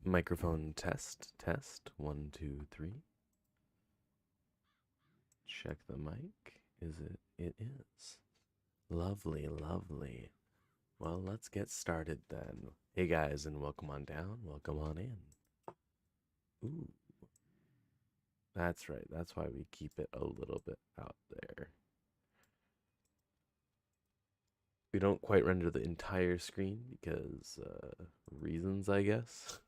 Microphone test, test. 1, 2, 3. Check the mic. Is it? It is. Lovely, lovely. Well, let's get started then. Hey guys, and welcome on down. Welcome on in. Ooh. That's right. That's why we keep it a little bit out there. We don't quite render the entire screen because reasons, I guess.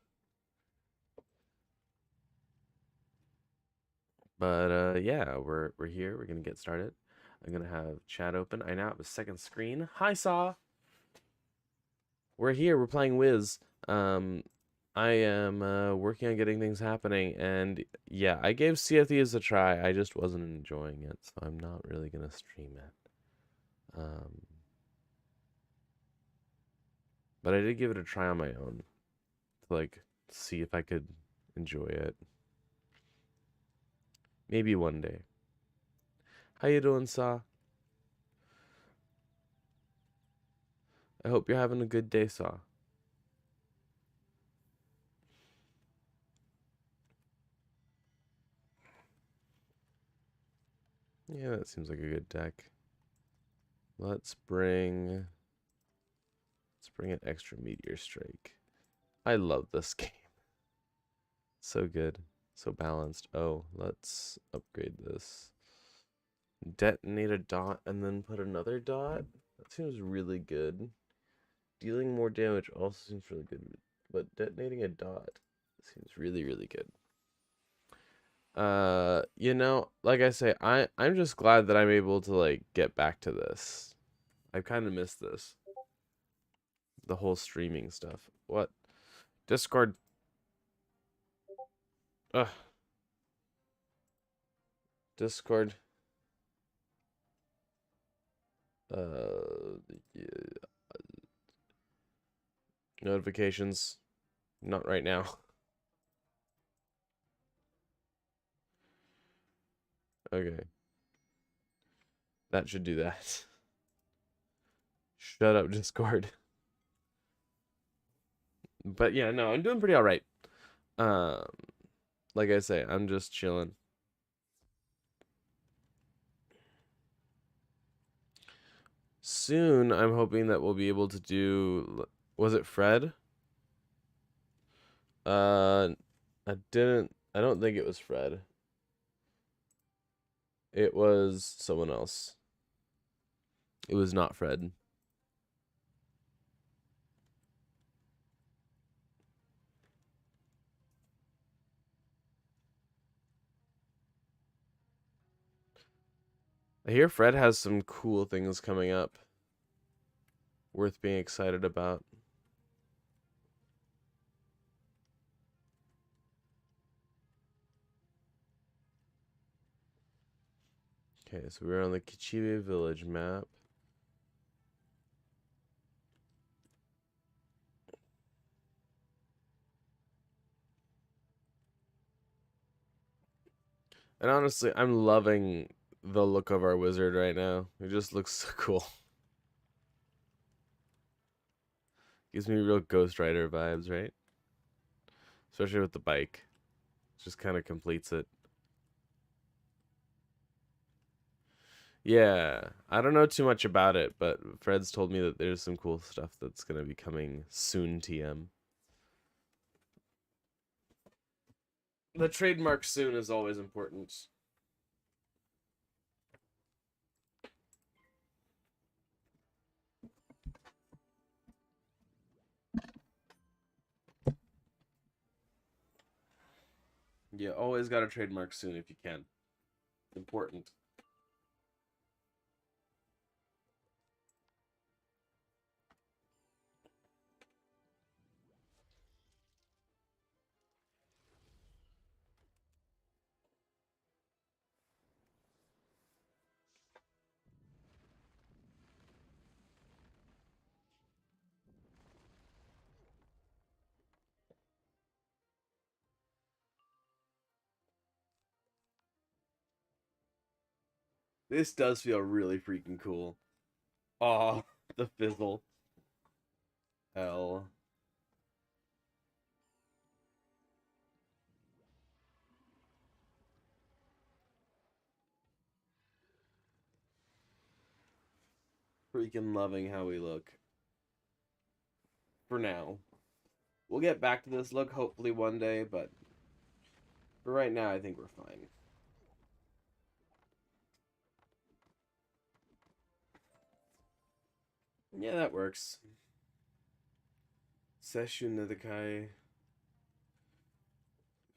But yeah, we're here. We're gonna get started. I'm gonna have chat open. I now have a second screen. Hi, Saw. We're here. We're playing Wiz. I am working on getting things happening, and yeah, I gave CFEs a try. I just wasn't enjoying it, so I'm not really gonna stream it. But I did give it a try on my own to like see if I could enjoy it. Maybe one day. How you doing, Saw? I hope you're having a good day, Saw. Yeah, that seems like a good deck. Let's bring an extra Meteor Strike. I love this game. So good. So balanced. Oh, let's upgrade this. Detonate a dot and then put another dot? That seems really good. Dealing more damage also seems really good. But detonating a dot seems really, really good. You know, like I say, I'm just glad that I'm able to like get back to this. I've kind of missed this. The whole streaming stuff. What? Discord. Ugh. Discord. Yeah. Notifications. Not right now. Okay. That should do that. Shut up, Discord. But yeah, no, I'm doing pretty all right. Um, like I say, I'm just chilling. Soon, I'm hoping that we'll be able to do. Was it Fred? I didn't. I don't think it was Fred. It was someone else. It was not Fred. I hear Fred has some cool things coming up. Worth being excited about. Okay, so we're on the Kichibe Village map. And honestly, I'm loving the look of our wizard right now. It just looks so cool. Gives me real Ghost Rider vibes, right? Especially with the bike. Just kind of completes it. Yeah, I don't know too much about it, but Fred's told me that there's some cool stuff that's going to be coming soon, TM. The trademark soon is always important. You always got to trademark soon if you can. Important. This does feel really freaking cool. Aw, the fizzle. Hell. freaking loving how we look. For now. We'll get back to this look hopefully one day, but for right now, I think we're fine. Yeah, that works. Seshu Nidakai.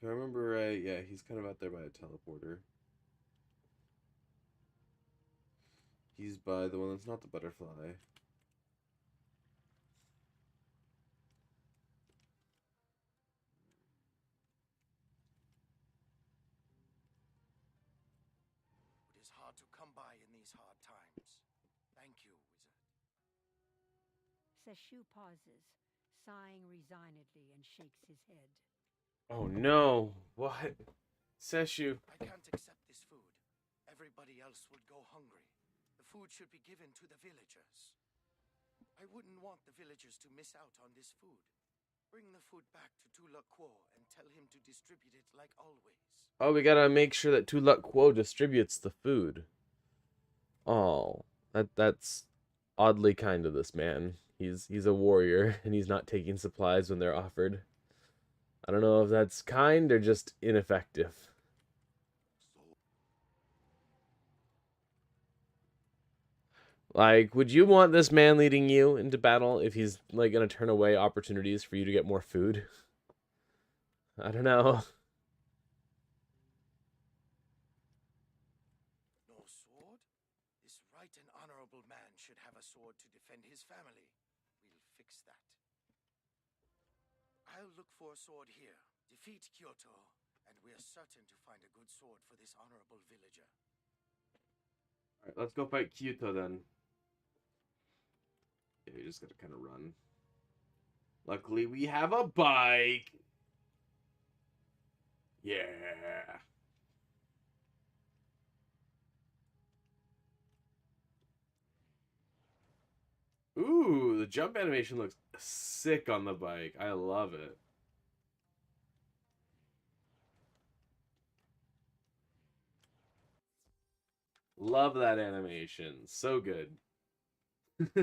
If I remember right, yeah, he's kind of out there by a teleporter. He's by the one that's not the butterfly. It is hard to come by in these hard times. Thank you, wizard. Seshu pauses, sighing resignedly, and shakes his head. Oh no! What? Seshu. I can't accept this food. Everybody else would go hungry. The food should be given to the villagers. I wouldn't want the villagers to miss out on this food. Bring the food back to Tula Quo and tell him to distribute it like always. Oh, we gotta make sure that Tulak Quo distributes the food. Oh, that's oddly kind of this man. He's a warrior, and he's not taking supplies when they're offered. I don't know if that's kind or just ineffective. Like, would you want this man leading you into battle if he's, like, gonna turn away opportunities for you to get more food? I don't know. No sword? This right and honorable man should have a sword to defend his family. We'll fix that. I'll look for a sword here. Defeat Kyoto, and we're certain to find a good sword for this honorable villager. Alright, let's go fight Kyoto then. Yeah, you just gotta kind of run. Luckily, we have a bike. Yeah. Ooh, the jump animation looks sick on the bike. I love it. Love that animation. So good. These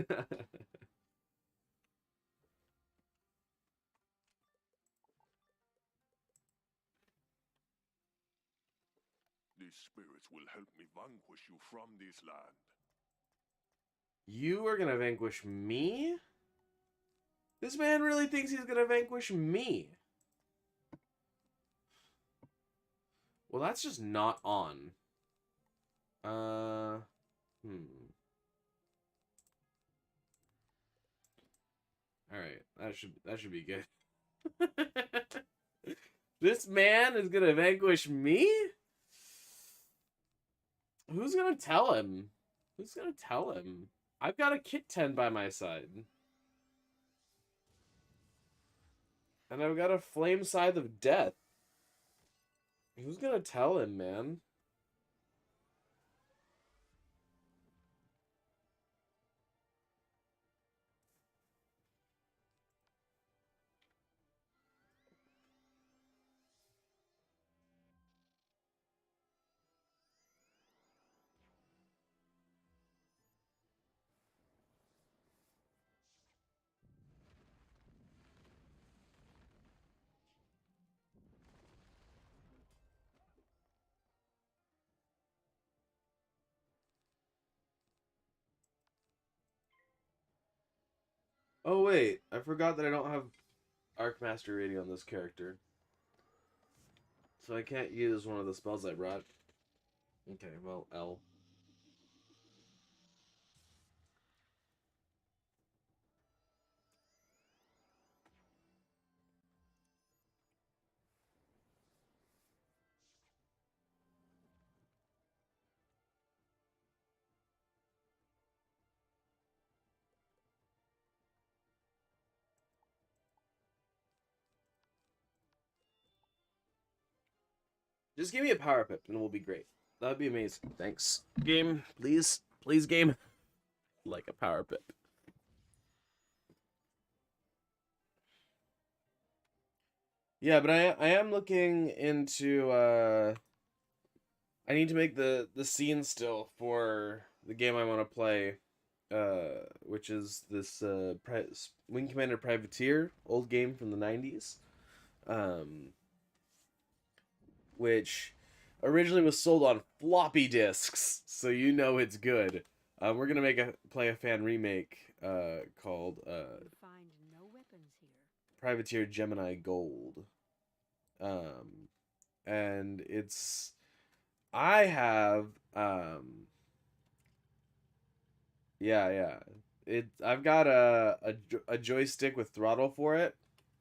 spirits will help me vanquish you from this land. You are gonna vanquish me? This man really thinks he's gonna vanquish me. Well, that's just not on. Alright, that should be good. This man is gonna vanquish me? Who's gonna tell him? Who's gonna tell him? I've got a Kit 10 by my side. And I've got a Flame Scythe of Death. Who's gonna tell him, man? Oh wait, I forgot that I don't have Arcmaster rating on this character. So I can't use one of the spells I brought. Okay, well, L. Just give me a power pip and we'll be great. That'd be amazing. Thanks. Game, please. Please, game. Like a power pip. Yeah, but I am looking into I need to make the scene still for the game I want to play. which is this Wing Commander Privateer, old game from the 90s, um, which originally was sold on floppy disks, so you know it's good. We're gonna play a fan remake called You find no weapons here. Privateer Gemini Gold, and it's I have yeah. I've got a joystick with throttle for it,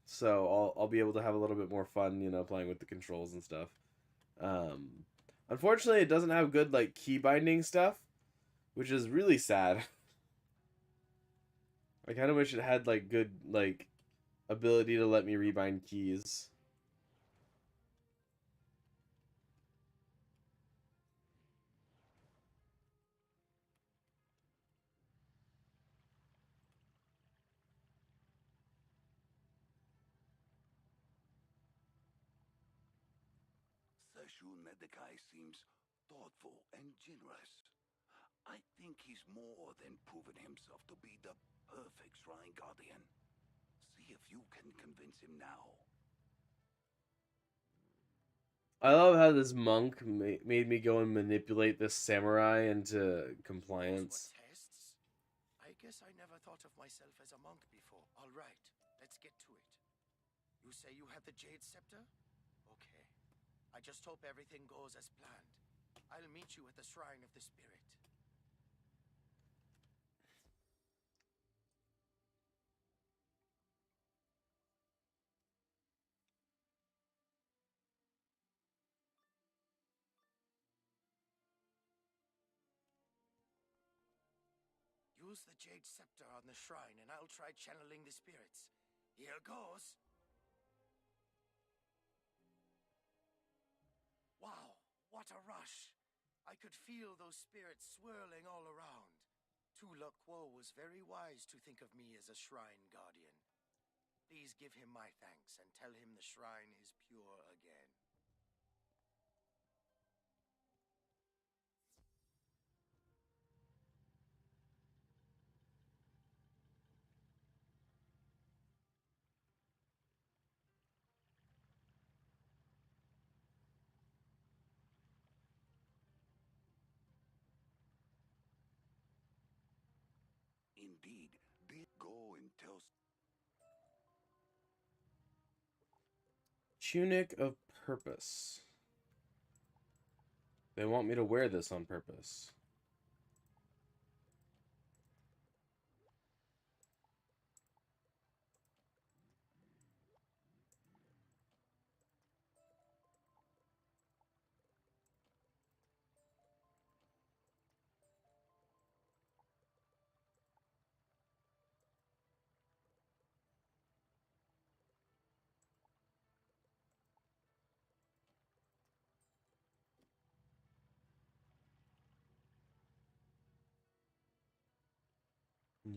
so I'll be able to have a little bit more fun, playing with the controls and stuff. Um, Unfortunately, it doesn't have good like key binding stuff, which is really sad. I kind of wish it had like good like ability to let me rebind keys. Seshu Nedekai seems thoughtful and generous. I think he's more than proven himself to be the perfect Shrine Guardian. See if you can convince him now. I love how this monk made me go and manipulate this samurai into Those were compliance. tests? I guess I never thought of myself as a monk before. All right, let's get to it. You say you have the Jade Scepter? Okay. I just hope everything goes as planned. I'll meet you at the Shrine of the Spirit. Use the Jade Scepter on the shrine, and I'll try channeling the spirits. Here goes. Wow, what a rush! I could feel those spirits swirling all around. Tuluk Wo was very wise to think of me as a shrine guardian. Please give him my thanks and tell him the shrine is pure again. Indeed, did go and tell. Tunic of Purpose. They want me to wear this on purpose.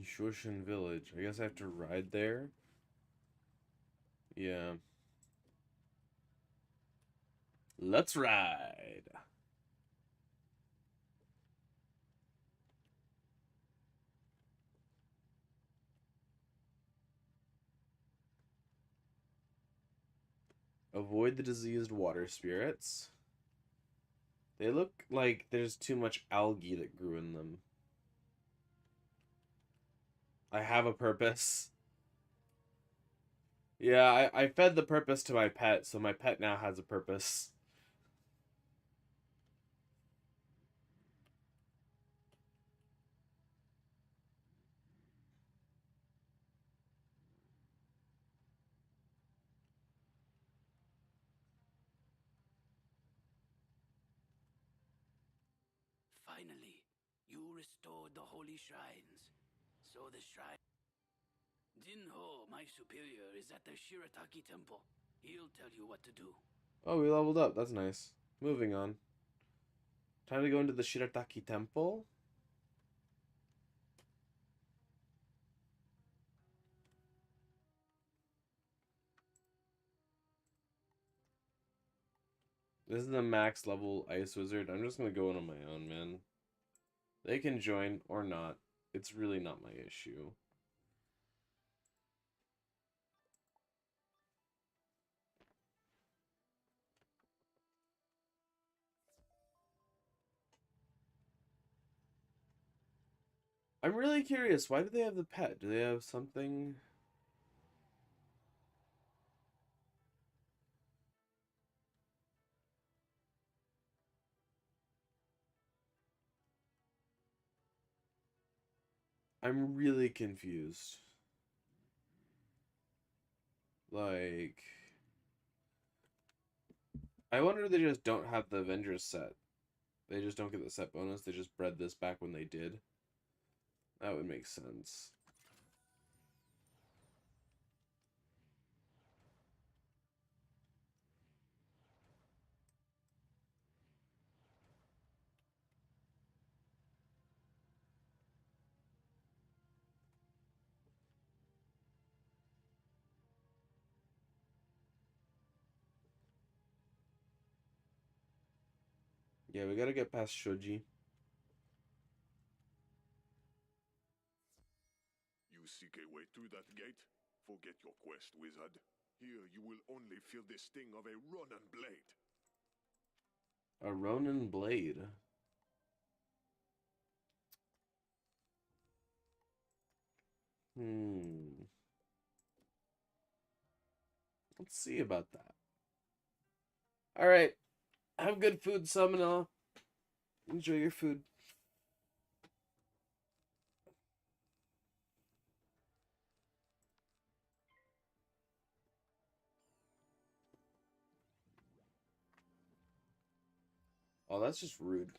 Shoshin Village. I guess I have to ride there. Yeah. Let's ride. Avoid the diseased water spirits. They look like there's too much algae that grew in them. I have a purpose. Yeah, I fed the purpose to my pet, so my pet now has a purpose. Finally, you restored the holy shrines. So the shrine... Jinho, my superior, is at the Shirataki temple. He'll tell you what to do. Oh, we leveled up. That's nice. Moving on. Time to go into the Shirataki Temple. This is the max level Ice Wizard. I'm just gonna go in on my own, man. They can join or not. It's really not my issue. I'm really curious. Why do they have the pet? Do they have something? I'm really confused. Like, I wonder if they just don't have the Avengers set. They just don't get the set bonus. They just bred this back when they did. That would make sense. Yeah, we gotta get past Shoji. You seek a way through that gate? Forget your quest, wizard. Here you will only feel the sting of a Ronin blade. A Ronin blade. Let's see about that. Alright. Have good food, Summoner. Enjoy your food. Oh, that's just rude.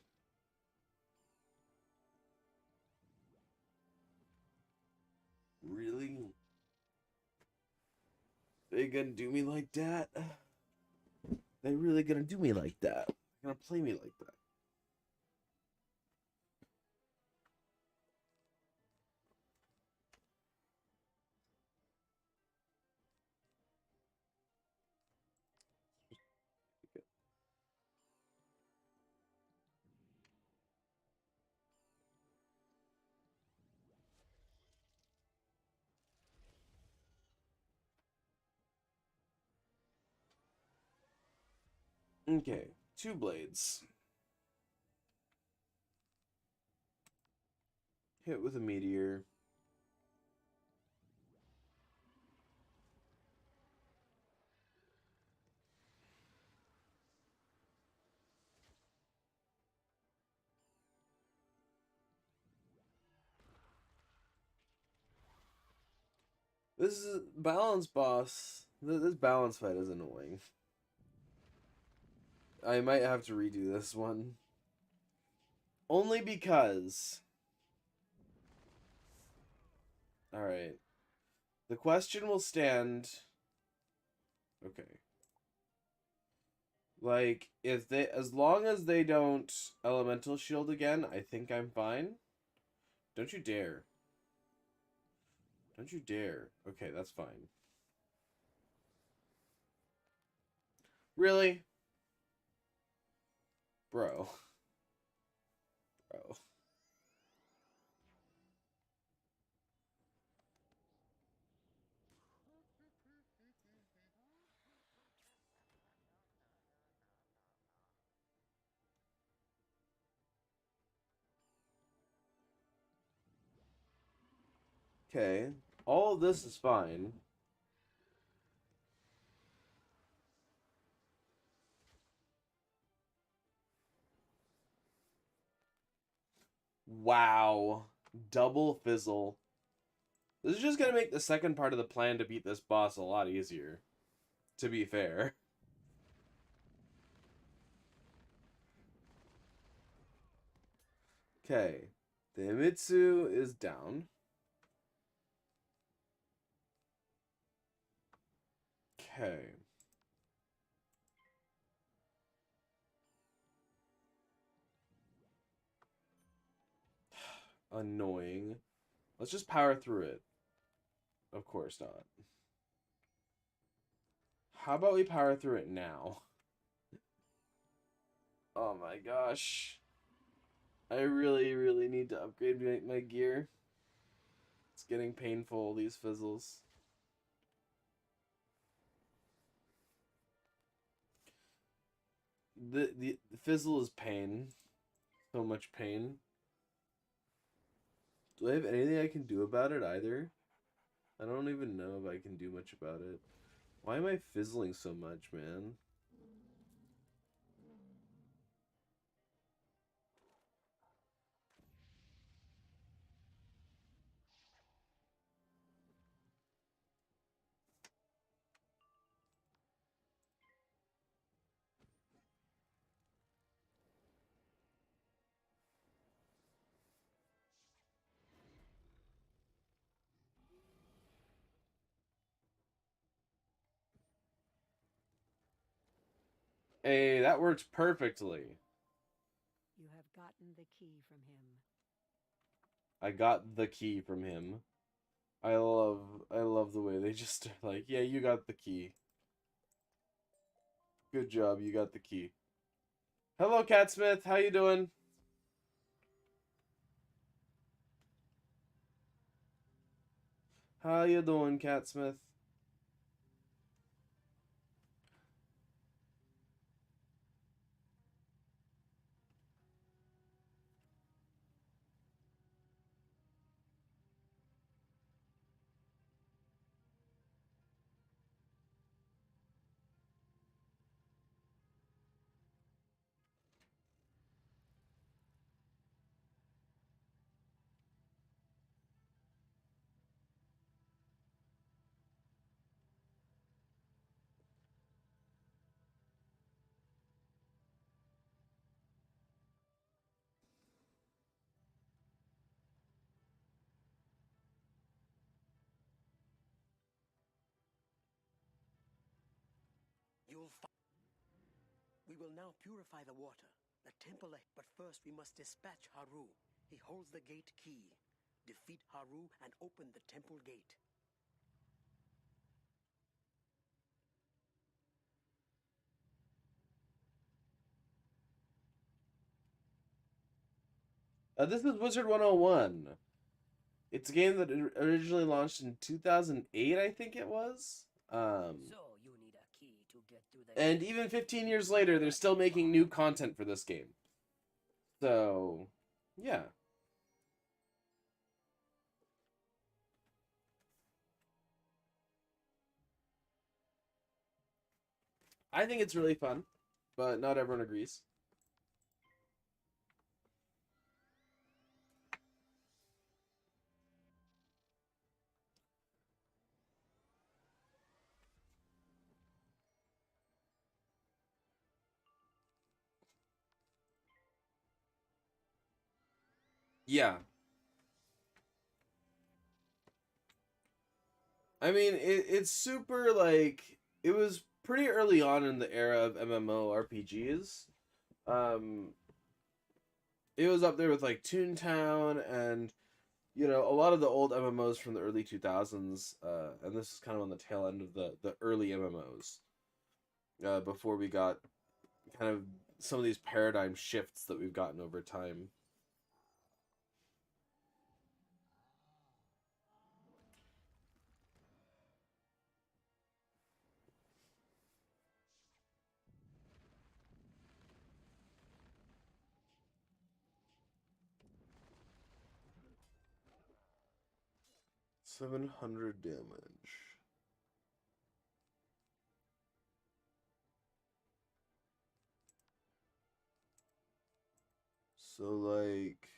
Really? They gonna do me like that? They really gonna do me like that? They're gonna play me like that? Okay, 2 blades. Hit with a meteor. This is a balance boss. This balance fight is annoying. I might have to redo this one. Only because... Alright. The question will stand... Okay. Like, if they... As long as they don't elemental shield again, I think I'm fine. Don't you dare. Don't you dare. Okay, that's fine. Really? Bro. Bro. Okay. All of this is fine. Wow. Double fizzle. This is just gonna make the second part of the plan to beat this boss a lot easier. To be fair. Okay. The Imitsu is down. Okay. Annoying. Let's just power through it. Of course not. How about we power through it now? Oh my gosh. I really, really need to upgrade my gear. It's getting painful, these fizzles. The fizzle is pain. So much pain. Do I have anything I can do about it either? I don't even know if I can do much about it. Why am I fizzling so much, man? Hey, that works perfectly. You have gotten the key from him. I got the key from him. I love the way they just are like, yeah, you got the key. Good job, you got the key. Hello, Catsmith. How you doing? How you doing, Catsmith? We will now purify the water. The temple, but first we must dispatch Haru. He holds the gate key. Defeat Haru and open the temple gate. This is Wizard 101. It's a game that originally launched in 2008, I think it was. So you need a key to get through the And even 15 years later, they're still making new content for this game. So, yeah. I think it's really fun, but not everyone agrees. Yeah. I mean, it's super, like, it was pretty early on in the era of MMORPGs. It was up there with, like, Toontown and, you know, a lot of the old MMOs from the early 2000s, and this is kind of on the tail end of the early MMOs, before we got kind of some of these paradigm shifts that we've gotten over time. $700 damage. So, like,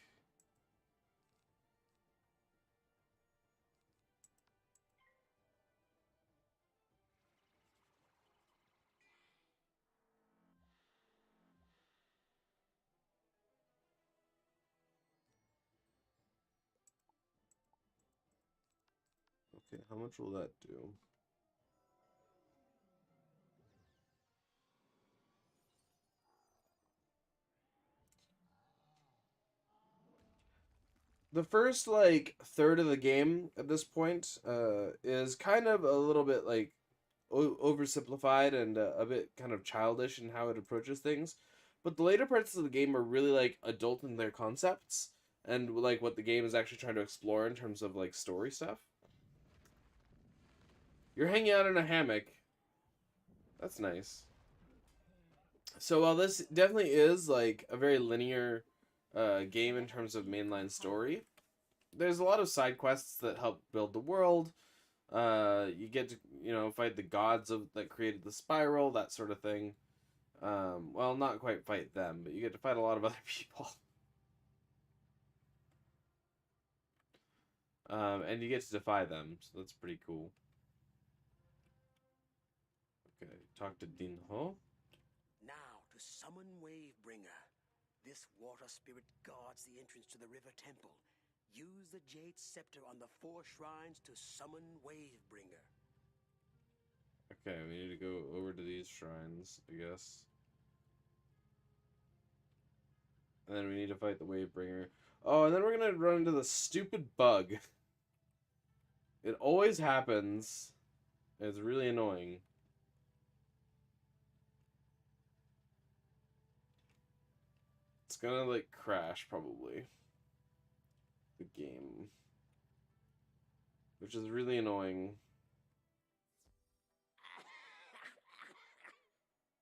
okay, how much will that do? The first, like, third of the game at this point is kind of a little bit, like, oversimplified and a bit kind of childish in how it approaches things. But the later parts of the game are really, like, adult in their concepts. and like what the game is actually trying to explore in terms of like story stuff. You're hanging out in a hammock. That's nice. So while this definitely is like a very linear game in terms of mainline story, there's a lot of side quests that help build the world. You get to, you know, fight the gods of that created the spiral, that sort of thing. Well, not quite fight them, but you get to fight a lot of other people. And you get to defy them, so that's pretty cool. Okay, talk to Dinho. Now to summon Wavebringer. This water spirit guards the entrance to the river temple. Use the jade scepter on the 4 shrines to summon Wavebringer. Okay, we need to go over to these shrines, I guess. And then we need to fight the Wavebringer. Oh, and then we're gonna run into the stupid bug. It always happens. It's really annoying. It's gonna, like, crash, probably. The game. Which is really annoying.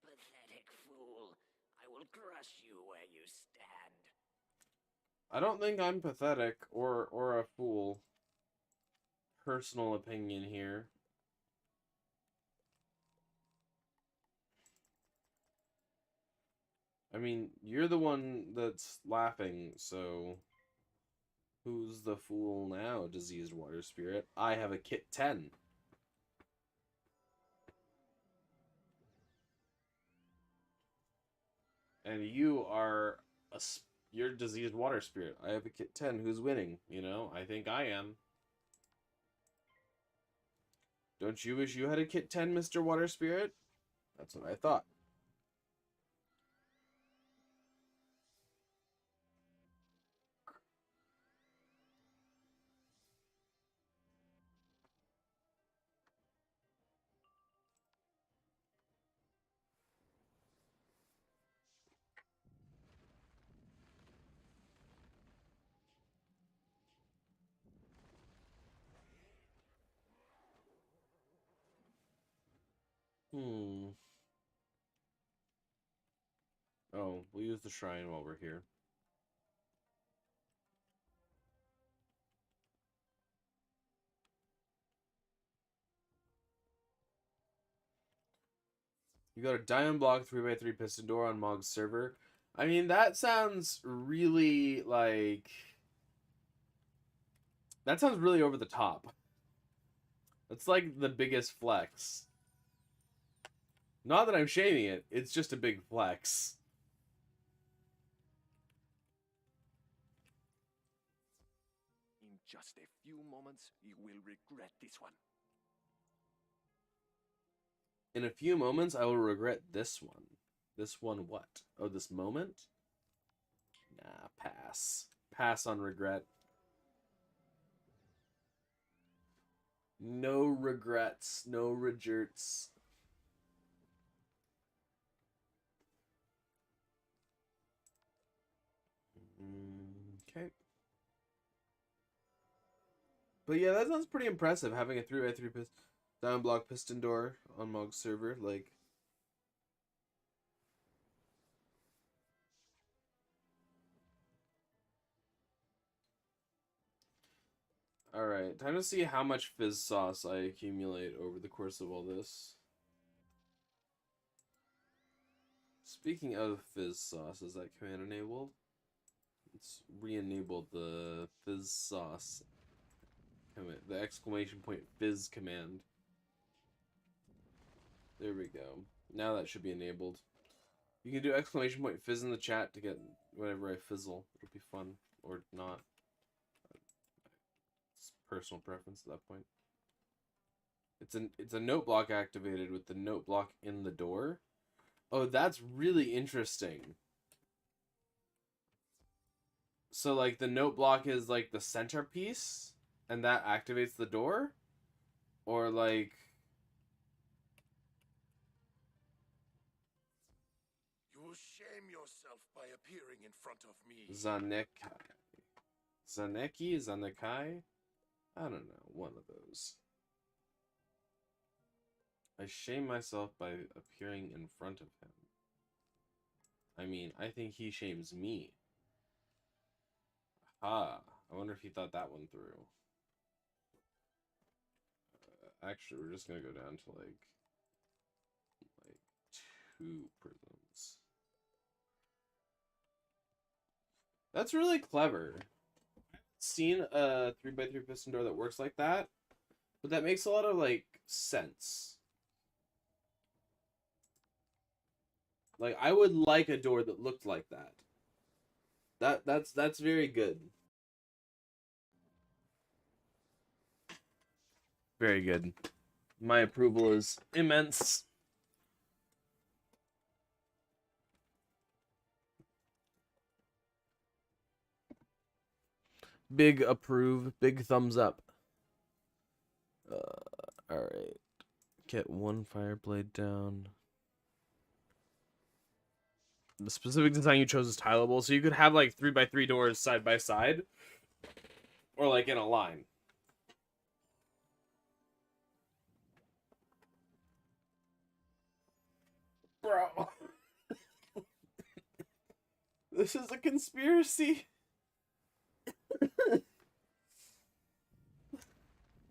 Pathetic fool. I will crush you where you stand. I don't think I'm pathetic or a fool. Personal opinion here. I mean, you're the one that's laughing, so who's the fool now, diseased water spirit? I have a kit 10. And you are you're diseased water spirit. I have a kit 10. Who's winning? You know, I think I am. Don't you wish you had a kit 10, Mr. Water Spirit? That's what I thought. Hmm. Oh, we'll use the shrine while we're here. You got a diamond block 3x3 piston door on Mog's server. I mean, that sounds really like... That sounds really over the top. That's like the biggest flex. Not that I'm shaming it, it's just a big flex. In just a few moments, you will regret this one. In a few moments, I will regret this one. This one what? Oh, this moment? Nah, pass. Pass on regret. No regrets. No regrets. Okay. But yeah, that sounds pretty impressive, having a 3x3 diamond block piston door on Mog's server. Like, alright, time to see how much fizz sauce I accumulate over the course of all this. Speaking of fizz sauce, is that command enabled? Let's re-enable the fizz sauce command, the exclamation point fizz command. There we go. Now that should be enabled. You can do exclamation point fizz in the chat to get whenever I fizzle. It'll be fun. Or not. It's personal preference at that point. It's a note block activated with the note block in the door. Oh, that's really interesting. So like the note block is like the centerpiece and that activates the door? Or like You will shame yourself by appearing in front of me. Zanekai. Zaneki, Zanekai? I don't know, one of those. I shame myself by appearing in front of him. I mean, I think he shames me. Ah, I wonder if he thought that one through. Actually, we're just gonna go down to like 2 prisms. That's really clever. I've seen a 3x3 piston door that works like that, but that makes a lot of like sense. Like I would like a door that looked like that. That's very good. Very good. My approval is immense. Big approve, big thumbs up. Alright. Get 1 fire blade down. The specific design you chose is tileable, so you could have like 3x3 doors side by side. Or like in a line. Bro. This is a conspiracy.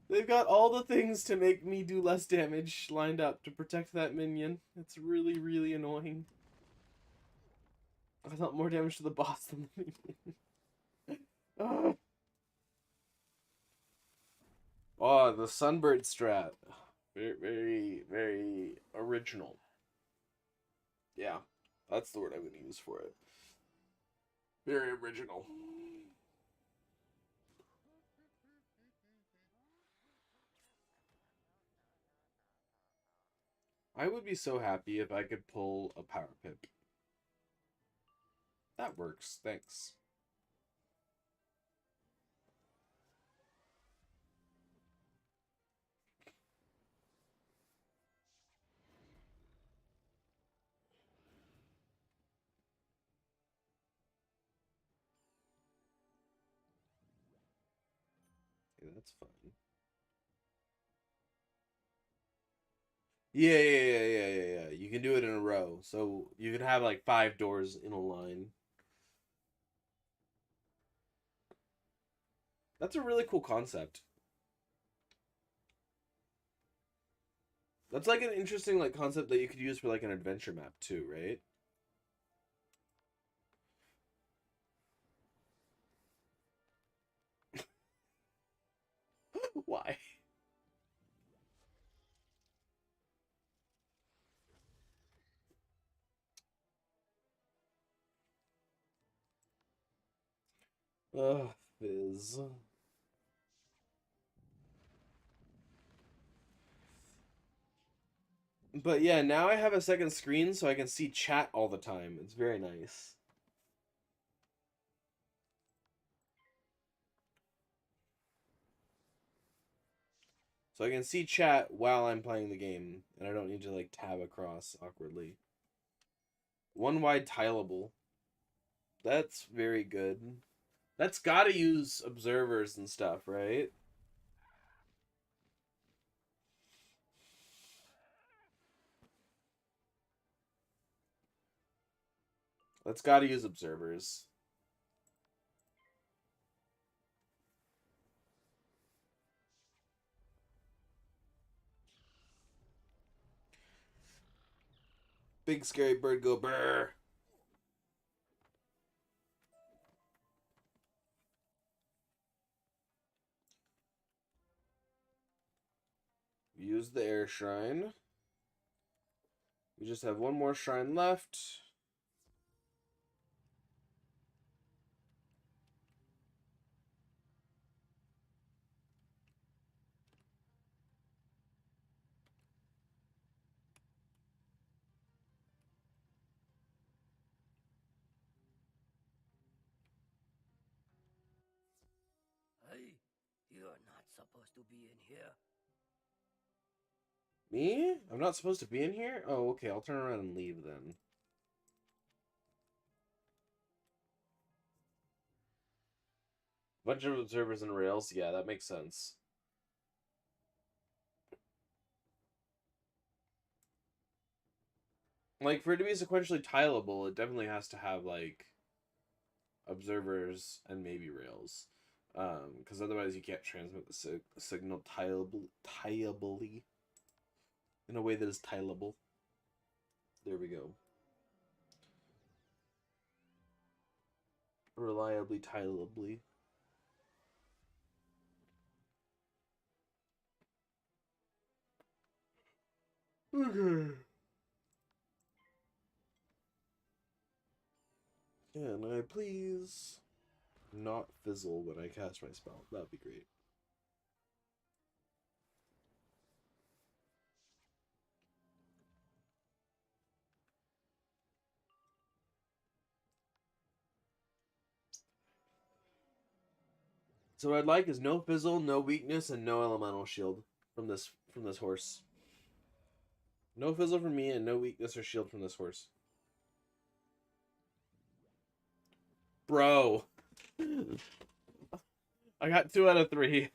They've got all the things to make me do less damage lined up to protect that minion. It's really, really annoying. I thought more damage to the boss than the minion. Oh, the Sunbird strat. Very, very, very original. Yeah, that's the word I'm going to use for it. Very original. I would be so happy if I could pull a power pip. That works, thanks. Okay, that's fine. Yeah. You can do it in a row. So you can have like 5 doors in a line. That's a really cool concept. That's like an interesting like concept that you could use for like an adventure map too, right? Why? Ugh, Fizz. But yeah, now I have a second screen so I can see chat all the time. It's very nice. So I can see chat while I'm playing the game, and I don't need to like tab across awkwardly. 1 wide tileable. That's very good. That's gotta use observers and stuff, right? That's gotta use observers. Big scary bird go brr. Use the air shrine. We just have 1 more shrine left. Hey, you're not supposed to be in here. Me? I'm not supposed to be in here? Oh, okay. I'll turn around and leave then. Bunch of observers and rails. Yeah, that makes sense. Like, for it to be sequentially tileable, it definitely has to have, like, observers and maybe rails. Because otherwise you can't transmit the signal tileably in a way that is tileable. There we go. Reliably, tileably. Okay. Can I please not fizzle when I cast my spell? That'd be great. So what I'd like is no fizzle, no weakness, and no elemental shield from this horse. No fizzle from me and no weakness or shield from this horse. Bro. I got 2 out of 3.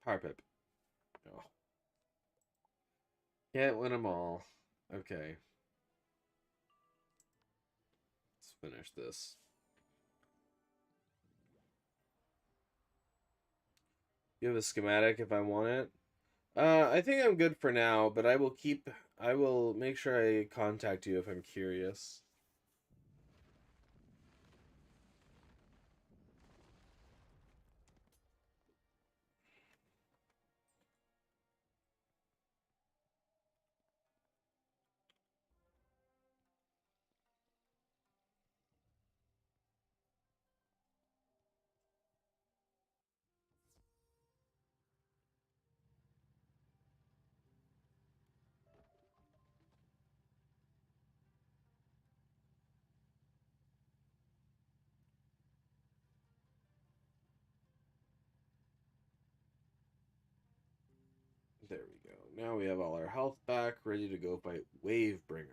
Power Pip. Oh. Can't win them all. Okay. Let's finish this. You have a schematic if I want it. I think I'm good for now, but I will make sure I contact you if I'm curious. There we go. Now we have all our health back, ready to go fight Wavebringer.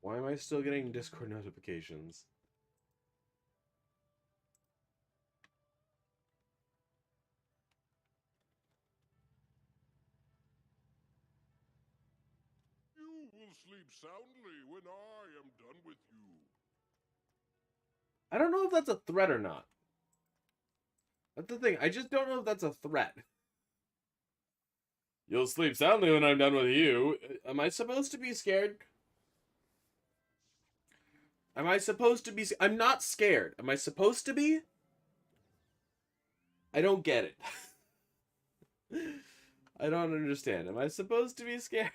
Why am I still getting Discord notifications? You will sleep soundly when I am done with you. I don't know if that's a threat or not. That's the thing. I just don't know if that's a threat. You'll sleep soundly when I'm done with you. Am I supposed to be scared? Am I supposed to be... I'm not scared. Am I supposed to be? I don't get it. I don't understand. Am I supposed to be scared?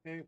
Okay.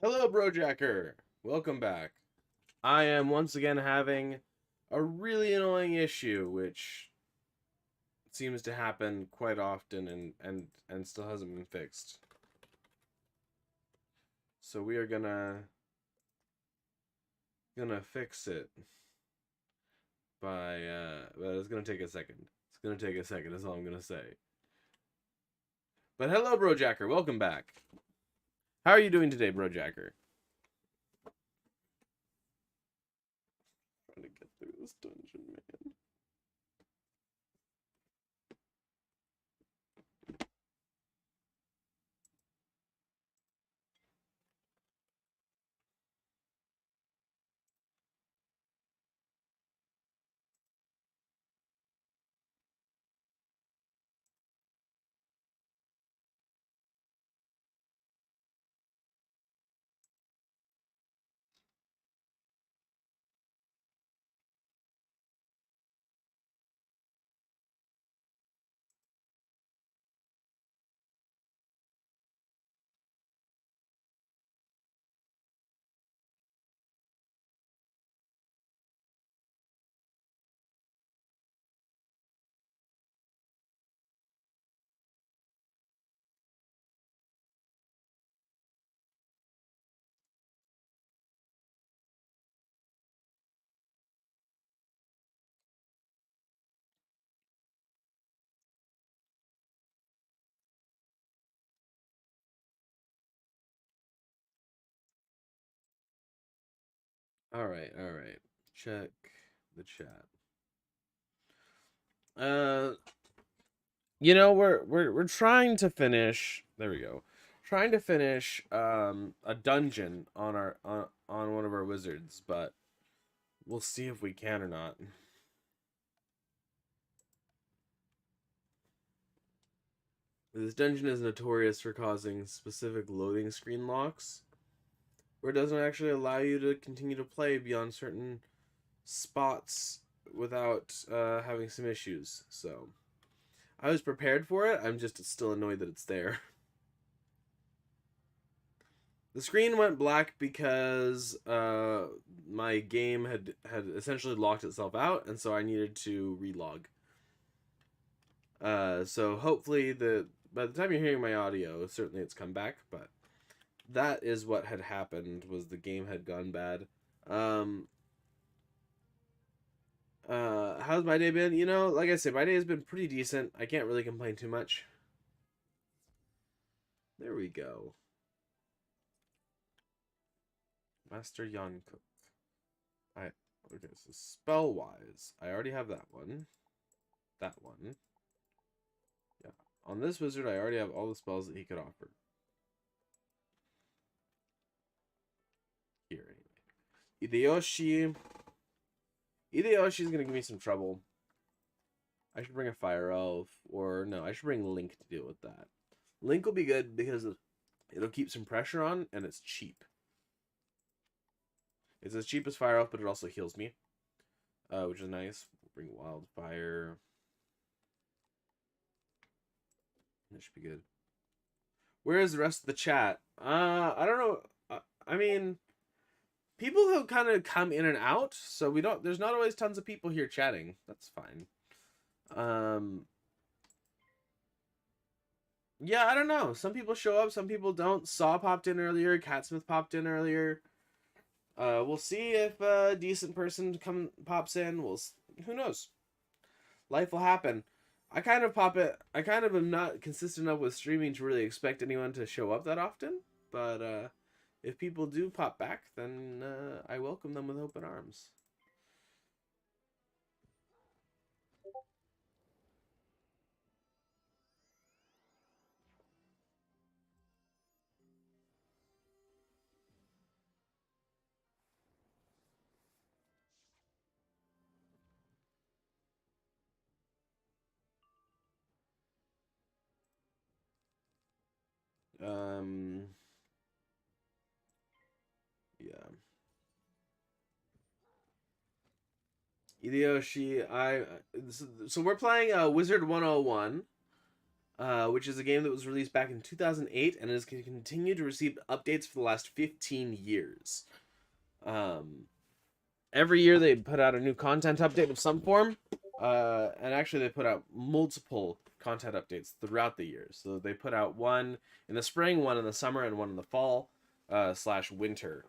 Hello, Brojacker. Welcome back. I am once again having a really annoying issue, which seems to happen quite often and still hasn't been fixed. So we are gonna fix it by but it's gonna take a second. It's gonna take a second, is all I'm gonna say. But hello, Brojacker. Welcome back. How are you doing today, Brojacker? Trying to get through this dungeon, man. All right, all right. Check the chat. You know, we're trying to finish. There we go. Trying to finish a dungeon on on one of our wizards, but we'll see if we can or not. This dungeon is notorious for causing specific loading screen locks, where it doesn't actually allow you to continue to play beyond certain spots without having some issues. So I was prepared for it. I'm just still annoyed that it's there. The screen went black because my game had essentially locked itself out, and so I needed to relog. So hopefully by the time you're hearing my audio, certainly it's come back. But that is what had happened, was the game had gone bad. How's my day been? You know, like I said, my day has been pretty decent. I can't really complain too much. There we go. Master Yan Cook. Okay, so spell wise, I already have that one. That one. Yeah. On this wizard, I already have all the spells that he could offer. Here, anyway. Hideyoshi is gonna give me some trouble. I should bring a fire elf, or no, I should bring Link to deal with that. Link will be good because it'll keep some pressure on, and it's cheap. It's as cheap as fire elf, but it also heals me, which is nice. We'll bring wildfire. That should be good. Where is the rest of the chat? I don't know. I mean, people have kind of come in and out, so there's not always tons of people here chatting. That's fine. Yeah, I don't know. Some people show up, some people don't. Saw popped in earlier, Catsmith popped in earlier. We'll see if a decent person pops in. Who knows? Life will happen. I kind of am not consistent enough with streaming to really expect anyone to show up that often, but if people do pop back, then I welcome them with open arms. Yeah. Hideyoshi, so we're playing Wizard 101. which is a game that was released back in 2008 and has continued to receive updates for the last 15 years. Every year they put out a new content update of some form, and actually they put out multiple content updates throughout the year. So they put out one in the spring, one in the summer, and one in the fall / winter.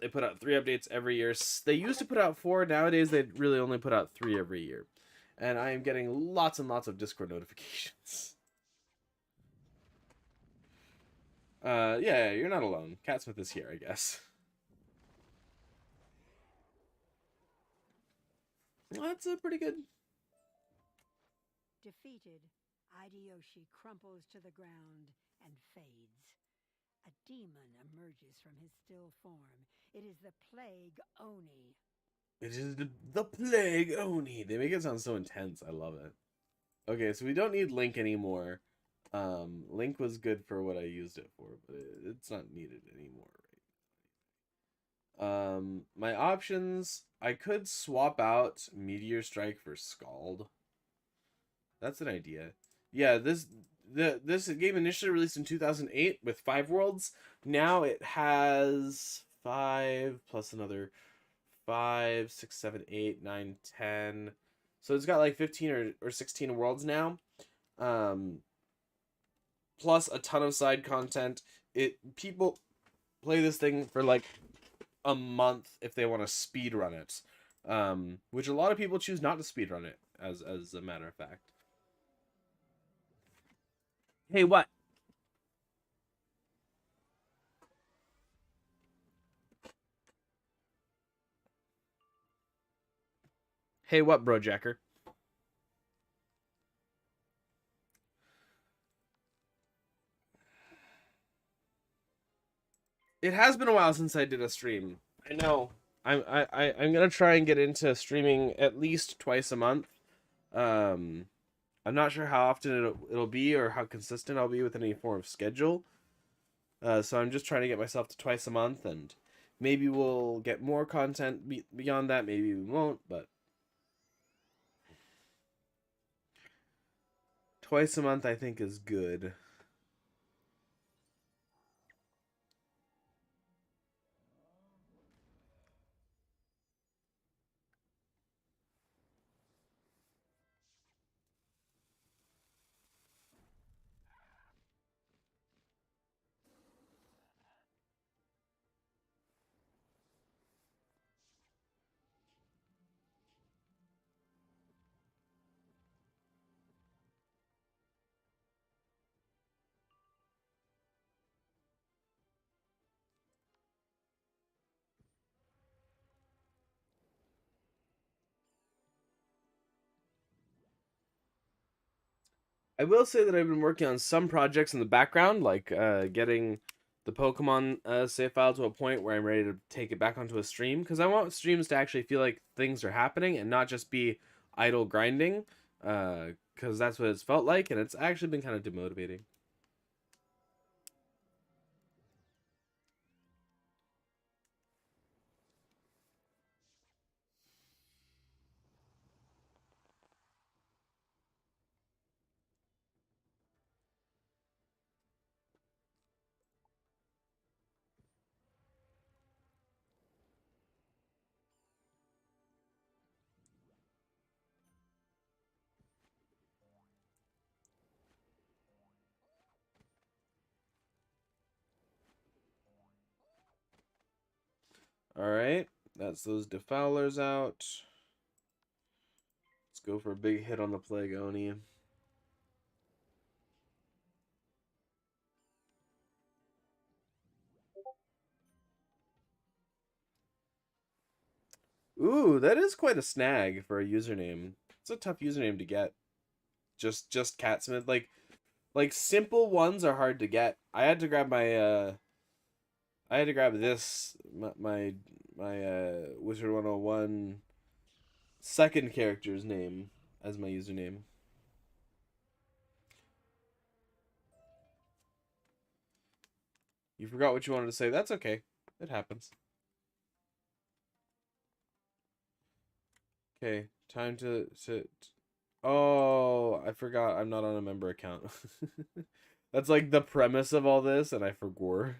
They put out 3 updates every year. They used to put out 4. Nowadays they really only put out 3 every year. And I am getting lots and lots of Discord notifications. Yeah, you're not alone. Catsmith is here, I guess. Well, that's pretty good. Defeated, Hideyoshi crumples to the ground and fades. A demon emerges from his still form. It is the Plague Oni. It is the Plague Oni. They make it sound so intense. I love it. Okay, so we don't need Link anymore. Link was good for what I used it for, but it's not needed anymore. Right? My options, I could swap out Meteor Strike for Scald. That's an idea. Yeah, this game initially released in 2008 with 5 worlds. Now it has 5 plus another 5, 6, 7, 8, 9, 10. So it's got like 15 or 16 worlds now. Plus a ton of side content. People play this thing for like a month if they want to speed run it. Which a lot of people choose not to speed run it, as a matter of fact. Hey, what? Hey, what, bro, Jacker? It has been a while since I did a stream. I know. I'm gonna try and get into streaming at least twice a month. I'm not sure how often it'll be or how consistent I'll be with any form of schedule. So I'm just trying to get myself to twice a month, and maybe we'll get more content beyond that. Maybe we won't, but twice a month I think is good. I will say that I've been working on some projects in the background, like getting the Pokemon save file to a point where I'm ready to take it back onto a stream, because I want streams to actually feel like things are happening and not just be idle grinding, because that's what it's felt like, and it's actually been kind of demotivating. Alright, that's those Defowlers out. Let's go for a big hit on the Plague Oni. Ooh, that is quite a snag for a username. It's a tough username to get. Just Catsmith. Like simple ones are hard to get. I had to grab my I had to grab this my Wizard 101 second character's name as my username. You forgot what you wanted to say. That's okay. It happens. Okay, time to Oh, I forgot I'm not on a member account. That's like the premise of all this, and I forgot.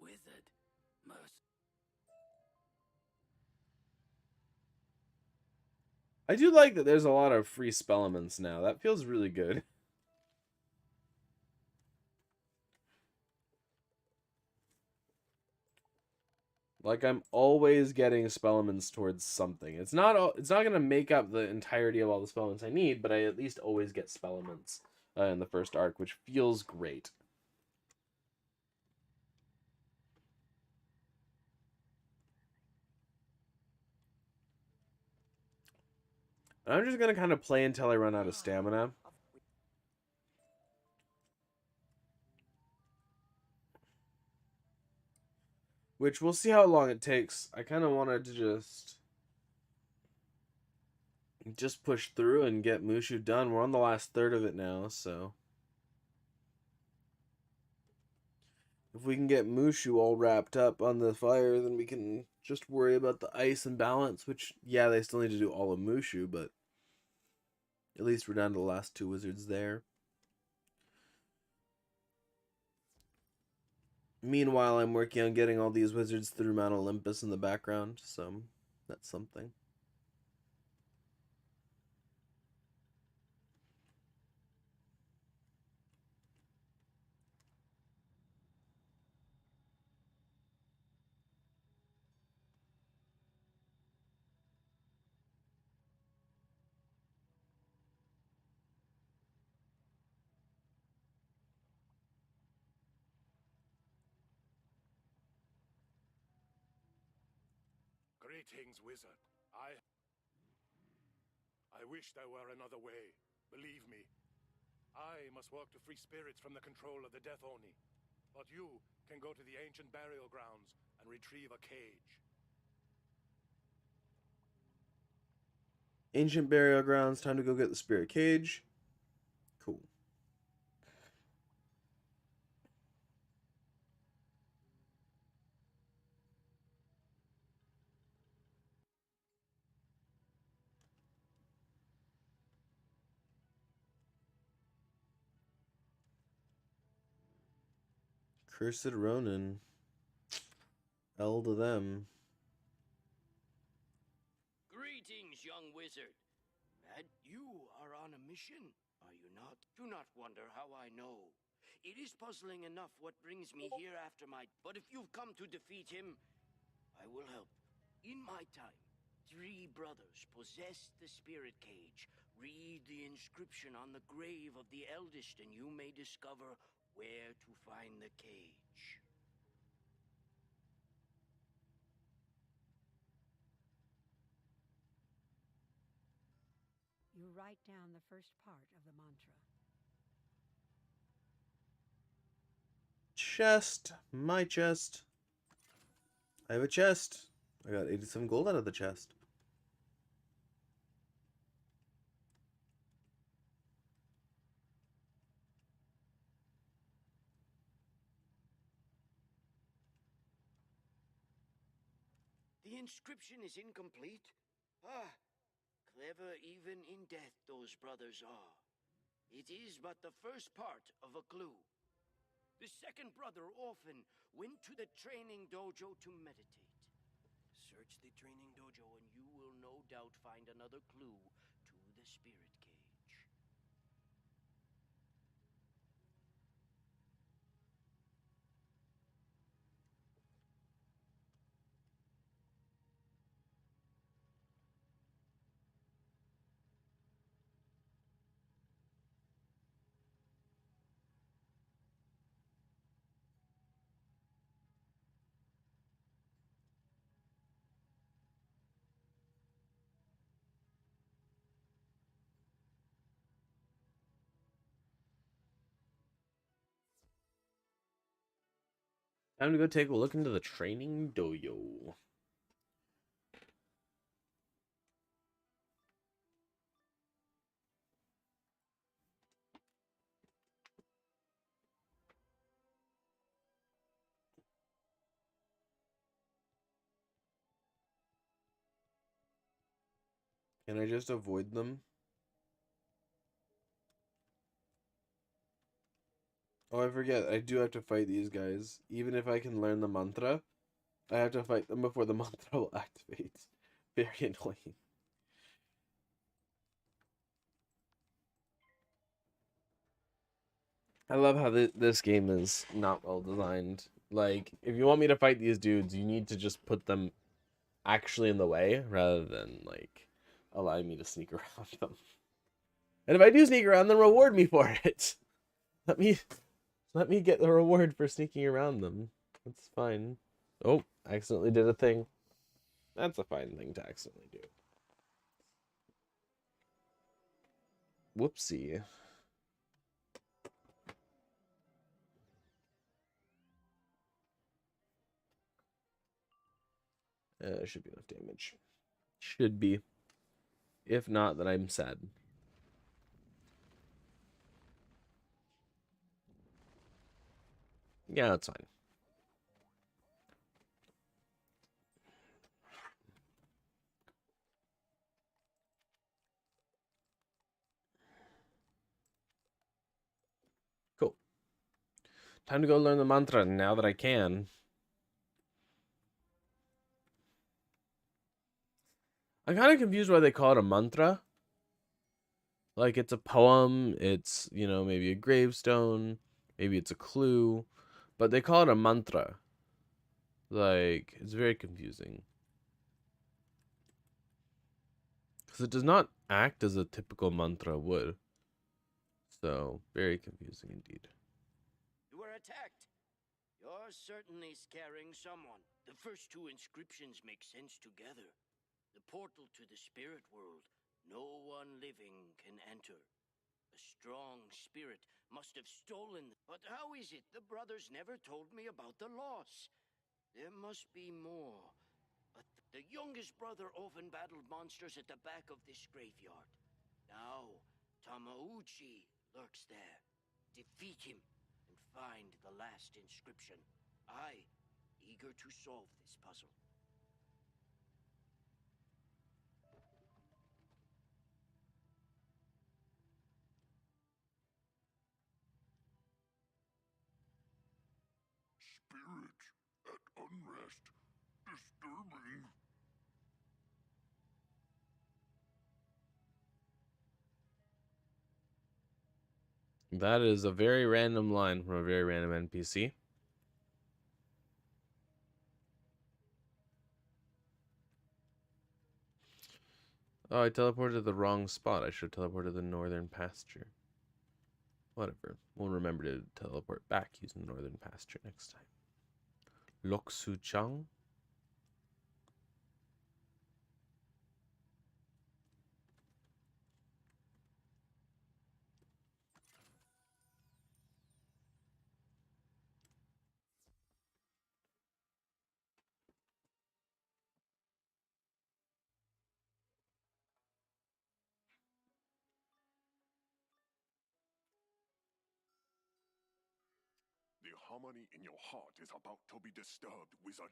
Wizard, mercy. I do like that there's a lot of free spell elements now. That feels really good. Like I'm always getting spell elements towards something. It's not gonna make up the entirety of all the spell elements I need, but I at least always get spell elements in the first arc, which feels great. And I'm just gonna kind of play until I run out of stamina. Which we'll see how long it takes. I kind of wanted to just push through and get Mooshu done. We're on the last third of it now, so if we can get Mooshu all wrapped up on the fire, then we can just worry about the ice and balance, which, yeah, they still need to do all of Mooshu, but at least we're down to the last two wizards there. Meanwhile, I'm working on getting all these wizards through Mount Olympus in the background, so that's something. Greetings, wizard. I wish there were another way. Believe me, I must work to free spirits from the control of the Death Oni. But you can go to the ancient burial grounds and retrieve a cage. Ancient burial grounds, time to go get the spirit cage. Cool. Cursed Ronin. L to them. Greetings, young wizard. And you are on a mission, are you not? Do not wonder how I know. It is puzzling enough what brings me here after my... But if you've come to defeat him, I will help. In my time, 3 brothers possessed the spirit cage. Read the inscription on the grave of the eldest, and you may discover where to find the cage. You write down the first part of the mantra. Chest. My chest. I have a chest. I got 87 gold out of the chest. The inscription is incomplete? Ah, clever even in death those brothers are. It is but the first part of a clue. The second brother often went to the training dojo to meditate. Search the training dojo and you will no doubt find another clue to the spirit cage. Time to go take a look into the training dojo. Can I just avoid them? Oh, I forget. I do have to fight these guys. Even if I can learn the mantra, I have to fight them before the mantra will activate. Very annoying. I love how this game is not well designed. Like, if you want me to fight these dudes, you need to just put them actually in the way rather than, like, allowing me to sneak around them. And if I do sneak around them, reward me for it. Let me get the reward for sneaking around them. That's fine. Oh, I accidentally did a thing. That's a fine thing to accidentally do. Whoopsie. Should be enough damage. Should be. If not, then I'm sad. Yeah, that's fine. Cool. Time to go learn the mantra now that I can. I'm kind of confused why they call it a mantra. Like, it's a poem, it's, you know, maybe a gravestone, maybe it's a clue, but they call it a mantra. Like, it's very confusing. Because it does not act as a typical mantra would. So, very confusing indeed. You were attacked. You're certainly scaring someone. The first two inscriptions make sense together. The portal to the spirit world. No one living can enter. A strong spirit must have stolen. But how is it the brothers never told me about the loss? There must be more. But the youngest brother often battled monsters at the back of this graveyard. Now, Tamauchi lurks there. Defeat him and find the last inscription. I, eager to solve this puzzle. Spirit at unrest. Disturbing. That is a very random line from a very random NPC. Oh, I teleported to the wrong spot. I should have teleported to the northern pasture. Whatever. We'll remember to teleport back using the northern pasture next time. Loksu Chang. The harmony in your heart is about to be disturbed, wizard.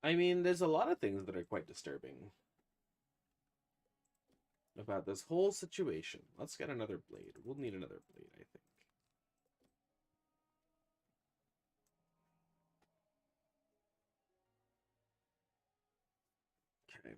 I mean, there's a lot of things that are quite disturbing about this whole situation. Let's get another blade. We'll need another blade, I think. Okay.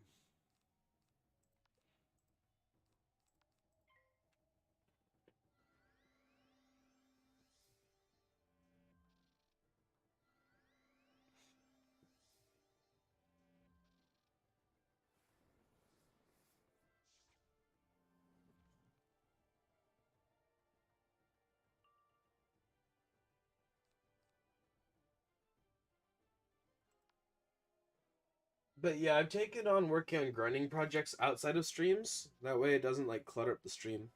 But yeah, I've taken on working on grinding projects outside of streams. That way it doesn't like clutter up the stream.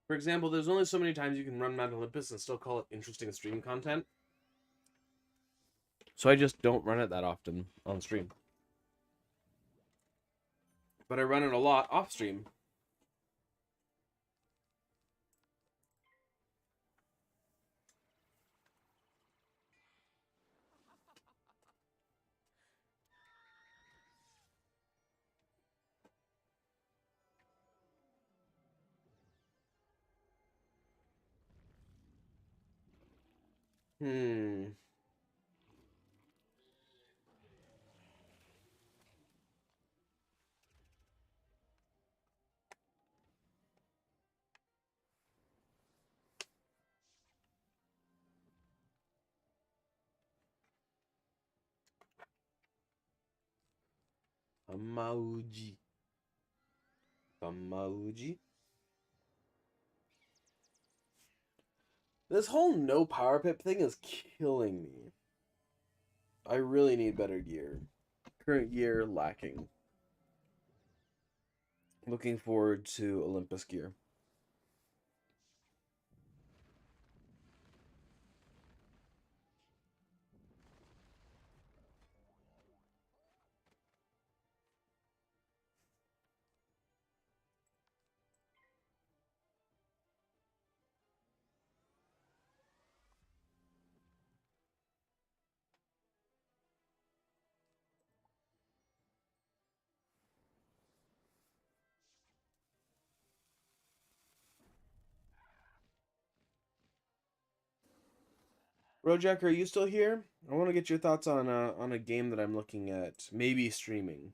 For example, there's only so many times you can run Mount Olympus and still call it interesting stream content. So I just don't run it that often on stream. But I run it a lot off stream. Hmm. Amauji. Amauji. This whole no power pip thing is killing me. I really need better gear. Current gear lacking. Looking forward to Olympus gear. Rojack, are you still here? I want to get your thoughts on a game that I'm looking at, maybe streaming.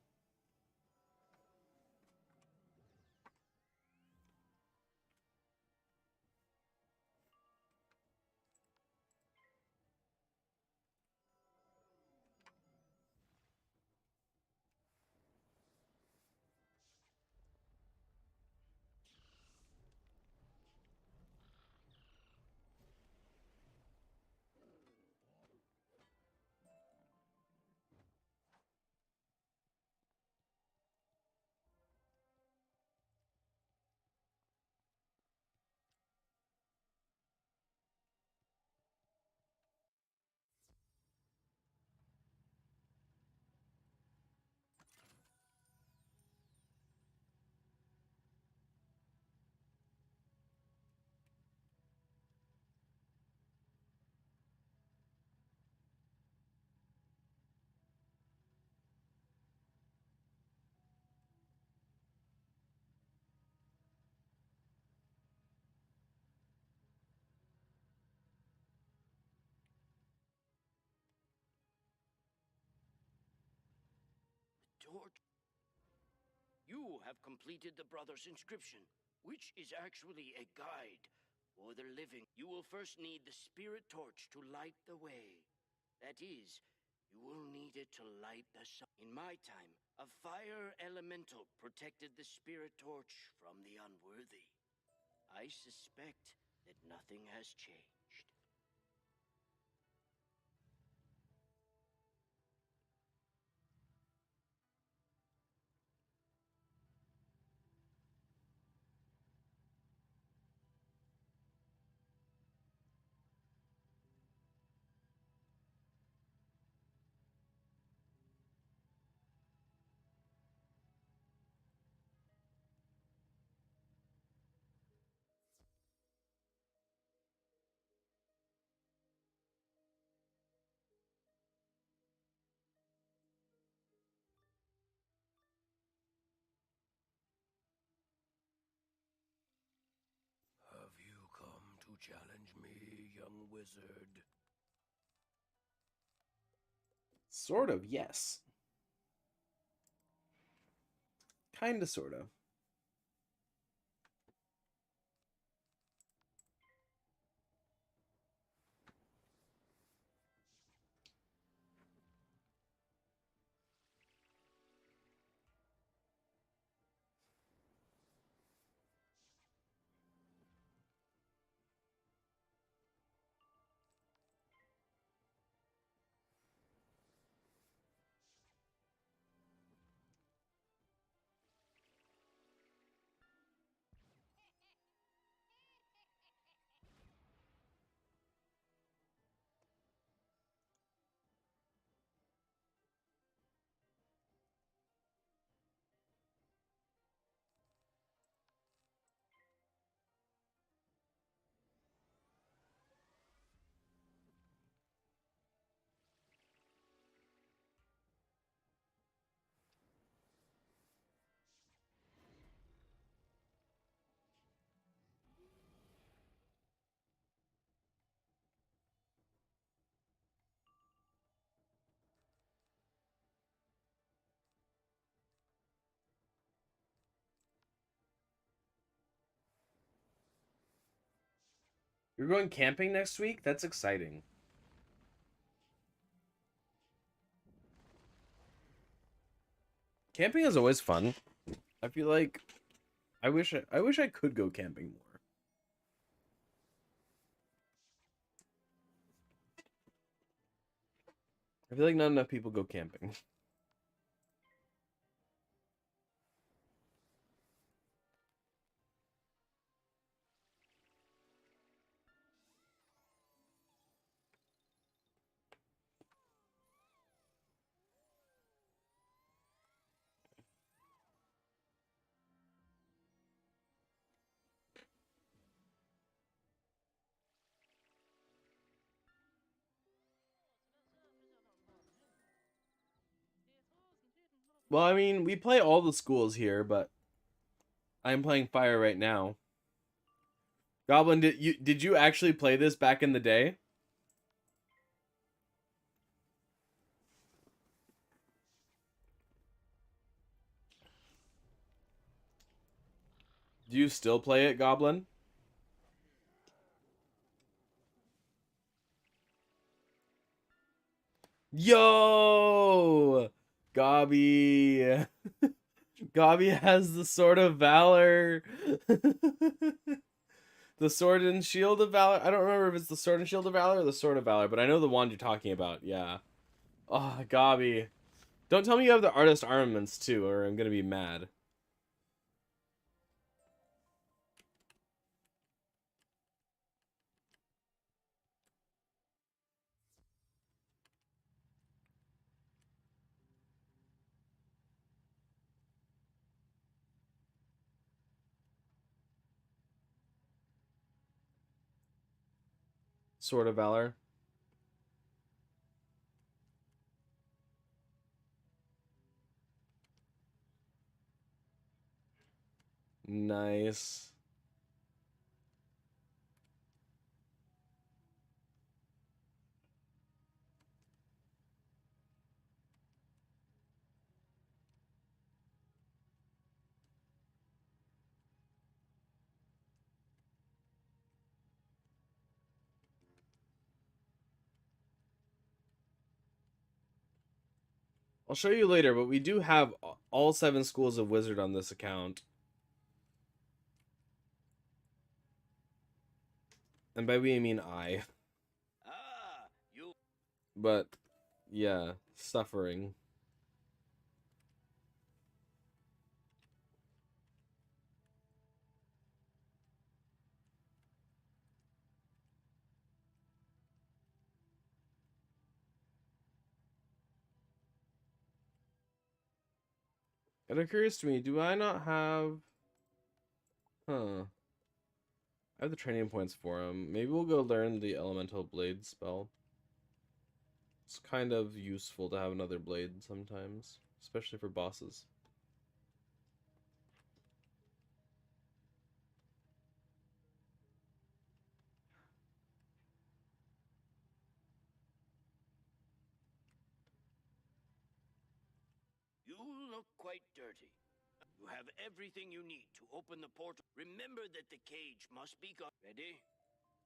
Torch. You have completed the brother's inscription, which is actually a guide for the living. You will first need the spirit torch to light the way. That is, you will need it to light the sun. In my time, a fire elemental protected the spirit torch from the unworthy. I suspect that nothing has changed. Have you come to challenge me, young wizard? Sort of, yes. Kinda, sorta. You're going camping next week? That's exciting. Camping is always fun. I feel like I wish I could go camping more. I feel like not enough people go camping. Well, I mean, we play all the schools here, but I'm playing Fire right now. Goblin, did you actually play this back in the day? Do you still play it, Goblin? Yo! Gobby. Gobby has the Sword of Valor. The Sword and Shield of Valor. I don't remember if it's the Sword and Shield of Valor or the Sword of Valor, but I know the one you're talking about. Yeah. Oh, Gobby. Don't tell me you have the artist armaments too, or I'm gonna be mad. Sword of Valor. Nice. I'll show you later, but we do have all 7 schools of Wizard on this account. And by we, I mean I. Ah, you. But, yeah, suffering. It occurs to me, do I not have... Huh. I have the training points for him. Maybe we'll go learn the Elemental Blade spell. It's kind of useful to have another blade sometimes, especially for bosses. You look quite dirty. You have everything you need to open the portal. Remember that the cage must be gone. Ready?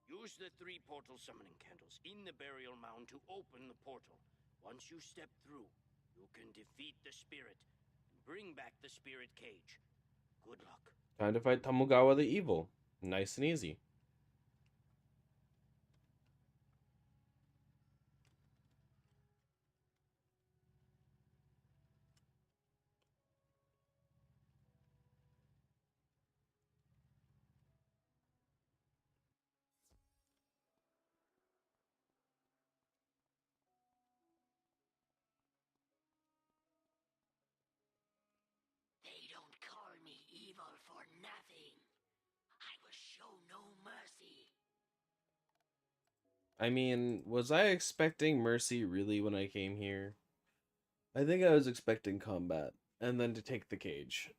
Use the 3 portal summoning candles in the burial mound to open the portal. Once you step through, you can defeat the spirit and bring back the spirit cage. Good luck. Time to fight Tamugawa the Evil. Nice and easy. They don't call me evil for nothing. I will show no mercy. I mean, was I expecting mercy really when I came here? I think I was expecting combat, and then to take the cage.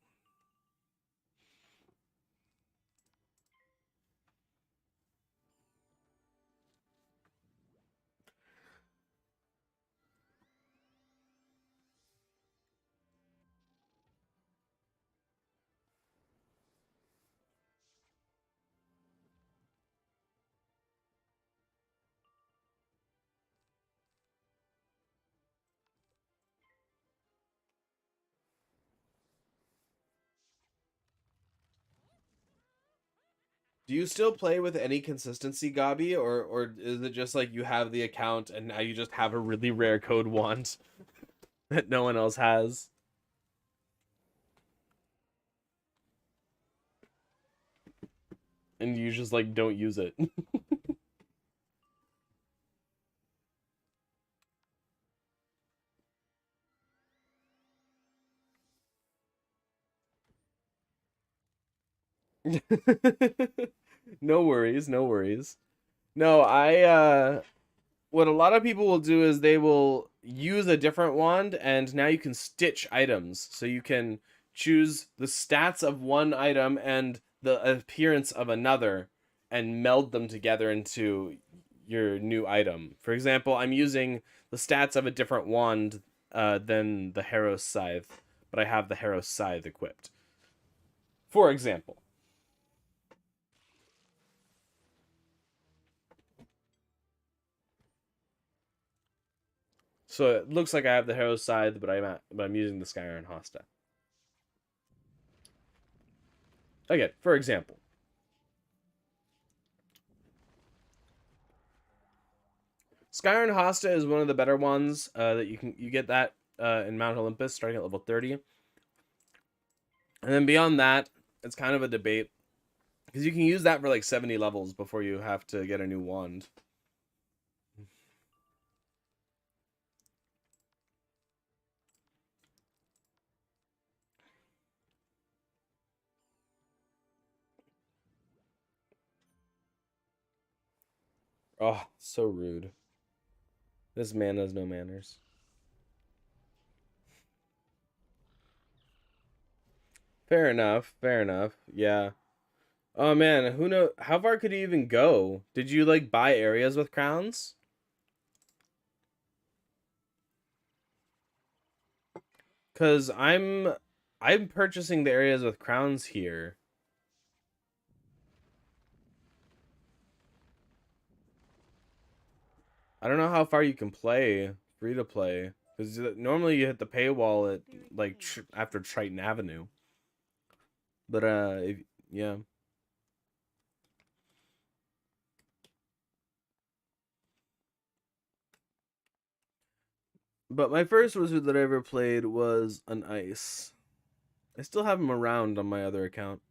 Do you still play with any consistency, Gabi, or is it just like you have the account and now you just have a really rare code wand that no one else has? And you just like don't use it. No worries, no worries. No, what a lot of people will do is they will use a different wand and now you can stitch items. So you can choose the stats of one item and the appearance of another and meld them together into your new item. For example, I'm using the stats of a different wand than the Harrow's Scythe, but I have the Harrow's Scythe equipped. For example. So it looks like I have the Harrow's Scythe, but I'm using the Skyrim Hosta. Again, for example. Skyrim Hosta is one of the better ones that you get that in Mount Olympus starting at level 30. And then beyond that, it's kind of a debate because you can use that for like 70 levels before you have to get a new wand. Oh, so rude. This man has no manners. Fair enough. Fair enough. Yeah. Oh man, who know how far could he even go? Did you like buy areas with crowns? Cuz I'm purchasing the areas with crowns here. I don't know how far you can play free to play because normally you hit the paywall at like after Triton Avenue. But yeah. But my first wizard that I ever played was an ice. I still have him around on my other account.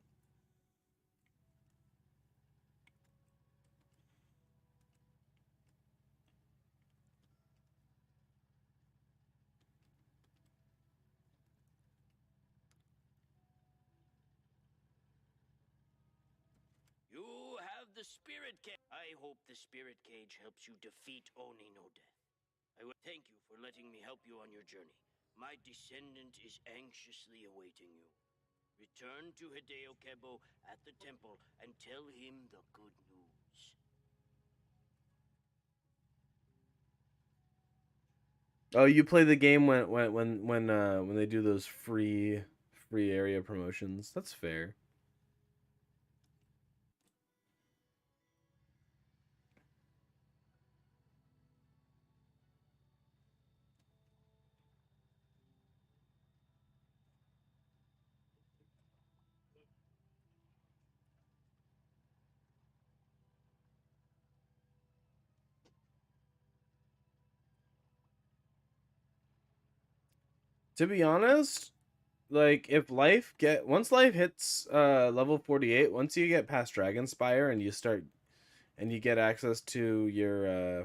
You have the spirit cage. I hope the spirit cage helps you defeat Oni no Death. I would thank you for letting me help you on your journey. My descendant is anxiously awaiting you. Return to Hideo Kebo at the temple and tell him the good news. Oh, you play the game when they do those free area promotions. That's fair. To be honest, like if once life hits level 48, once you get past Dragonspire and you get access to your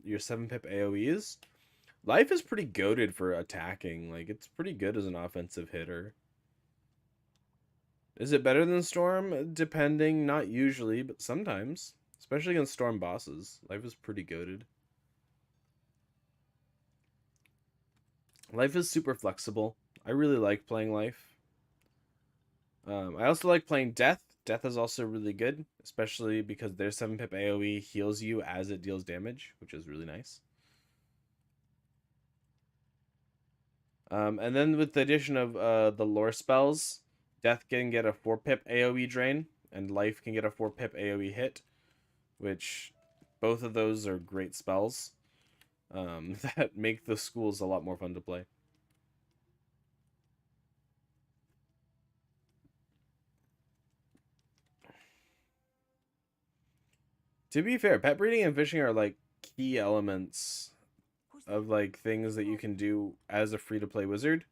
your 7-pip AoEs, life is pretty goated for attacking. Like it's pretty good as an offensive hitter. Is it better than Storm? Depending, not usually, but sometimes. Especially against Storm bosses. Life is pretty goated. Life is super flexible. I really like playing Life. I also like playing Death. Death is also really good, especially because their 7-pip AoE heals you as it deals damage, which is really nice. And then with the addition of the lore spells, Death can get a 4-pip AoE drain, and Life can get a 4-pip AoE hit, which both of those are great spells that make the schools a lot more fun to play. To be fair, pet breeding and fishing are like key elements Who's of like things that you can do as a free-to-play wizard,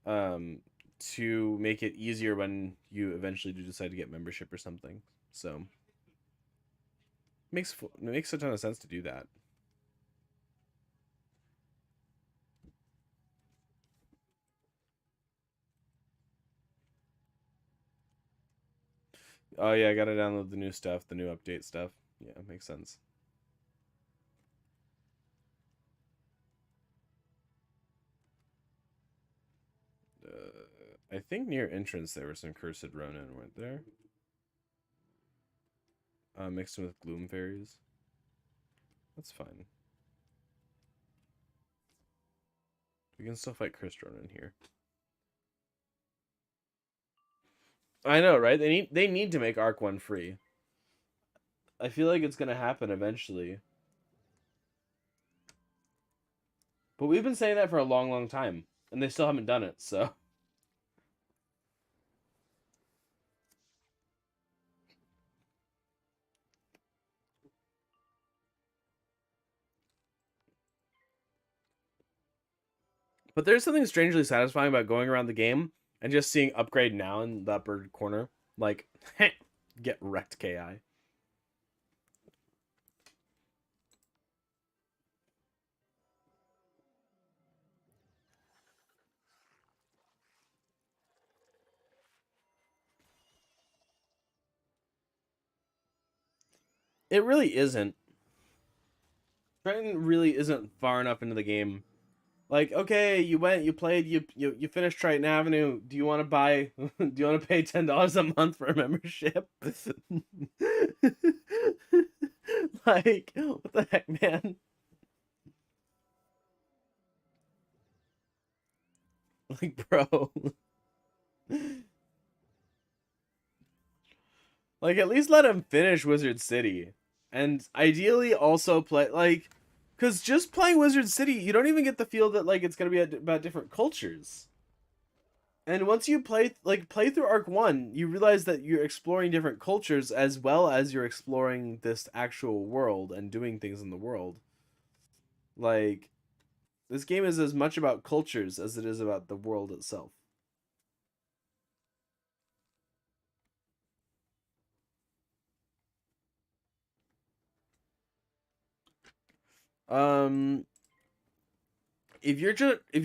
to make it easier when you eventually do decide to get membership or something. So makes a ton of sense to do that. Oh yeah, I gotta download the new stuff, the new update stuff. Yeah, makes sense. I think near entrance there were some cursed Ronin, weren't there? Mixed in with gloom fairies. That's fine. We can still fight cursed Ronin here. I know, right? They need to make Arc 1 free. I feel like it's gonna happen eventually. But we've been saying that for a long, long time, and they still haven't done it, so. But there's something strangely satisfying about going around the game and just seeing upgrade now in the upper corner. Like, get wrecked, KI. It really isn't. Triton really isn't far enough into the game. Like, okay, you went, you played, you finished Triton Avenue. Do you want to buy? Do you want to pay $10 a month for a membership? Like, what the heck, man? Like, bro. Like, at least let him finish Wizard City. And ideally also play, like, because just playing Wizard City, you don't even get the feel that, like, it's going to be about different cultures. And once you play through Arc 1, you realize that you're exploring different cultures as well as you're exploring this actual world and doing things in the world. Like, this game is as much about cultures as it is about the world itself. If you're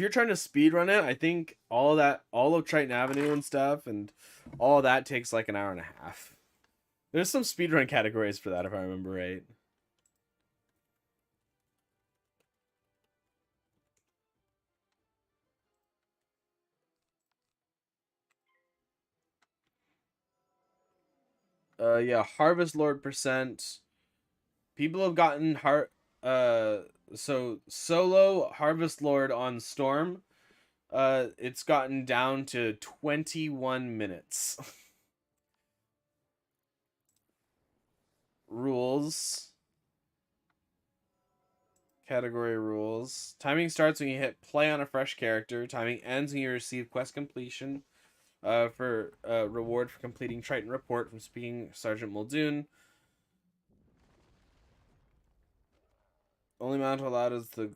trying to speed run it, I think all of Triton Avenue and stuff and all of that takes like an hour and a half. There's some speedrun categories for that if I remember right. Yeah, Harvest Lord percent. People have gotten so solo Harvest Lord on Storm. It's gotten down to 21 minutes. Rules. Category rules. Timing starts when you hit play on a fresh character. Timing ends when you receive quest completion. For reward for completing Triton Report from speaking Sergeant Muldoon. Only amount allowed is the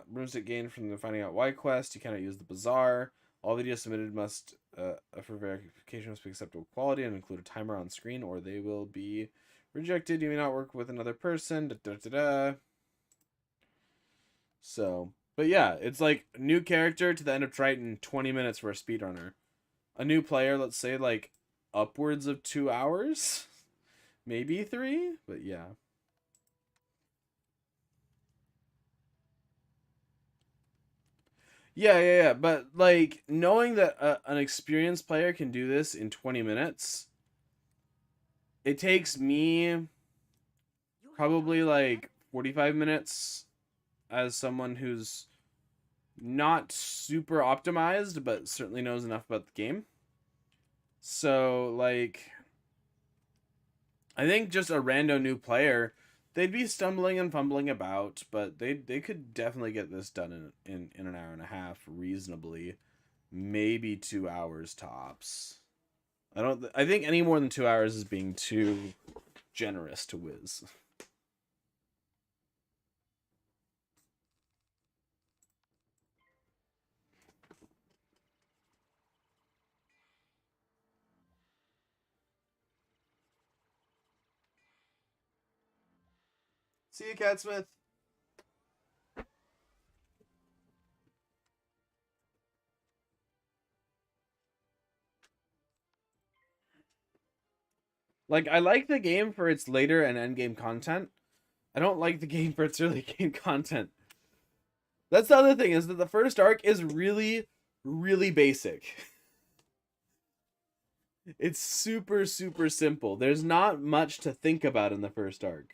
broomstick gained from the finding out why quest. You cannot use the bazaar. All videos submitted must for verification must be acceptable quality and include a timer on screen, or they will be rejected. You may not work with another person. Da, da, da, da. So, but yeah, it's like new character to the end of Triton, 20 minutes for a speedrunner. A new player, let's say like upwards of 2 hours, maybe 3, but yeah. Yeah, but like knowing that an experienced player can do this in 20 minutes, it takes me probably like 45 minutes as someone who's not super optimized, but certainly knows enough about the game. So, like, I think just a rando new player, they'd be stumbling and fumbling about, but they could definitely get this done in an hour and a half reasonably, maybe 2 hours tops. I think any more than 2 hours is being too generous to Wiz. See you, Catsmith. Like, I like the game for its later and endgame content. I don't like the game for its early game content. That's the other thing, is that the first arc is really, really basic. It's super, super simple. There's not much to think about in the first arc.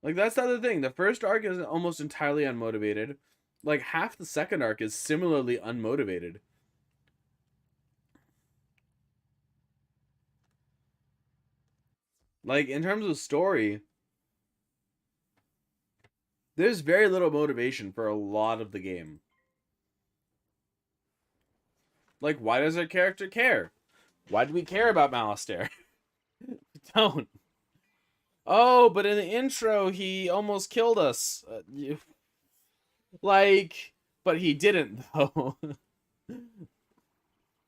Like, that's the other thing. The first arc is almost entirely unmotivated. Like, half the second arc is similarly unmotivated. Like, in terms of story, there's very little motivation for a lot of the game. Like, why does our character care? Why do we care about Malastair? Don't. Oh, but in the intro, he almost killed us. Like, but he didn't, though.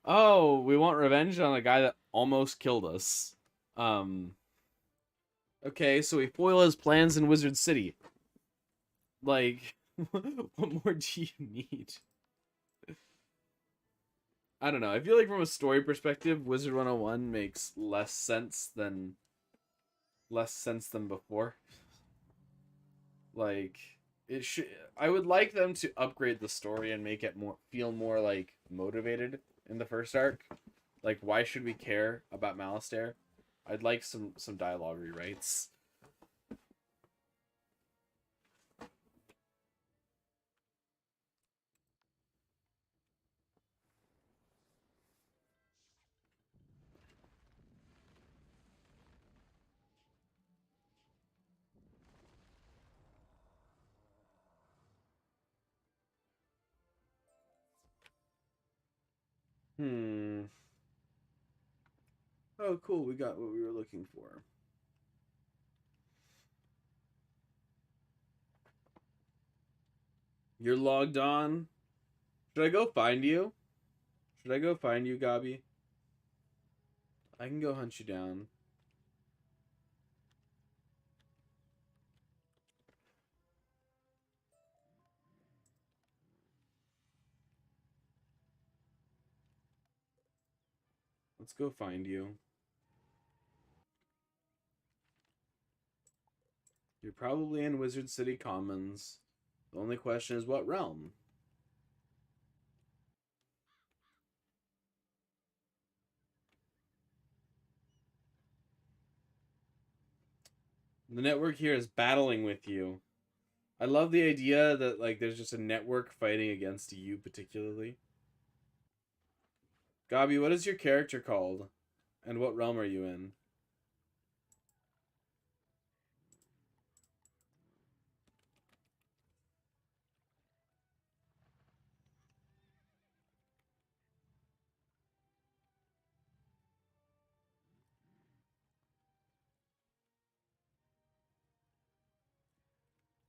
Oh, we want revenge on a guy that almost killed us. Okay, so we foil his plans in Wizard City. Like, what more do you need? I don't know. I feel like from a story perspective, Wizard 101 makes less sense than before. Like, it should. I would like them to upgrade the story and make it feel more like motivated in the first arc. Like, why should we care about Malastair? I'd like some dialogue rewrites. Oh, cool. We got what we were looking for. You're logged on. Should I go find you? Should I go find you, Gabi? I can go hunt you down. Let's go find you. You're probably in Wizard City Commons. The only question is what realm? The network here is battling with you. I love the idea that, like, there's just a network fighting against you particularly. Gabi, what is your character called? And what realm are you in?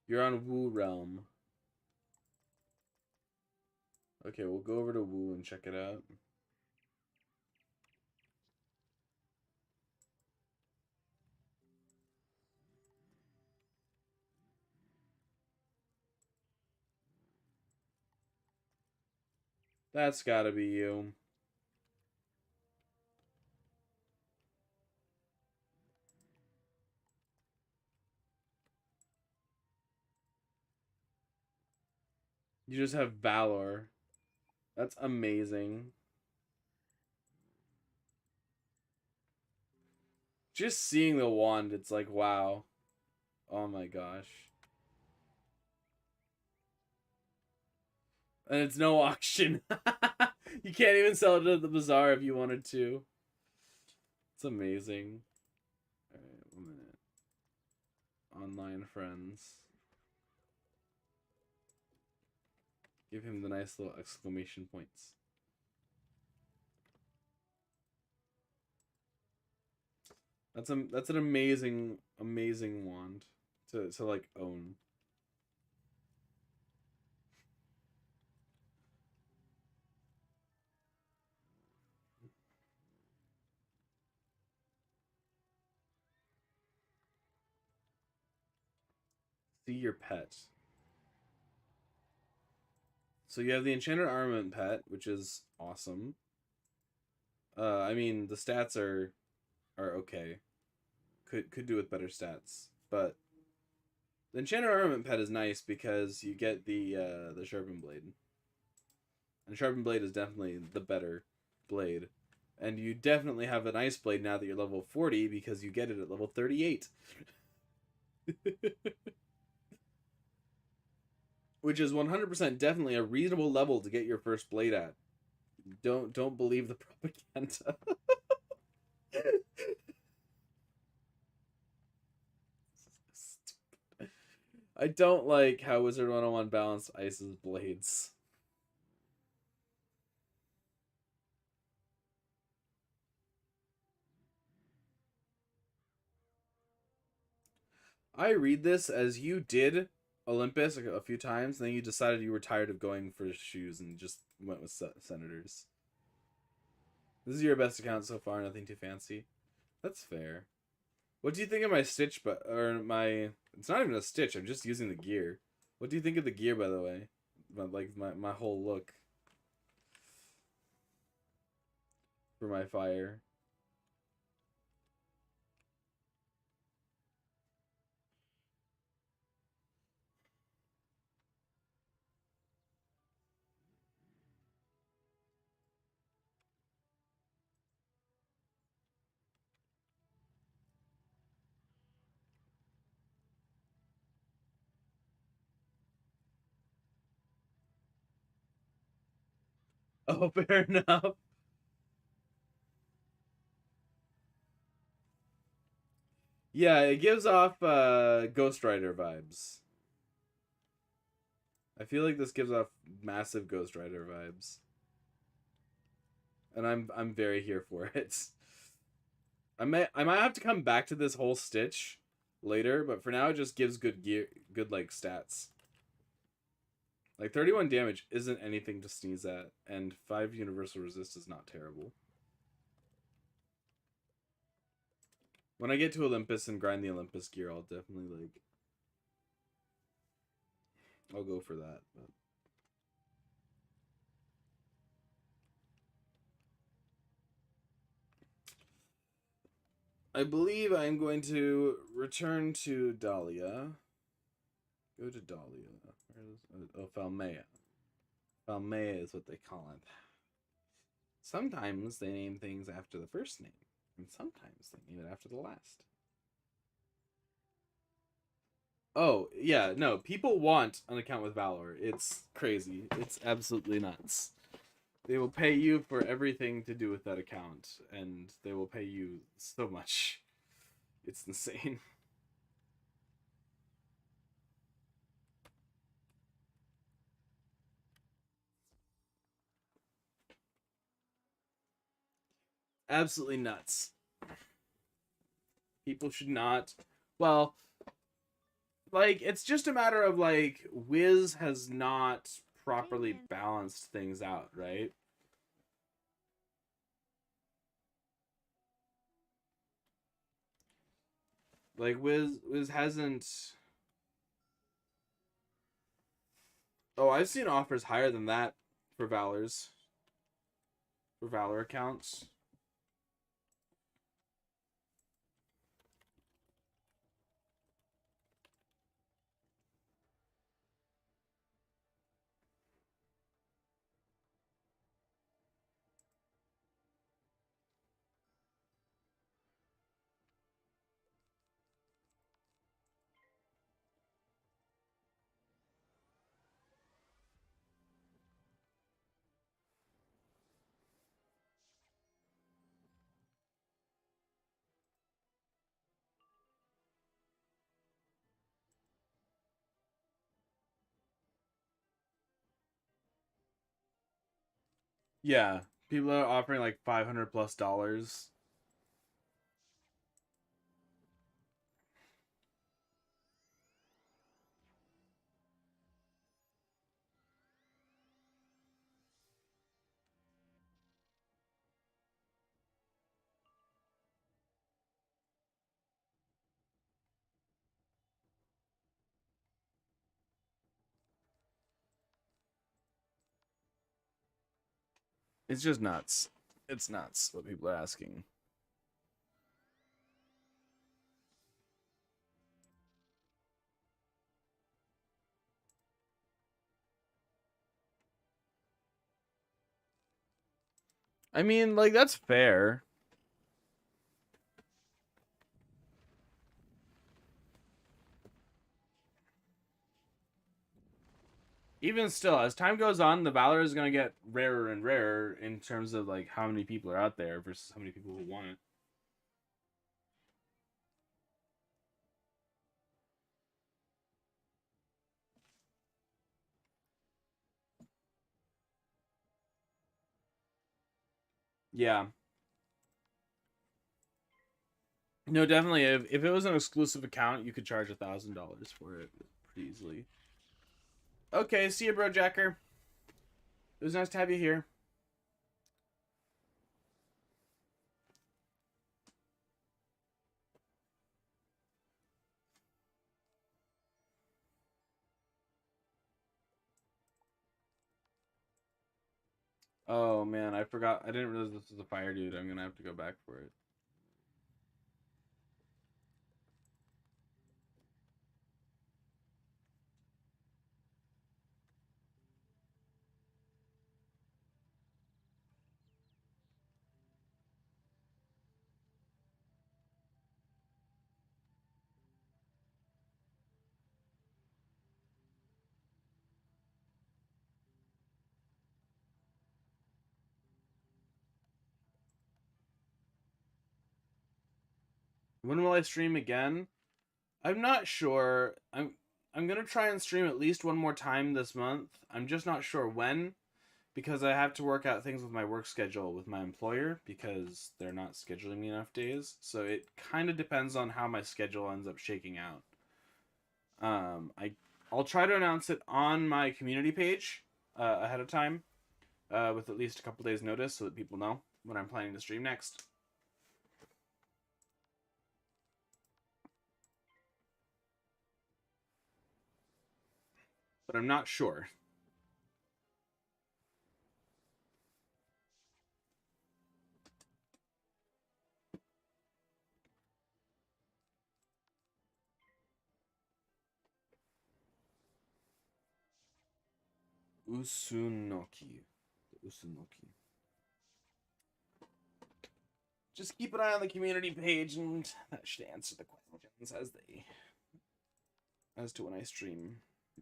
You're on Wu realm. Okay, we'll go over to Wu and check it out. That's gotta be you. You just have Valor. That's amazing. Just seeing the wand, it's like, wow. Oh my gosh. And it's no auction. You can't even sell it at the bazaar if you wanted to. It's amazing. Alright, 1 minute. Online friends. Give him the nice little exclamation points. That's an amazing wand to like own. See your pet. So you have the Enchanted Armament pet, which is awesome. I mean the stats are okay. Could do with better stats, but the Enchanted Armament pet is nice because you get the Sharpened Blade. And Sharpened Blade is definitely the better blade. And you definitely have an Ice Blade now that you're level 40 because you get it at level 38. Which is 100% definitely a reasonable level to get your first blade at. Don't believe the propaganda. I don't like how Wizard 101 balanced Ice's blades. I read this as you did Olympus a few times, and then you decided you were tired of going for shoes and just went with senators. This is your best account so far, nothing too fancy. That's fair. What do you think of my stitch, or my... It's not even a stitch, I'm just using the gear. What do you think of the gear, by the way? Like, my whole look. For my fire. Oh, fair enough. Yeah, it gives off Ghost Rider vibes. I feel like this gives off massive Ghost Rider vibes. And I'm very here for it. I might have to come back to this whole stitch later, but for now it just gives good gear, good like stats. Like 31 damage isn't anything to sneeze at, and 5 universal resist is not terrible. When I get to Olympus and grind the Olympus gear, I'll definitely like I'll go for that. But I believe I'm going to return to Dahlia. Go to Dahlia. Oh, Falmea. Falmea is what they call it. Sometimes they name things after the first name, and sometimes they name it after the last. Oh, yeah, no, people want an account with Valor. It's crazy. It's absolutely nuts. They will pay you for everything to do with that account, and they will pay you so much. It's insane. Absolutely nuts. People should not... Well, like, it's just a matter of, like, Wiz has not properly balanced things out, right? Like, Wiz hasn't... Oh, I've seen offers higher than that for Valor's. For Valor accounts. Yeah, people are offering like $500+. It's just nuts. It's nuts what people are asking. I mean, like, that's fair. Even still, as time goes on, the Valor is going to get rarer and rarer in terms of like how many people are out there versus how many people who want it. Yeah. No, definitely. If it was an exclusive account, you could charge $1,000 for it pretty easily. Okay, see you, bro, Jacker. It was nice to have you here. Oh man, I forgot. I didn't realize this was a fire dude. I'm gonna have to go back for it. When will I stream again? I'm not sure. I'm gonna try and stream at least one more time this month. I'm just not sure when, because I have to work out things with my work schedule with my employer because they're not scheduling me enough days. So it kind of depends on how my schedule ends up shaking out. I'll try to announce it on my community page ahead of time, with at least a couple days notice so that people know when I'm planning to stream next. But I'm not sure. Usunoki. Usunoki. Just keep an eye on the community page, and that should answer the questions as to when I stream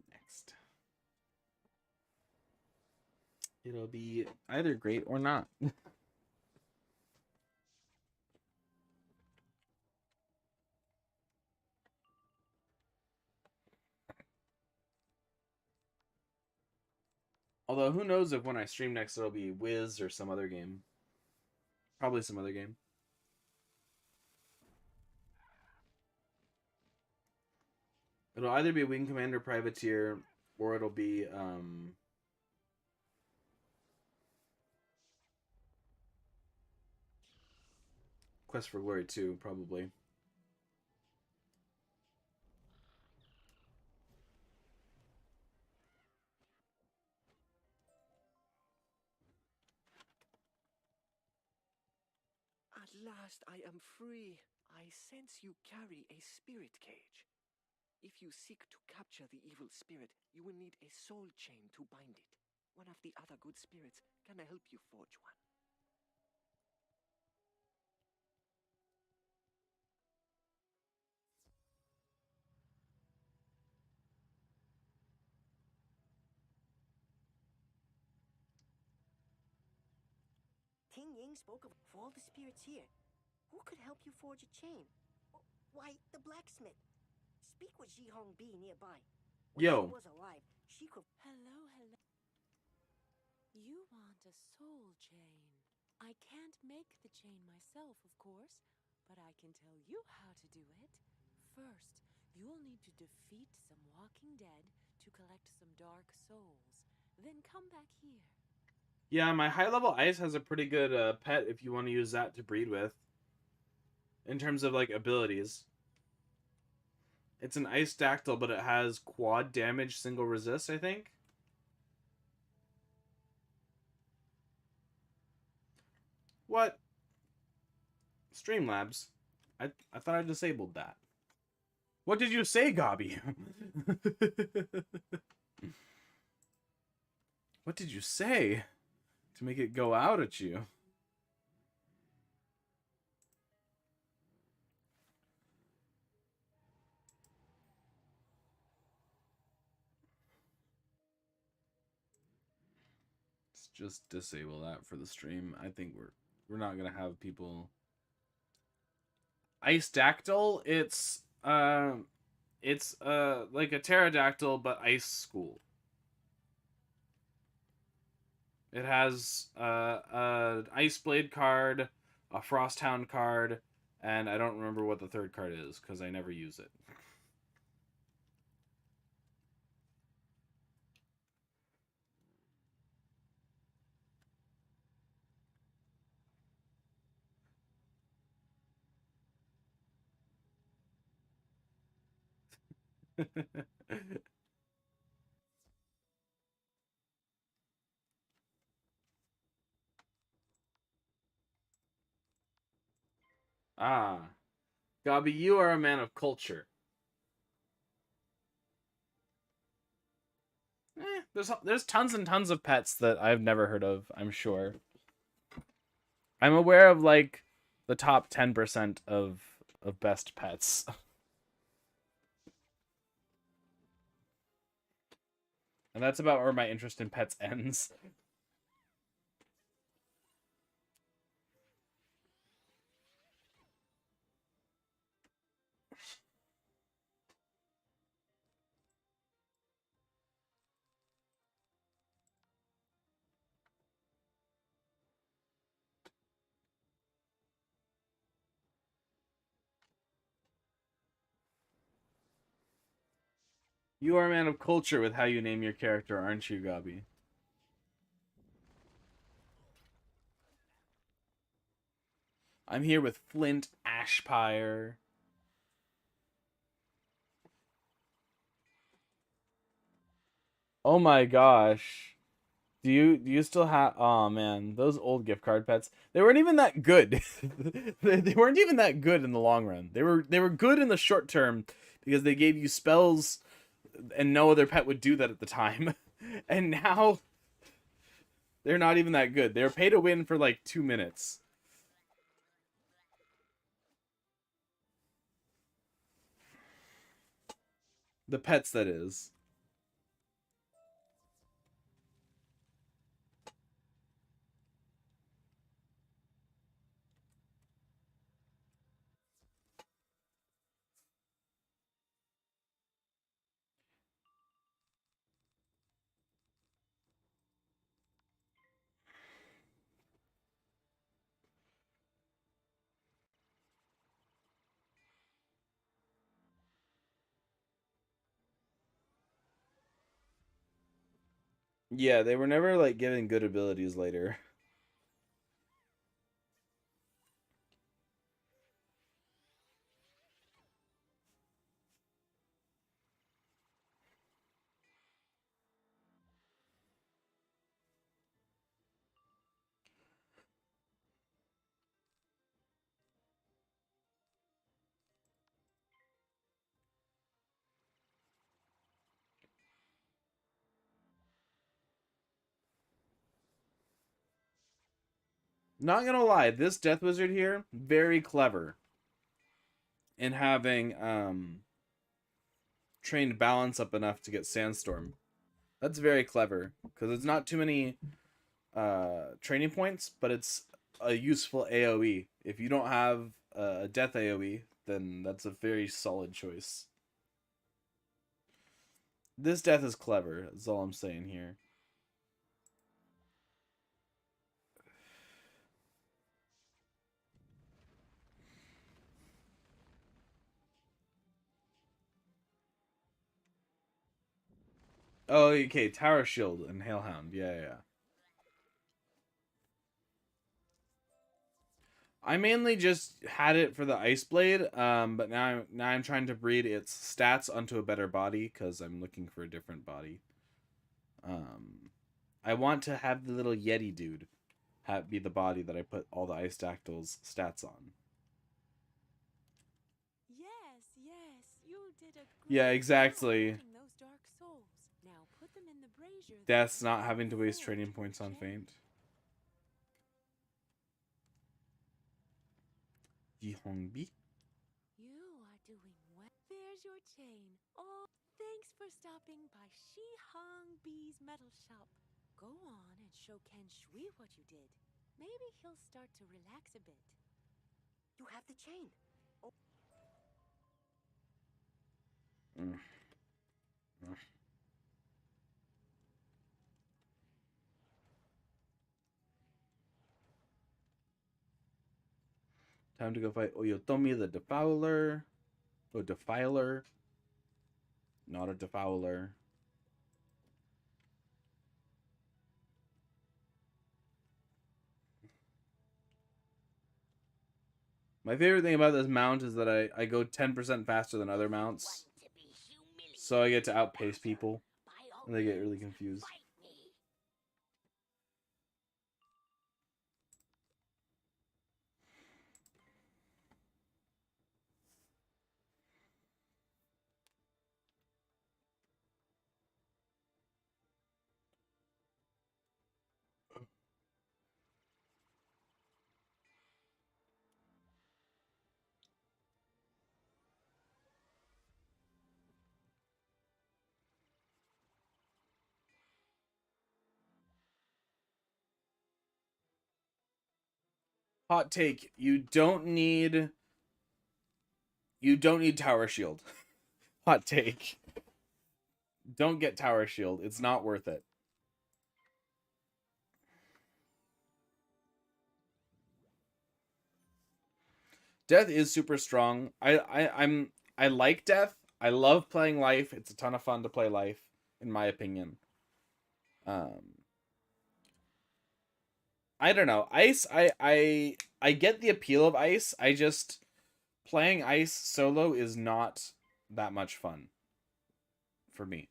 next. It'll be either great or not. Although, who knows if when I stream next it'll be Wiz or some other game. Probably some other game. It'll either be Wing Commander Privateer or it'll be Quest for Glory 2, probably. At last I am free. I sense you carry a spirit cage. If you seek to capture the evil spirit, you will need a soul chain to bind it. One of the other good spirits can help you forge one. Ting Ying spoke of all the spirits here. Who could help you forge a chain? Why, the blacksmith. Speak with Ji Hong Bi nearby. When Yo. she was alive, she could... Hello, hello. You want a the soul chain. I can't make the chain myself, of course, but I can tell you how to do it. First, you'll need to defeat some walking dead to collect some dark souls. Then come back here. Yeah, my high level ice has a pretty good pet if you want to use that to breed with. In terms of like abilities. It's an ice dactyl, but it has quad damage, single resist, I think. What? Streamlabs. I thought I disabled that. What did you say, Gobby? What did you say to make it go out at you? Let's just disable that for the stream. I think we're not gonna have people. Ice Dactyl, it's like a pterodactyl but ice school. It has an Ice Blade card, a Frosthound card, and I don't remember what the third card is because I never use it. Ah, Gobby, you are a man of culture. There's tons and tons of pets that I've never heard of, I'm sure. I'm aware of like the top 10% of best pets. And that's about where my interest in pets ends. You are a man of culture with how you name your character, aren't you, Gobby? I'm here with Flint Ashpire. Oh my gosh. Do you still have? Oh man, those old gift card pets. They weren't even that good. They weren't even that good in the long run. They were good in the short term because they gave you spells and no other pet would do that at the time. And now they're not even that good. They're pay to win for like 2 minutes. The pets, that is. Yeah, they were never like given good abilities later. Not gonna lie, this Death Wizard here, very clever in having trained balance up enough to get Sandstorm. That's very clever because it's not too many training points, but it's a useful AoE. If you don't have a death AoE, then that's a very solid choice. This death is clever. That's all I'm saying here. Oh, okay. Tower Shield and Hailhound. Yeah. I mainly just had it for the Ice Blade, but now I'm trying to breed its stats onto a better body because I'm looking for a different body. I want to have the little Yeti dude be the body that I put all the Ice Dactyl's stats on. Yes, you did a great Yeah, exactly. job fighting those dark souls. Now put them in the brazier. That's not having to waste training points on Feint. Yihongbi. You are doing well. There's your chain. Oh, thanks for stopping by Shihong B's metal shop. Go on and show Ken Shui what you did. Maybe he'll start to relax a bit. You have the chain. Oh. Time to go fight Oyotomi the Defouler. Oh, Defiler. Not a Defouler. My favorite thing about this mount is that I go 10% faster than other mounts. So I get to outpace people. And they get really confused. Hot take, you don't need Tower Shield. Hot take. Don't get Tower Shield. It's not worth it. Death is super strong. I like Death. I love playing Life. It's a ton of fun to play Life, in my opinion. I don't know. Ice, I get the appeal of Ice. I just playing Ice solo is not that much fun for me.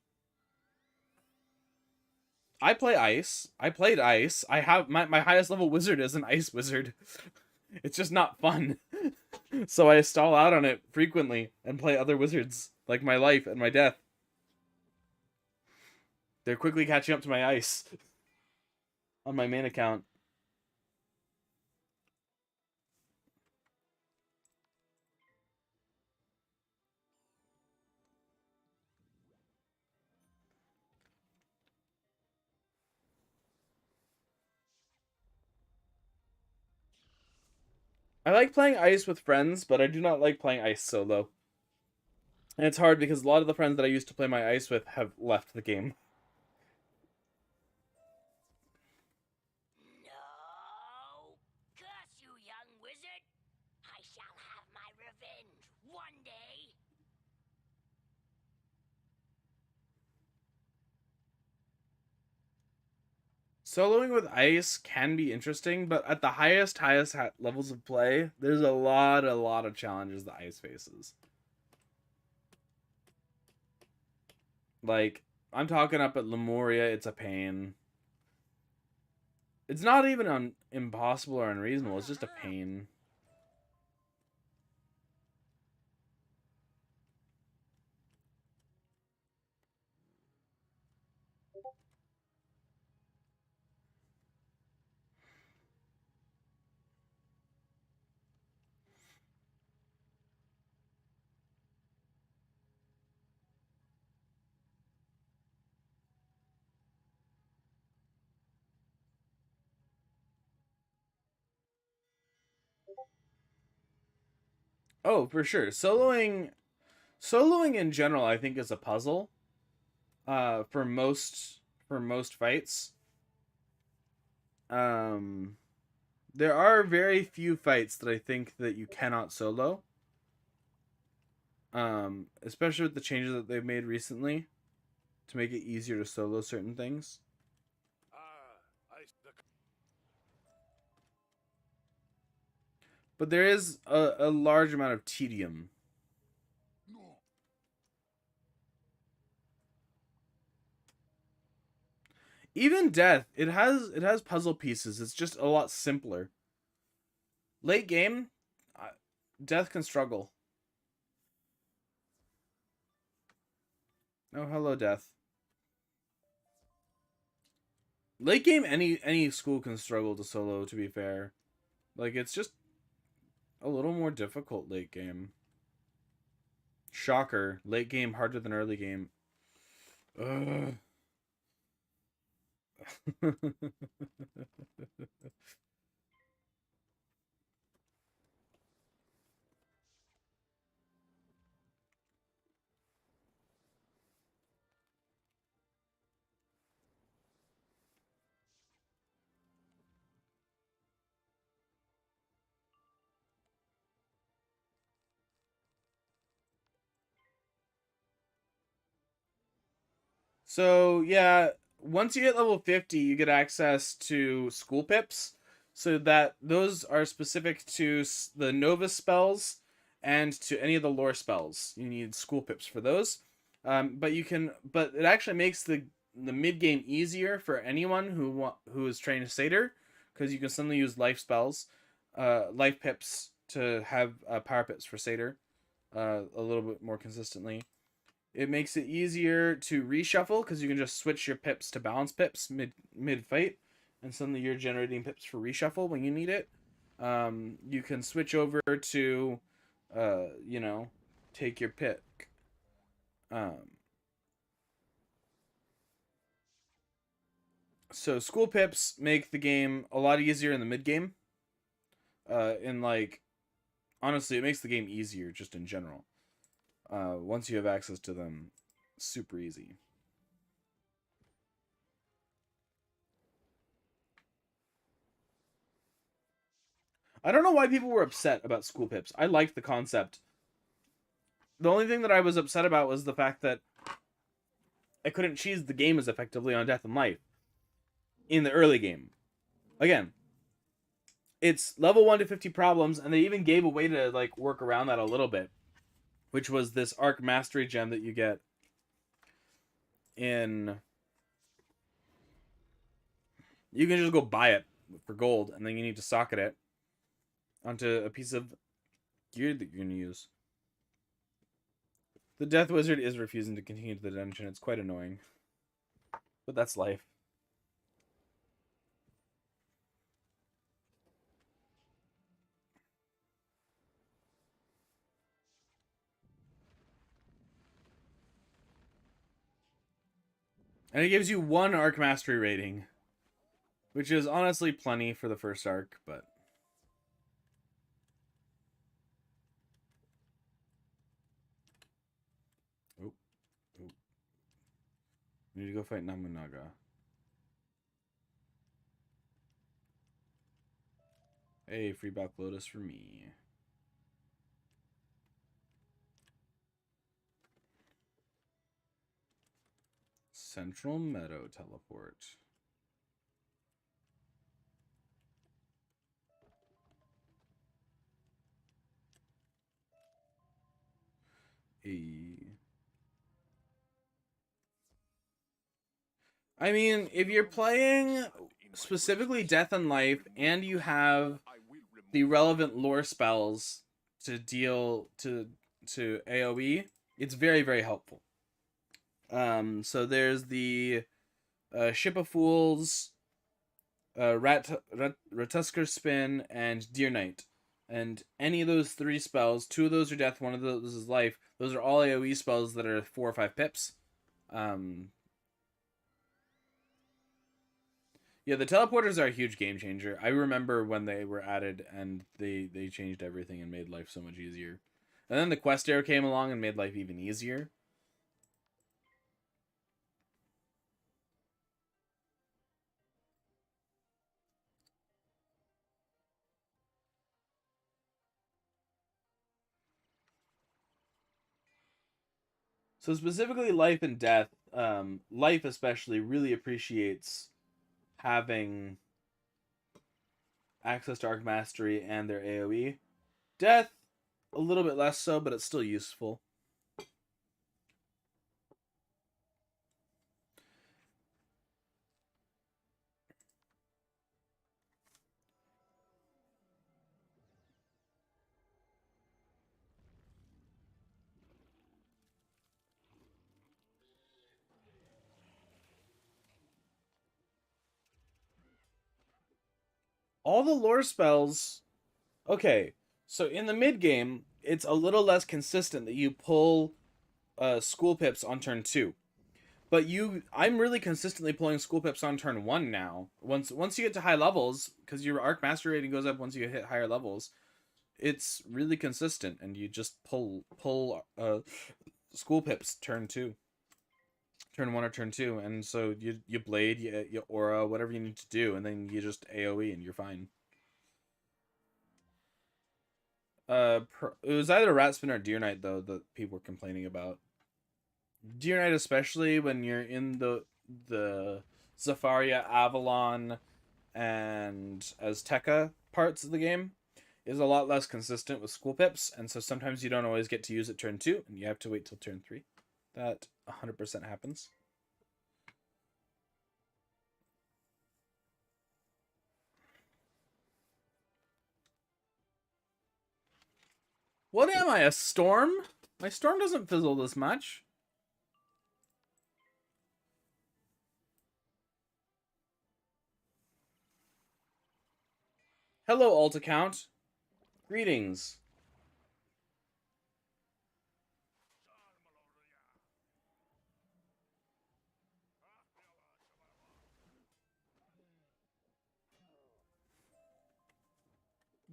I play Ice. I played Ice. I have my highest level wizard is an Ice wizard. It's just not fun. So I stall out on it frequently and play other wizards, like my Life and my Death. They're quickly catching up to my Ice on my main account. I like playing Ice with friends, but I do not like playing Ice solo. And it's hard because a lot of the friends that I used to play my Ice with have left the game. No! Curse you, young wizard! I shall have my revenge one day! Soloing with Ice can be interesting, but at the highest levels of play, there's a lot of challenges that Ice faces. Like, I'm talking up at Lemuria, it's a pain. It's not even impossible or unreasonable, it's just a pain. Oh, for sure. Soloing in general, I think, is a puzzle. For most fights. There are very few fights that I think that you cannot solo. Especially with the changes that they've made recently to make it easier to solo certain things. But there is a large amount of tedium. Even death, it has puzzle pieces. It's just a lot simpler. Late game, death can struggle. Oh, hello, death. Late game, any school can struggle to solo. To be fair, like it's just a little more difficult late game. Shocker, late game harder than early game. Ugh. So yeah, once you hit level 50, you get access to school pips. So that those are specific to the Nova spells and to any of the lore spells. You need school pips for those. But it actually makes the mid game easier for anyone who is trained satyr, because you can suddenly use life spells, life pips to have power pips for satyr, a little bit more consistently. It makes it easier to reshuffle because you can just switch your pips to balance pips mid fight, and suddenly you're generating pips for reshuffle when you need it. You can switch over to, take your pick. So school pips make the game a lot easier in the mid game. Honestly, it makes the game easier just in general. Once you have access to them, super easy. I don't know why people were upset about school pips. I liked the concept. The only thing that I was upset about was the fact that I couldn't cheese the game as effectively on Death and Life in the early game. Again, it's level 1 to 50 problems, and they even gave a way to like work around that a little bit, which was this Arc Mastery gem that you get in. You can just go buy it for gold, and then you need to socket it onto a piece of gear that you're going to use. The Death Wizard is refusing to continue to the dungeon. It's quite annoying. But that's life. And it gives you 1 Arc Mastery rating, which is honestly plenty for the first arc, but... Oh. We need to go fight Namunaga. Hey, free Black Lotus for me. Central Meadow teleport. I mean, if you're playing specifically Death and Life, and you have the relevant lore spells to deal to AoE, it's very, very helpful. So there's the Ship of Fools, Ratusker Spin, and Deer Knight. And any of those 3 spells, 2 of those are death, 1 of those is life. Those are all AoE spells that are 4 or 5 pips. Yeah, the teleporters are a huge game changer. I remember when they were added and they changed everything and made life so much easier. And then the quest arrow came along and made life even easier. So specifically life and death, Life especially really appreciates having access to Arc Mastery and their AoE. Death, a little bit less so, but it's still useful. All the lore spells. Okay, so in the mid game, it's a little less consistent that you pull school pips on turn 2. But I'm really consistently pulling school pips on turn 1 now. Once you get to high levels, because your Arc Mastery rating goes up once you hit higher levels, it's really consistent, and you just pull school pips turn 2. Turn 1 or turn 2, and so you blade, you aura, whatever you need to do, and then you just AoE and you're fine. It was either Rat Spin or Deer Knight though that people were complaining about. Deer Knight, especially when you're in the Zafaria, Avalon, and Azteca parts of the game, is a lot less consistent with school pips, and so sometimes you don't always get to use it turn 2, and you have to wait till turn 3. That 100% happens. What am I, a storm? My storm doesn't fizzle this much. Hello, alt account. Greetings.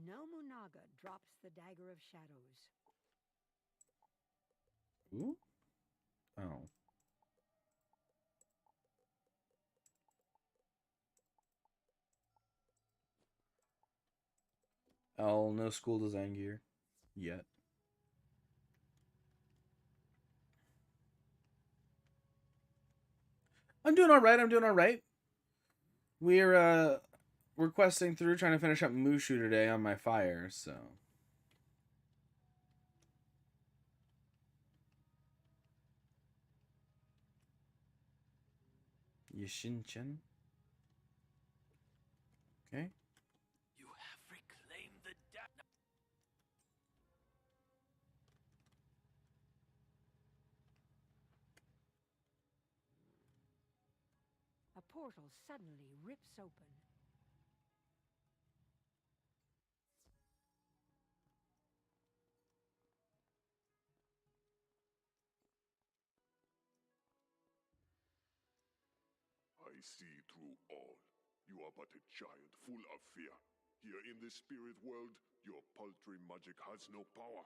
Nobunaga drops the Dagger of Shadows. Ooh. Oh. Oh, no school design gear. Yet. I'm doing alright. We're questing through trying to finish up Mooshu today on my fire, so. Yishin-chen. Okay. You have reclaimed the A portal suddenly rips open. I see through all. You are but a child full of fear. Here in this spirit world, your paltry magic has no power.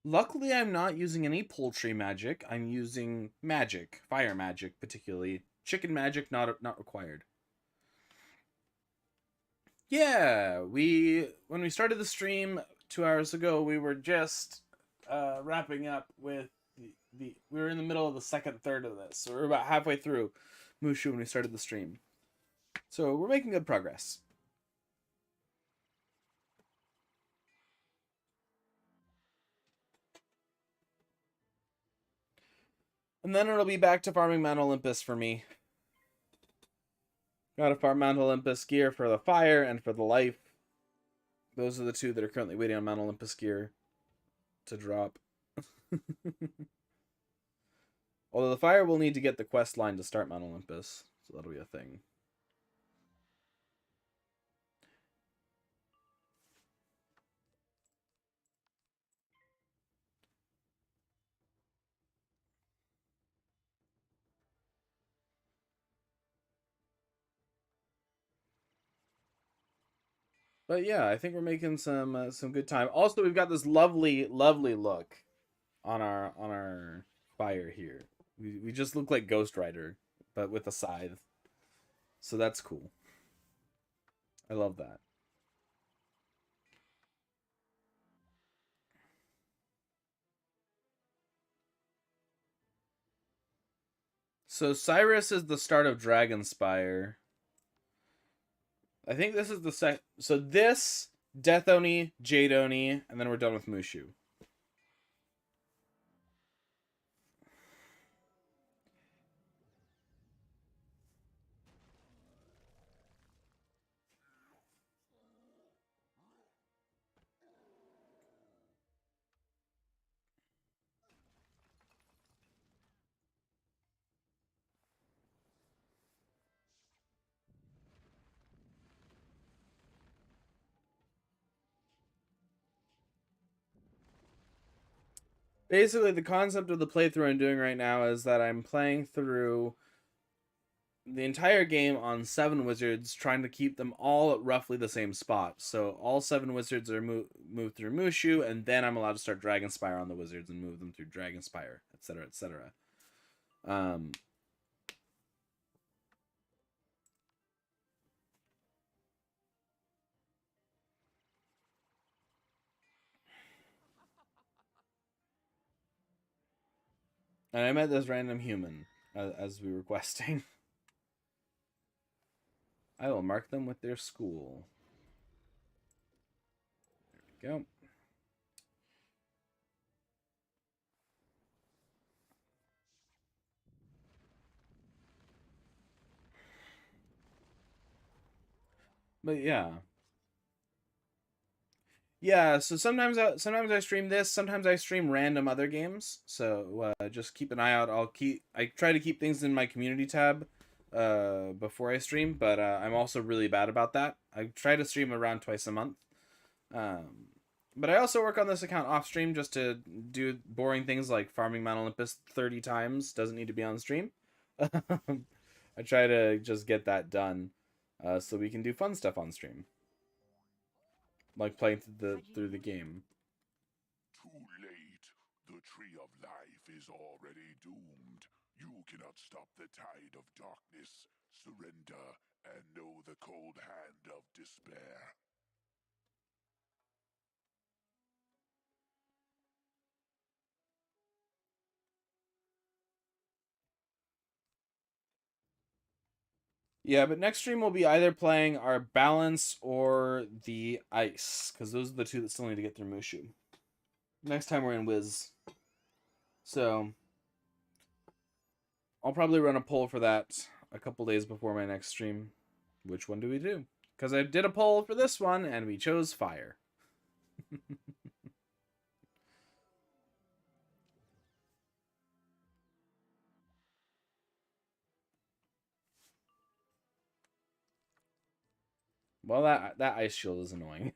Luckily, I'm not using any poultry magic. I'm using magic, fire magic, particularly chicken magic. Not required. Yeah, when we started the stream 2 hours ago, we were just wrapping up with we were in the middle of the second third of this, so we're about halfway through Mooshu when we started the stream. So we're making good progress. And then it'll be back to farming Mount Olympus for me. Gotta farm Mount Olympus gear for the fire and for the life. Those are the two that are currently waiting on Mount Olympus gear to drop. Although the fire will need to get the quest line to start Mount Olympus, so that'll be a thing. But yeah, I think we're making some good time. Also, we've got this lovely look on our fire here. We just look like Ghost Rider, but with a scythe. So that's cool. I love that. So Cyrus is the start of Dragonspire. I think this is the so this, Death Oni, Jade Oni, and then we're done with Mooshu. Basically, the concept of the playthrough I'm doing right now is that I'm playing through the entire game on 7 wizards, trying to keep them all at roughly the same spot. So all 7 wizards are moved through Mooshu, and then I'm allowed to start Dragonspire on the wizards and move them through Dragonspire, etc., etc. And I met this random human as we were questing. I will mark them with their school. There we go. But yeah. So sometimes I stream this. Sometimes I stream random other games. So just keep an eye out. I try to keep things in my community tab before I stream, but I'm also really bad about that. I try to stream around twice a month. But I also work on this account off stream just to do boring things like farming Mount Olympus 30 times. Doesn't need to be on stream. I try to just get that done so we can do fun stuff on stream. Like playing through the game. Too late. The tree of life is already doomed. You cannot stop the tide of darkness. Surrender and know the cold hand of despair. Yeah, but next stream we'll be either playing our balance or the ice, because those are the two that still need to get through Mooshu. Next time we're in Wiz. So I'll probably run a poll for that a couple days before my next stream. Which one do we do? Because I did a poll for this one and we chose fire. Well, that ice shield is annoying.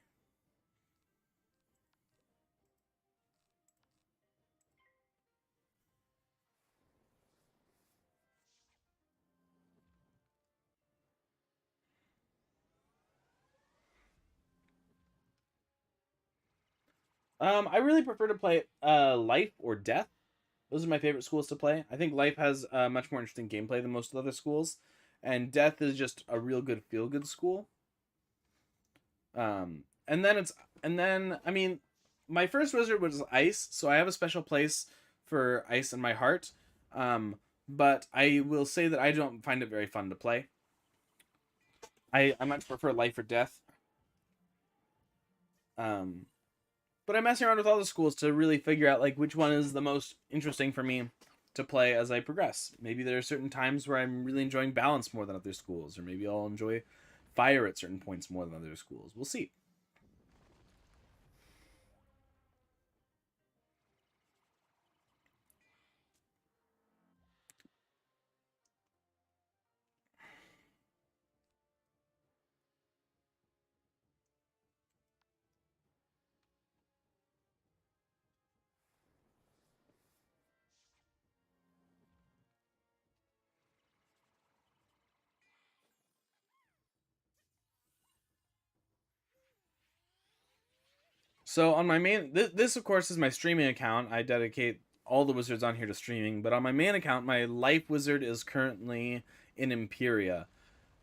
I really prefer to play Life or Death. Those are my favorite schools to play. I think Life has much more interesting gameplay than most of the other schools, and Death is just a real good feel-good school. And then I mean, my first wizard was Ice, so I have a special place for Ice in my heart. But I will say that I don't find it very fun to play. I much prefer Life or Death. But I'm messing around with all the schools to really figure out like which one is the most interesting for me to play as I progress. Maybe there are certain times where I'm really enjoying balance more than other schools, or maybe I'll enjoy fire at certain points more than other schools. We'll see. So on my main, this of course is my streaming account. I dedicate all the wizards on here to streaming. But on my main account, my life wizard is currently in Imperia,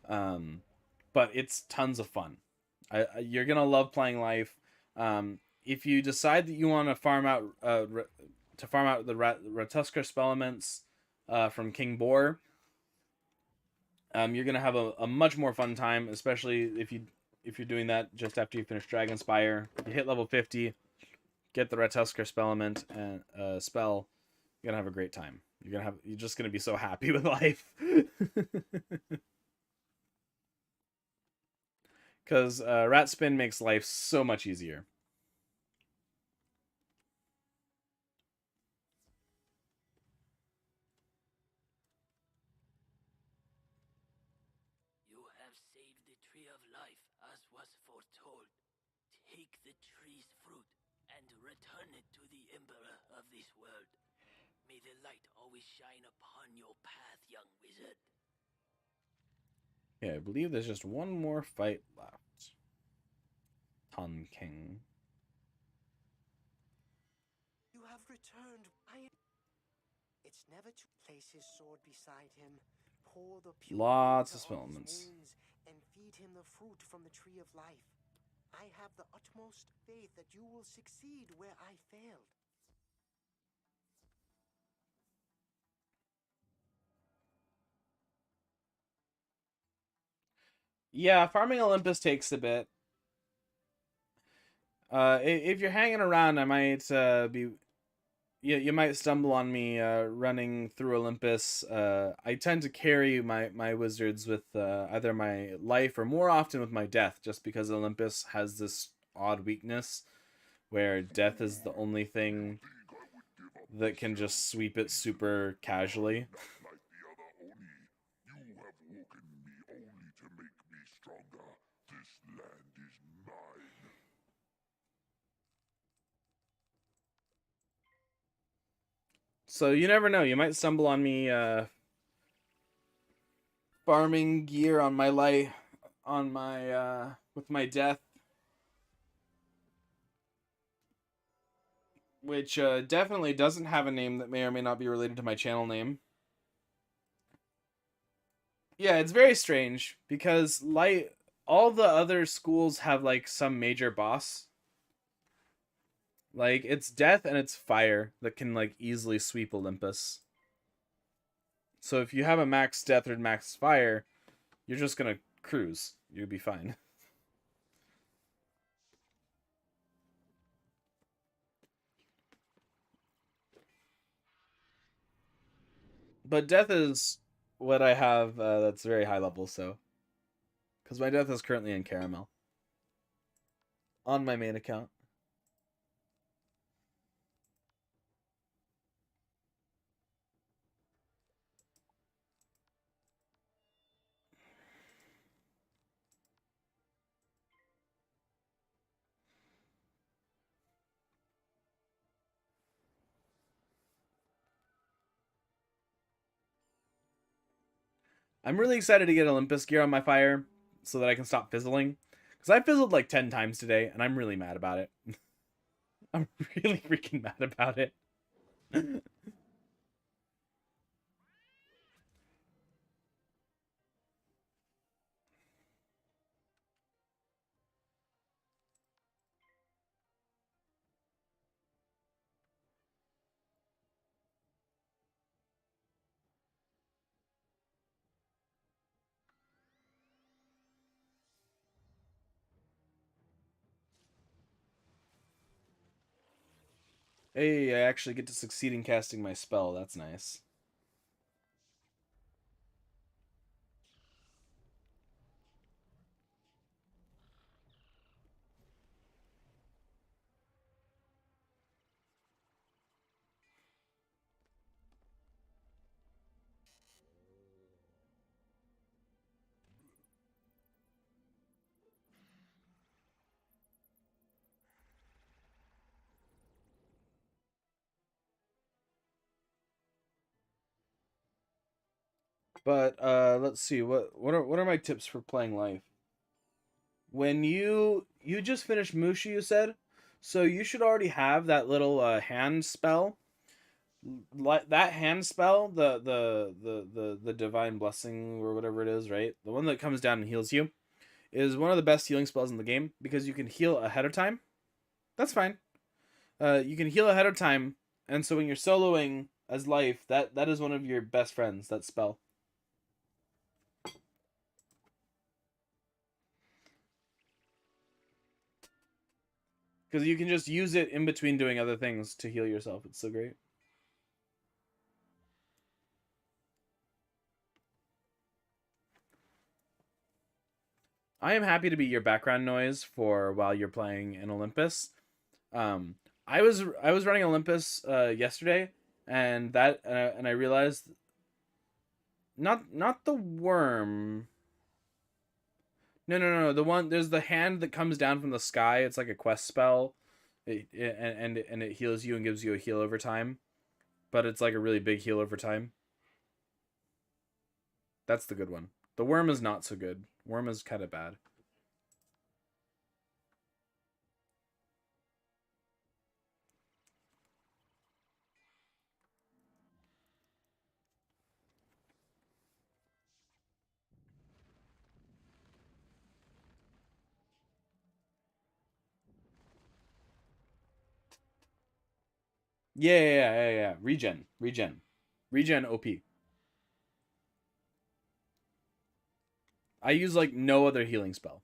but it's tons of fun. You're gonna love playing life. If you decide that you want to farm out the Ratusker spell elements, from King Boar. You're gonna have a much more fun time, especially if you're doing that just after you finish Dragonspire. You hit level 50, get the Ratusker spell and spell. You're gonna have a great time. You're just gonna be so happy with life. Because Rat Spin makes life so much easier. You have saved the Tree of Life, as was foretold. Take the tree's fruit and return it to the Emperor of this world. May the light always shine upon your path, young wizard. Yeah, I believe there's just one more fight left. Ton King. You have returned. It's never to place his sword beside him. Pour the pure Lots of water on his supplements. wounds and feed him the fruit from the tree of life. I have the utmost faith that you will succeed where I failed. Yeah, farming Olympus takes a bit. If you're hanging around, I might be. You might stumble on me running through Olympus. I tend to carry my wizards with either my life or more often with my death, just because Olympus has this odd weakness where death is the only thing that can just sweep it super casually. Like the other Oni, you have woken me only to make me stronger. This land is mine. So you never know. You might stumble on me farming gear on my life, with my death, which definitely doesn't have a name that may or may not be related to my channel name. Yeah, it's very strange because all the other schools have like some major boss. Like it's death and it's fire that can like easily sweep Olympus. So if you have a max death or max fire, you're just gonna cruise. You'll be fine. But death is what I have that's very high level, so. Because my death is currently in caramel. On my main account. I'm really excited to get Olympus gear on my fire so that I can stop fizzling. Because I fizzled like 10 times today, and I'm really mad about it. I'm really freaking mad about it. Hey, I actually get to succeed in casting my spell. That's nice. But let's see. What are my tips for playing life? When you just finished Mooshu, you said, so you should already have that little hand spell. That hand spell, the divine blessing or whatever it is, right? The one that comes down and heals you, is one of the best healing spells in the game because you can heal ahead of time. That's fine. You can heal ahead of time, and so when you're soloing, as life, that is one of your best friends, that spell. Because you can just use it in between doing other things to heal yourself. It's so great. I am happy to be your background noise for while you're playing in Olympus. Um, I was running Olympus yesterday, and I realized not the worm. No. The one, there's the hand that comes down from the sky. It's like a quest spell, and it heals you and gives you a heal over time, but it's like a really big heal over time. That's the good one. The worm is not so good. Worm is kind of bad. Yeah. Regen OP. I use like no other healing spell.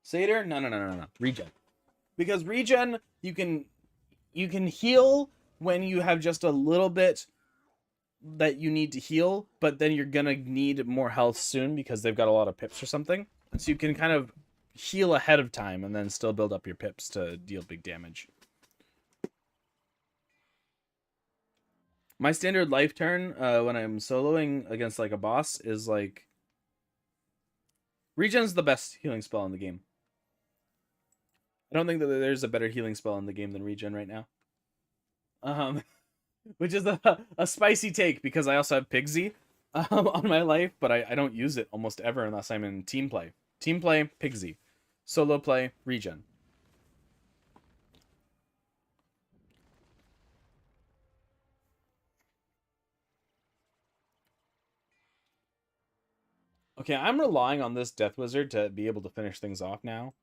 Satyr? No. Regen. Because regen, you can heal when you have just a little bit that you need to heal, but then you're gonna need more health soon because they've got a lot of pips or something. So you can kind of heal ahead of time and then still build up your pips to deal big damage. My standard life turn when I'm soloing against like a boss is like regen's the best healing spell in the game. I don't think that there's a better healing spell in the game than regen right now. Which is a spicy take because I also have Pigsy on my life, but I don't use it almost ever unless I'm in team play. Team play, Pigsy. Solo play, regen. Okay, I'm relying on this Death Wizard to be able to finish things off now.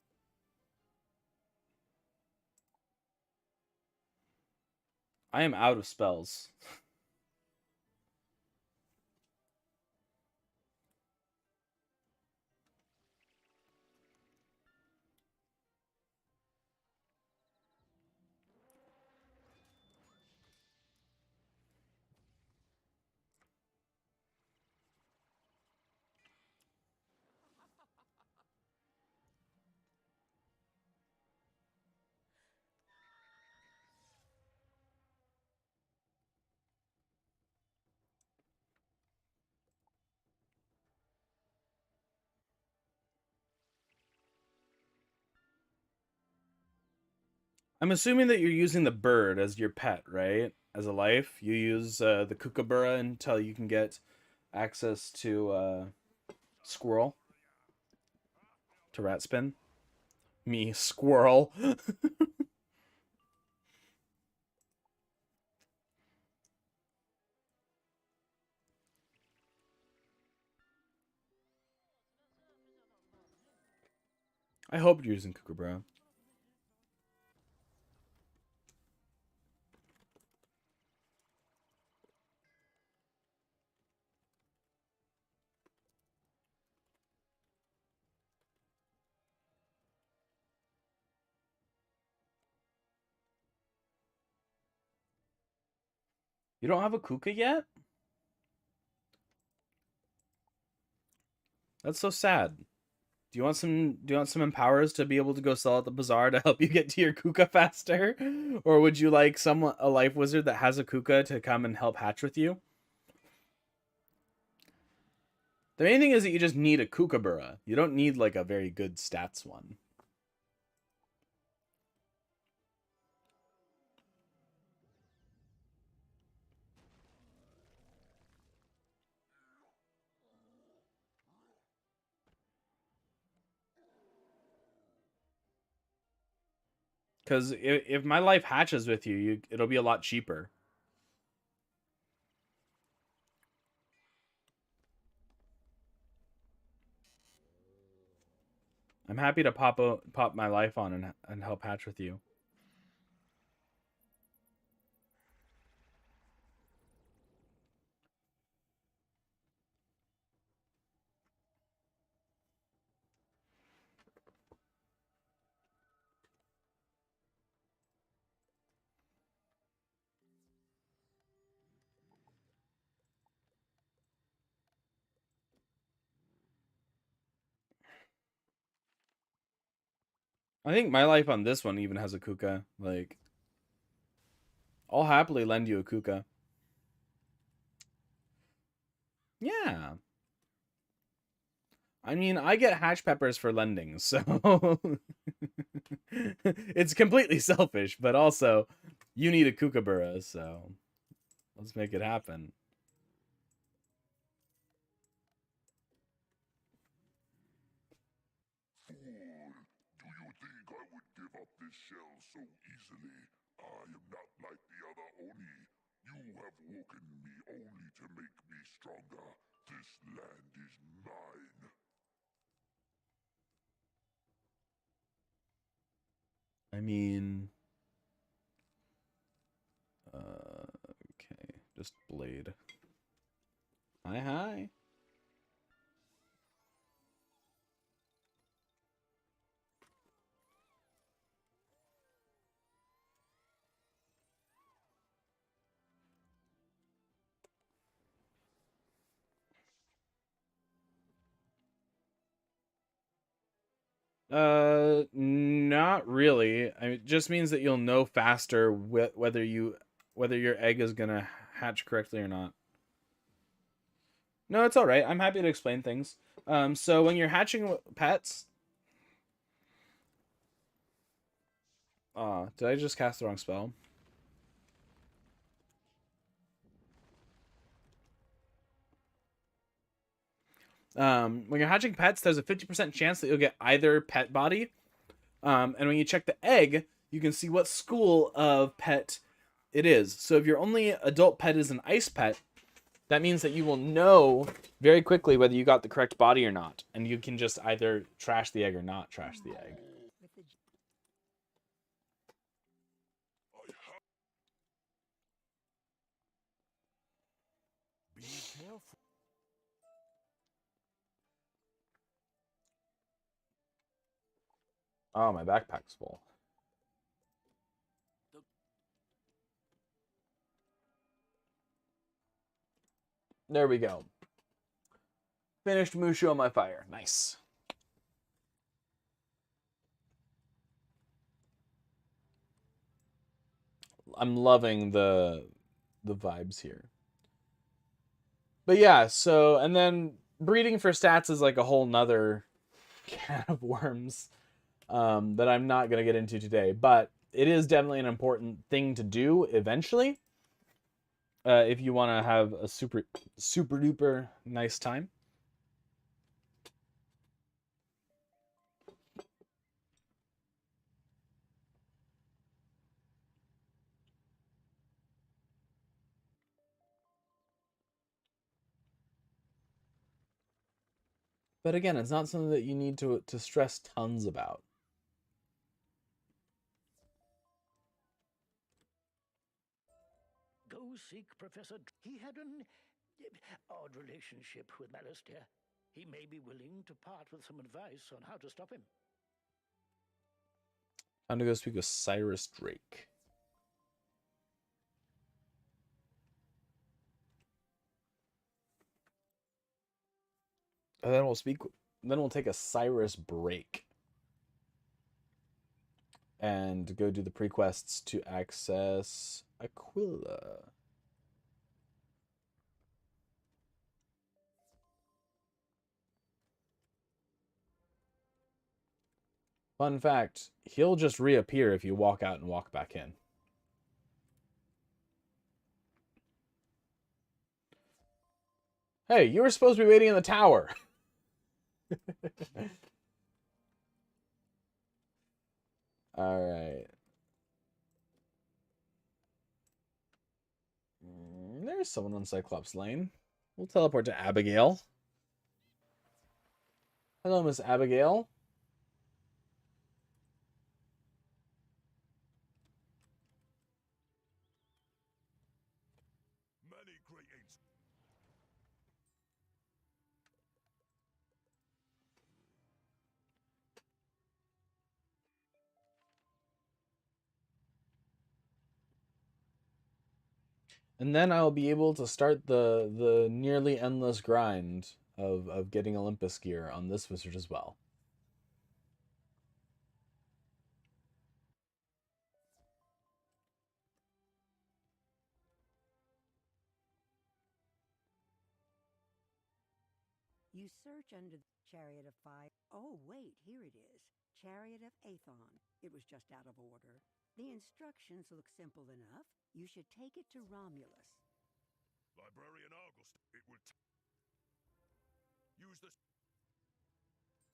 I am out of spells. I'm assuming that you're using the bird as your pet, right? As a life, you use the kookaburra until you can get access to squirrel, to rat spin. Me, squirrel. I hope you're using kookaburra. You don't have a kuka yet? That's so sad. Do you want some empowers to be able to go sell at the bazaar to help you get to your kuka faster? Or would you like a life wizard that has a kuka to come and help hatch with you? The main thing is that you just need a kookaburra. You don't need like a very good stats one. Because if my life hatches with you, it'll be a lot cheaper. I'm happy to pop my life on and help hatch with you. I think my life on this one even has a kuka. Like, I'll happily lend you a kuka. Yeah. I mean, I get hatch peppers for lending, so it's completely selfish, but also you need a kookaburra, so let's make it happen. Fool, do you think I would give up this shell so easily? I am not like the other Oni. You have woken me only to make me stronger. This land is mine. I mean, okay, just blade. Hi, hi. Not really. I mean, it just means that you'll know faster whether your egg is gonna hatch correctly or not. No, it's all right. I'm happy to explain things. So when you're hatching pets, did I just cast the wrong spell? When you're hatching pets, there's a 50% chance that you'll get either pet body. And when you check the egg, you can see what school of pet it is. So if your only adult pet is an ice pet, that means that you will know very quickly whether you got the correct body or not. And you can just either trash the egg or not trash the egg. Be careful. Oh, my backpack's full. There we go. Finished Mooshu on my fire. Nice. I'm loving the vibes here. But yeah, so, and then breeding for stats is like a whole nother can of worms that I'm not going to get into today. But it is definitely an important thing to do eventually if you want to have a super duper nice time. But again, it's not something that you need to stress tons about. Go seek Professor. He had an odd relationship with Malister. He may be willing to part with some advice on how to stop him. Time to go speak with Cyrus Drake. And then we'll speak. Then we'll take a Cyrus break and go do the prequests to access Aquila. Fun fact, he'll just reappear if you walk out and walk back in. Hey, you were supposed to be waiting in the tower. All right. There's someone on Cyclops Lane. We'll teleport to Abigail. Hello, Miss Abigail. Many great ancient. And then I'll be able to start the nearly endless grind of getting Olympus gear on this wizard as well. You search under the Chariot of Fire. Oh, wait, here it is. Chariot of Aethon. It was just out of order. The instructions look simple enough. You should take it to Romulus. Librarian August, it will use the...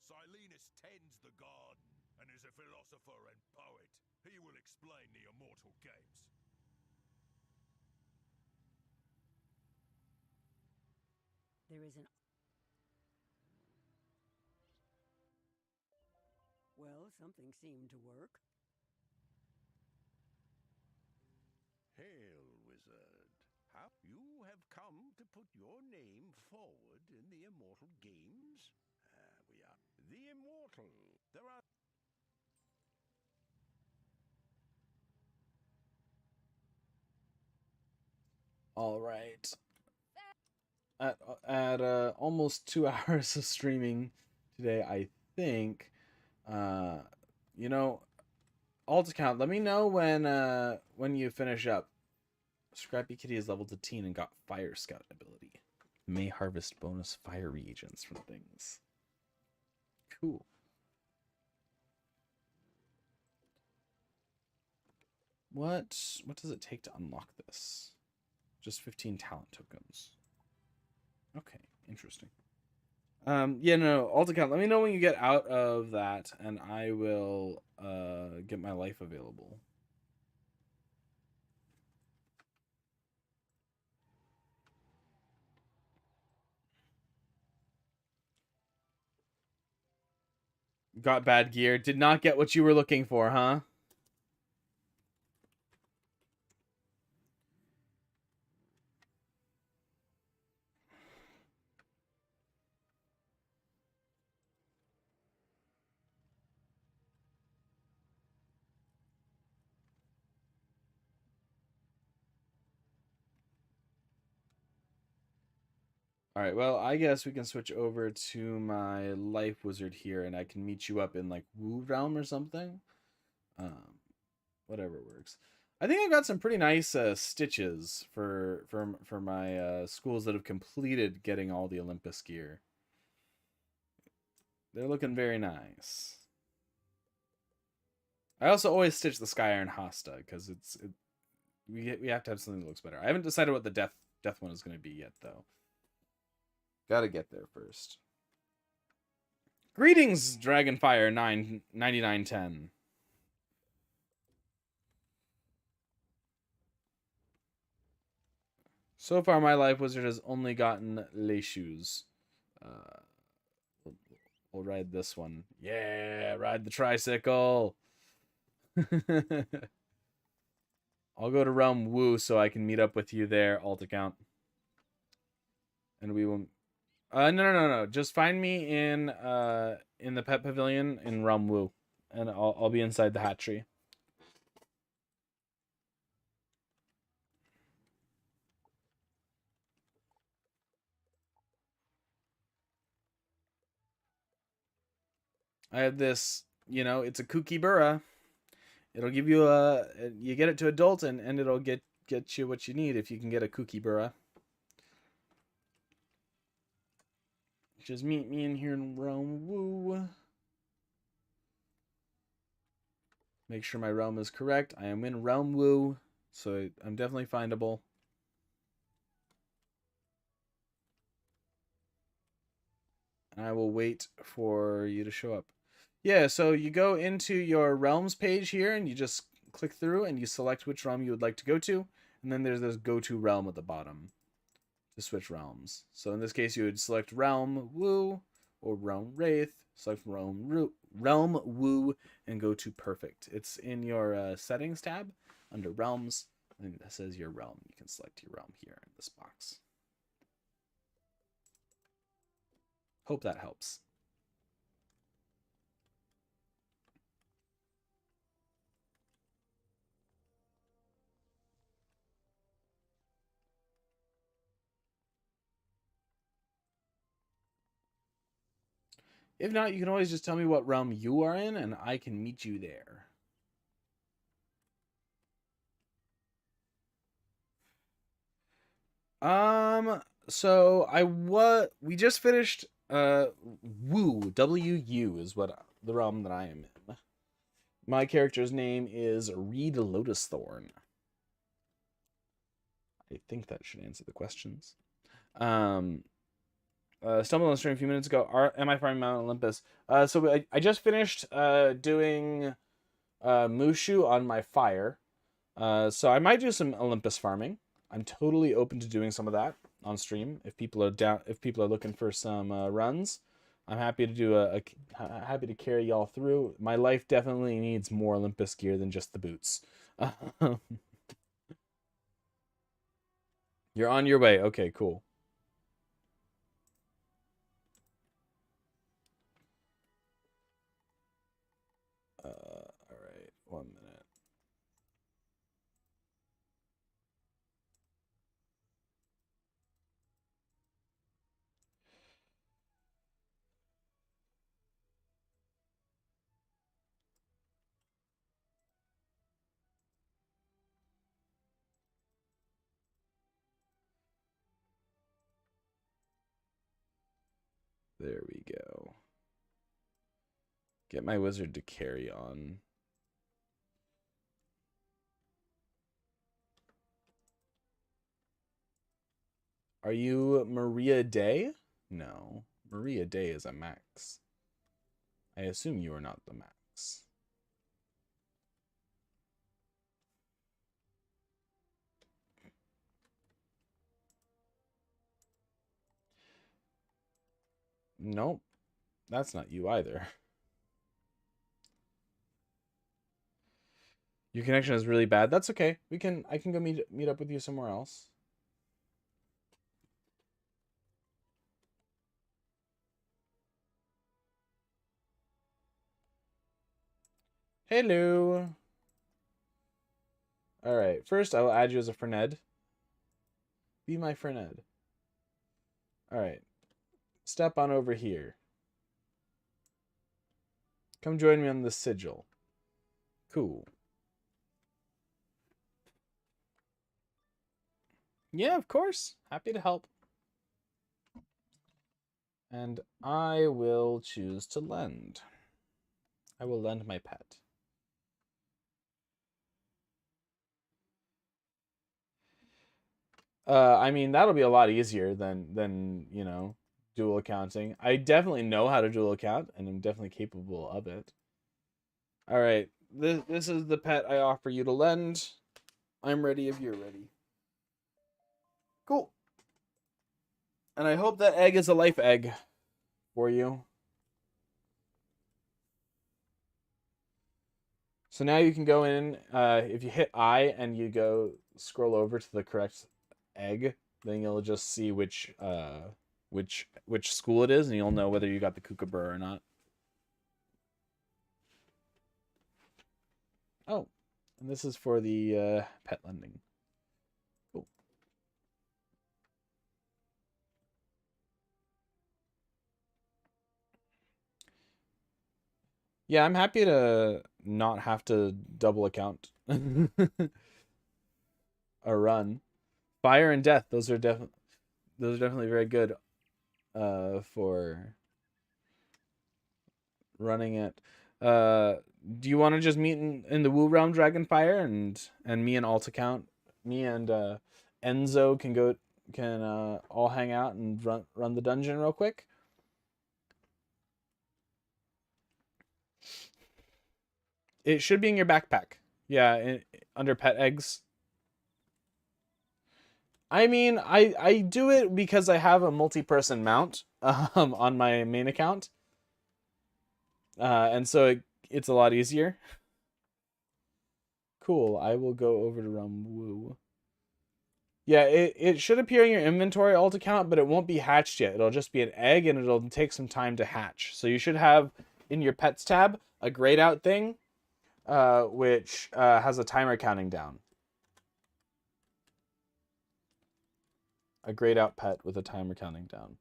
Silenus tends the garden and is a philosopher and poet. He will explain the immortal games. There is an... Well, something seemed to work. Hail, wizard. How you have come to put your name forward in the immortal games? We are the immortal. There are... All right. At almost 2 hours of streaming today, I think. You know, alt account. Let me know when you finish up. Scrappy Kitty is leveled to teen and got Fire Scout ability. May harvest bonus fire reagents from things. Cool. What does it take to unlock this? Just 15 talent tokens. Okay, interesting. Yeah, no, alt account. Let me know when you get out of that, and I will get my life available. Got bad gear. Did not get what you were looking for, huh? All right, well, I guess we can switch over to my life wizard here, and I can meet you up in, like, Wu Realm or something. Whatever works. I think I got some pretty nice stitches for my schools that have completed getting all the Olympus gear. They're looking very nice. I also always stitch the Sky Iron Hasta because we have to have something that looks better. I haven't decided what the death one is going to be yet, though. Gotta get there first. Greetings, Dragonfire 9910. So far, my life wizard has only gotten Les Shoes. We'll ride this one. Yeah, ride the tricycle. I'll go to Realm Wu so I can meet up with you there, alt account. And we will... No. Just find me in the pet pavilion in Realm Wu, and I'll be inside the hatchery. I have this, it's a kookaburra. It'll give you you get it to adult, and it'll get you what you need if you can get a kookaburra. Just meet me in here in Realm Wu. Make sure my realm is correct. I am in Realm Wu, so I'm definitely findable. And I will wait for you to show up. Yeah, so you go into your realms page here, and you just click through, and you select which realm you would like to go to. And then there's this go to realm at the bottom to switch realms. So in this case, you would select Realm Wu or Realm Wraith, select Realm Wu, and go to Perfect. It's in your settings tab under Realms, and that says your realm. You can select your realm here in this box. Hope that helps. If not, you can always just tell me what realm you are in, and I can meet you there. So we just finished Woo, W-U is what the realm that I am in. My character's name is Reed Lotusthorn. I think that should answer the questions. Stumbled on the stream a few minutes ago. Am I farming Mount Olympus? So I just finished doing Mooshu on my fire. So I might do some Olympus farming. I'm totally open to doing some of that on stream if people are down. If people are looking for some runs, I'm happy to do happy to carry y'all through. My life definitely needs more Olympus gear than just the boots. You're on your way. Okay, cool. All right, 1 minute. There we go. Get my wizard to carry on. Are you Maria Day? No. Maria Day is a max. I assume you are not the max. Nope. That's not you either. Your connection is really bad. That's okay. I can go meet up with you somewhere else. Hello. All right. First, I will add you as a friend. Be my friend. All right. Step on over here. Come join me on the sigil. Cool. Yeah, of course. Happy to help. And I will choose to lend. I will lend my pet. I mean, that'll be a lot easier than you know, dual accounting. I definitely know how to dual account, and I'm definitely capable of it. All right, this is the pet I offer you to lend. I'm ready if you're ready. Cool. And I hope that egg is a life egg for you. So now you can go in, if you hit I and you go scroll over to the correct egg, then you'll just see which school it is, and you'll know whether you got the kookaburra or not. Oh, and this is for the pet lending. Cool. Yeah, I'm happy to not have to double account a run. Fire and death, those are definitely very good for running it. Do you want to just meet in the Woo Realm Dragonfire and me and Alt account? Me and Enzo can all hang out and run the dungeon real quick. It should be in your backpack. Yeah, under pet eggs. I mean, I do it because I have a multi-person mount on my main account. And so it's a lot easier. Cool. I will go over to Woo. Yeah, it should appear in your inventory alt account, but it won't be hatched yet. It'll just be an egg, and it'll take some time to hatch. So you should have in your pets tab a grayed out thing, which has a timer counting down. A grayed out pet with a timer counting down.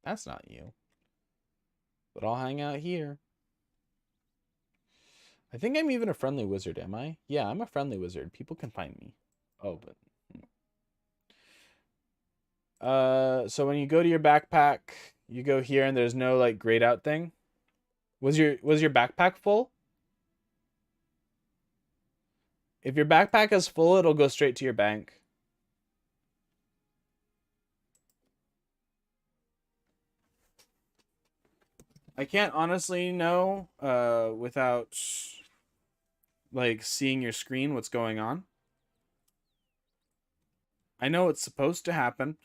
That's not you. But I'll hang out here. I think I'm even a friendly wizard, am I? Yeah, I'm a friendly wizard. People can find me. Oh, but... So when you go to your backpack, you go here and there's no, like, grayed out thing. Was your backpack full? If your backpack is full, it'll go straight to your bank. I can't honestly know without like seeing your screen what's going on. I know it's supposed to happen.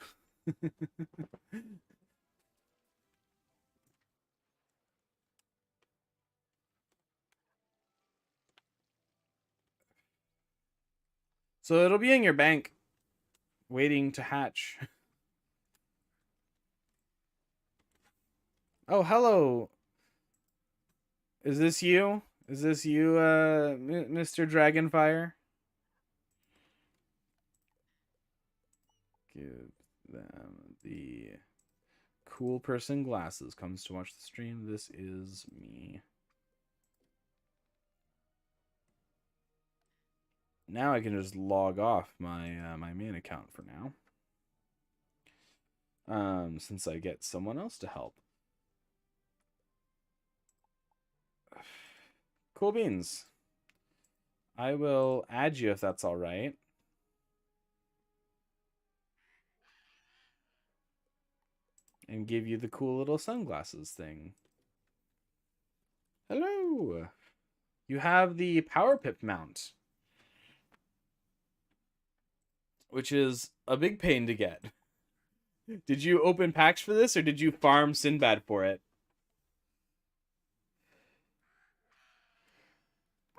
So it'll be in your bank waiting to hatch. Oh, hello. Is this you? Is this you, Mr. Dragonfire? Give them the cool person glasses. Comes to watch the stream. This is me. Now I can just log off my my main account for now. Since I get someone else to help. Cool beans. I will add you if that's all right. And give you the cool little sunglasses thing. Hello. You have the Power Pip mount, which is a big pain to get. Did you open packs for this, or did you farm Sinbad for it?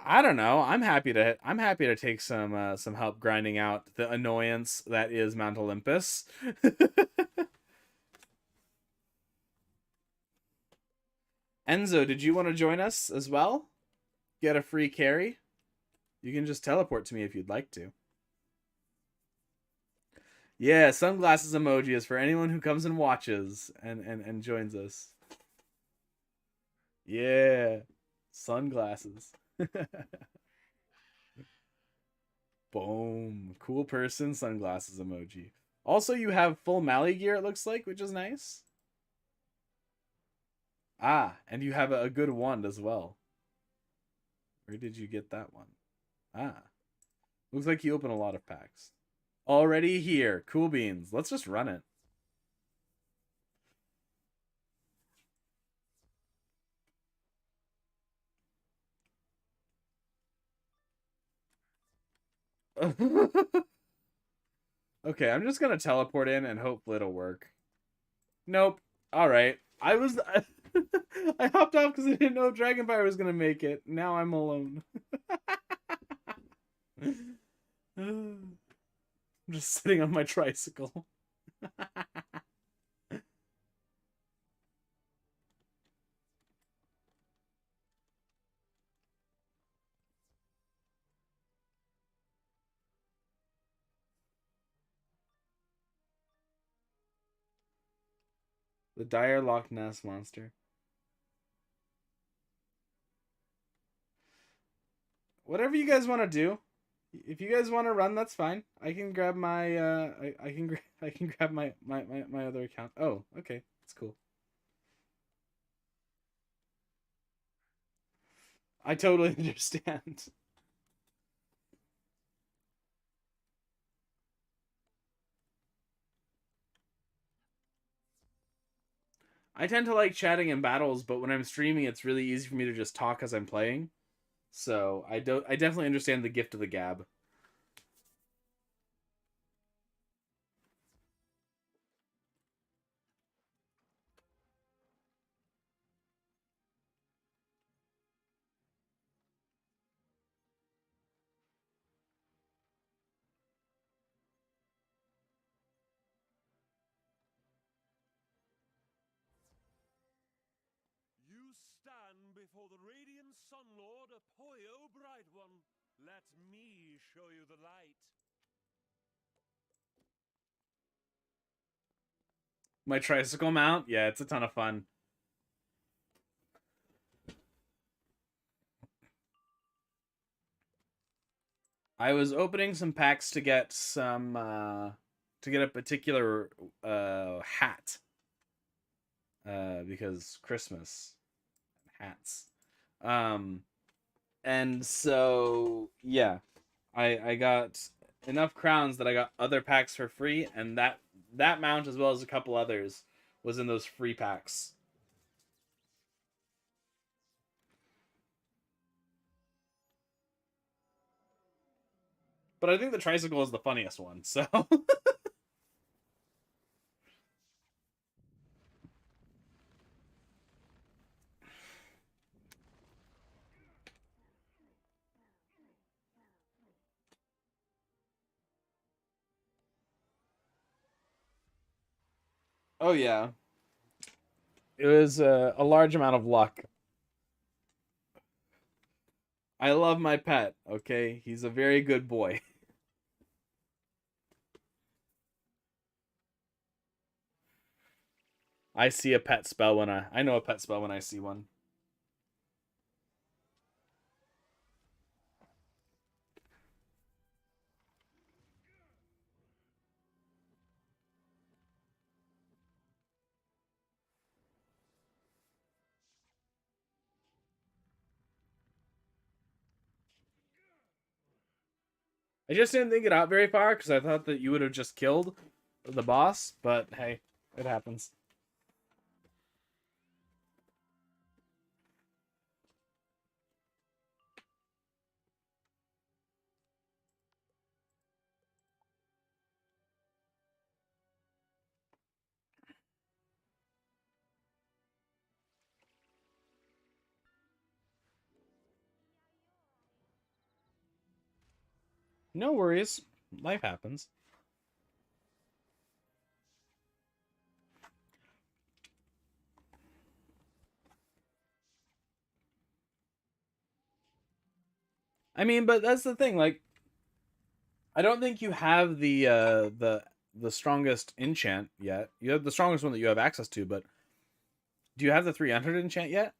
I don't know. I'm happy to take some help grinding out the annoyance that is Mount Olympus. Enzo, did you want to join us as well? Get a free carry? You can just teleport to me if you'd like to. Yeah, sunglasses emoji is for anyone who comes and watches and joins us. Yeah, sunglasses. Boom. Cool person, sunglasses emoji. Also, you have full Mali gear, it looks like, which is nice. Ah, and you have a good wand as well. Where did you get that one? Ah. Looks like you open a lot of packs. Already here. Cool beans. Let's just run it. Okay, I'm just gonna teleport in and hopefully it'll work. Nope. Alright. I hopped off because I didn't know Dragonfire was gonna make it. Now I'm alone. I'm just sitting on my tricycle. The dire Loch Ness monster. Whatever you guys want to do. If you guys want to run, that's fine. I can grab my I can grab my other account. Oh, okay. That's cool. I totally understand. I tend to like chatting in battles, but when I'm streaming, it's really easy for me to just talk as I'm playing. So I definitely understand the gift of the gab. You stand before the radiant Sun Lord, Apoyo Bright One. Let me show you the light. My tricycle mount? Yeah, it's a ton of fun. I was opening some packs to get some to get a particular hat. Because Christmas hats. And so yeah, I got enough crowns that I got other packs for free, and that mount as well as a couple others was in those free packs. But I think the tricycle is the funniest one, so oh yeah. It was a large amount of luck. I love my pet, okay? He's a very good boy. I see a pet spell when I know a pet spell when I see one. I just didn't think it out very far because I thought that you would have just killed the boss, but hey, it happens. No worries. Life happens. I mean, but that's the thing, like I don't think you have the strongest enchant yet. You have the strongest one that you have access to, but do you have the 300 enchant yet?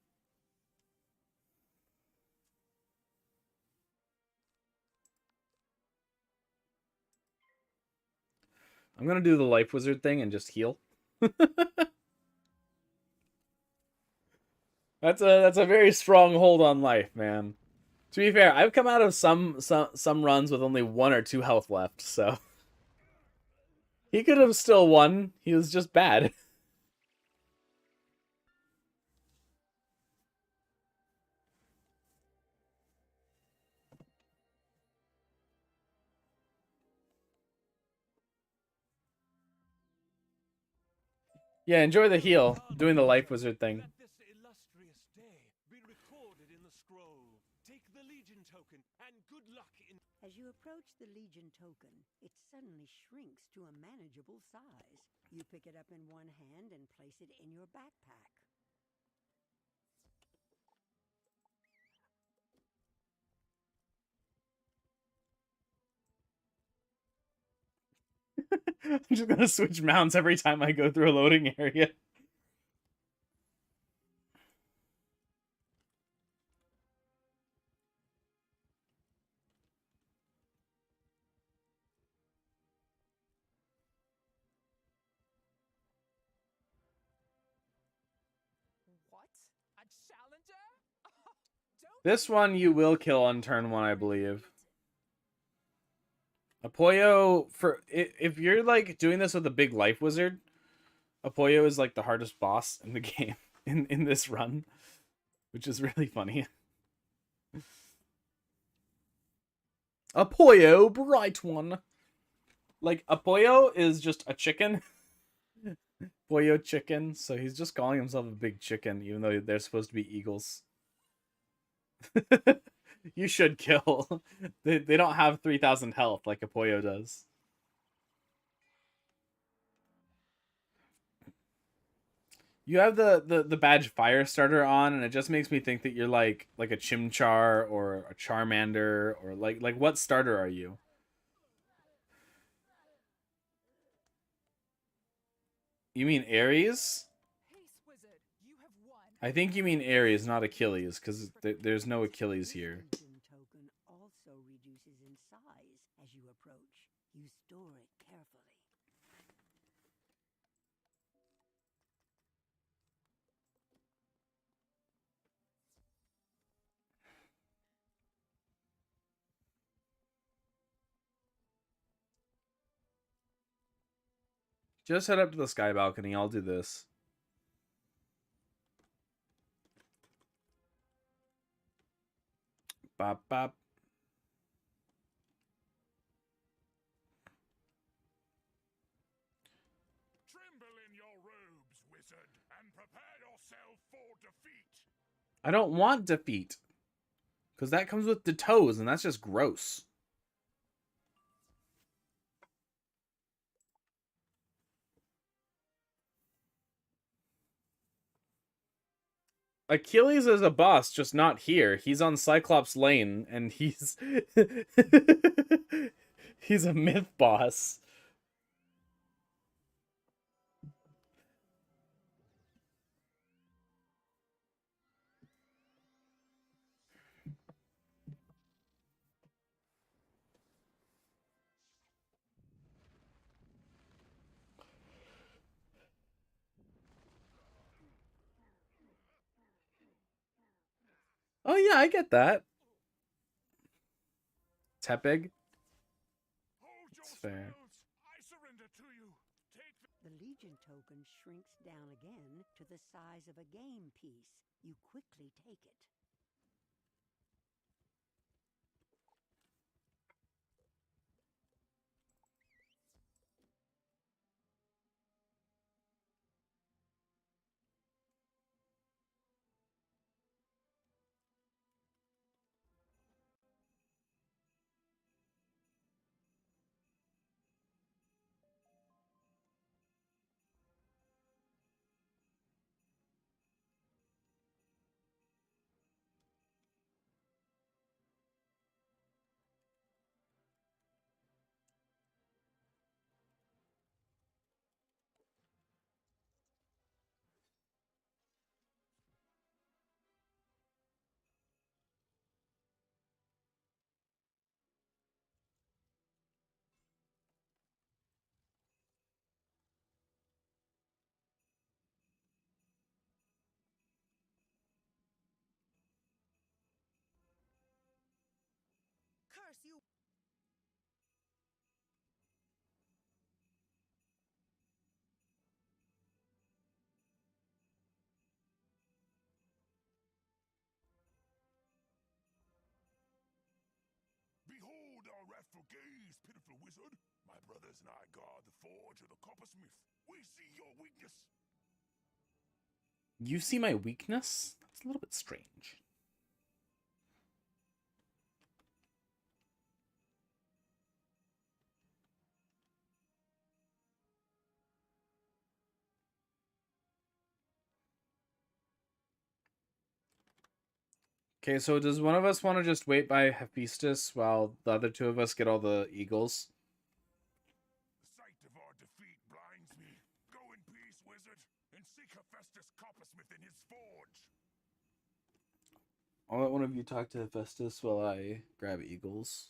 I'm gonna do the life wizard thing and just heal. That's a very strong hold on life, man. To be fair, I've come out of some runs with only 1 or 2 health left, so he could have still won. He was just bad. Yeah, enjoy the heal, doing the life wizard thing. As you approach the Legion token, it suddenly shrinks to a manageable size. You pick it up in one hand and place it in your backpack. I'm just gonna switch mounts every time I go through a loading area. What? A challenger? This one you will kill on turn 1, I believe. Apoyo, for if you're like doing this with a big life wizard, Apoyo is like the hardest boss in the game in this run, which is really funny. Apoyo, bright one. Like Apoyo is just a chicken. Apoyo chicken, so he's just calling himself a big chicken, even though they're supposed to be eagles. You should kill. They don't have 3,000 health like Apoyo does. You have the badge fire starter on, and it just makes me think that you're like a Chimchar or a Charmander, or like what starter are you? You mean Ares? I think you mean Ares, not Achilles, because there's no Achilles here. Token also reduces in size Just head up to the sky balcony. I'll do this. Bop, bop. Tremble in your robes, wizard, and prepare yourself for defeat. I don't want defeat. Because that comes with the toes, and that's just gross. Achilles is a boss, just not here. He's on Cyclops Lane, and he's... he's a myth boss. Oh yeah, I get that. Tepig. It's fair. The Legion token shrinks down again to the size of a game piece. You quickly take it. Curse you! Behold our wrathful gaze, pitiful wizard. My brothers and I guard the forge of the coppersmith. We see your weakness. You see my weakness? That's a little bit strange. Okay, so does one of us want to just wait by Hephaestus while the other two of us get all the eagles? The sight of our defeat blinds me. Go in peace, wizard, and seek Hephaestus coppersmith in his forge. I'll let one of you talk to Hephaestus while I grab eagles.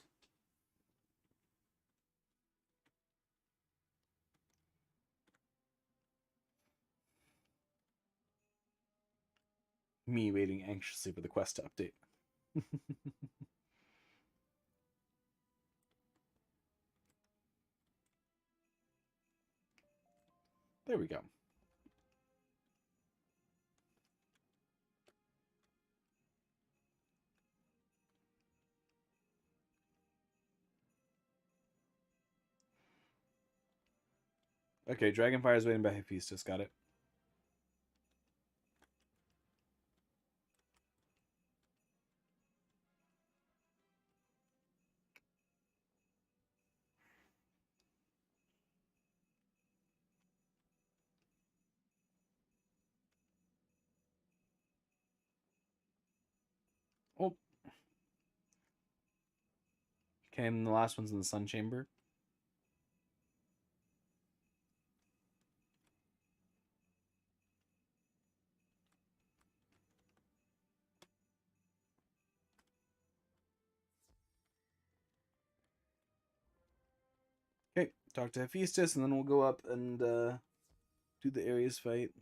Me waiting anxiously for the quest to update. There we go. Okay, Dragonfire is waiting by Hephaestus. Got it. Oh. Okay, and the last one's in the Sun Chamber. Okay, talk to Hephaestus, and then we'll go up and do the Ares fight.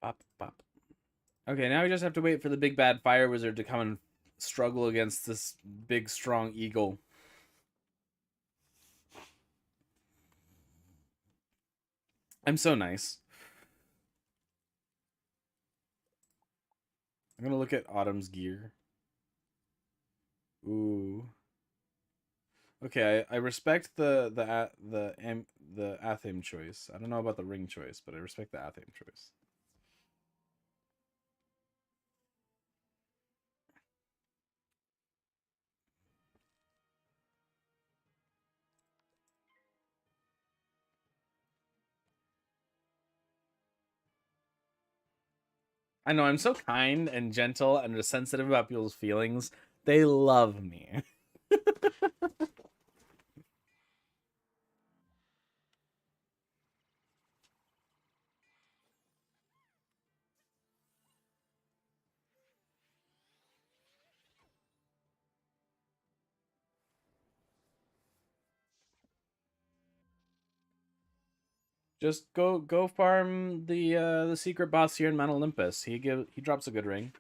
Bop, bop. Okay, now we just have to wait for the big bad fire wizard to come and struggle against this big strong eagle. I'm so nice. I'm gonna look at Autumn's gear. Ooh. Okay, I respect the Athame choice. I don't know about the ring choice, but I respect the Athame choice. I know, I'm so kind and gentle and just sensitive about people's feelings. They love me. Just go farm the secret boss here in Mount Olympus. He drops a good ring.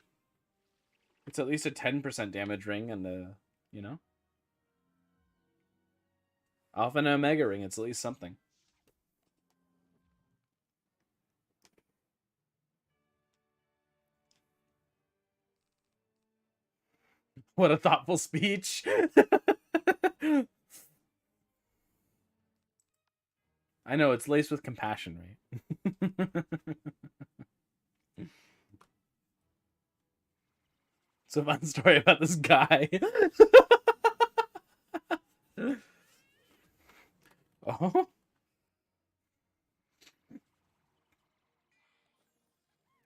It's at least a 10% damage ring and you know, Alpha and Omega ring. It's at least something. What a thoughtful speech. I know, it's laced with compassion, right? It's a fun story about this guy. Oh?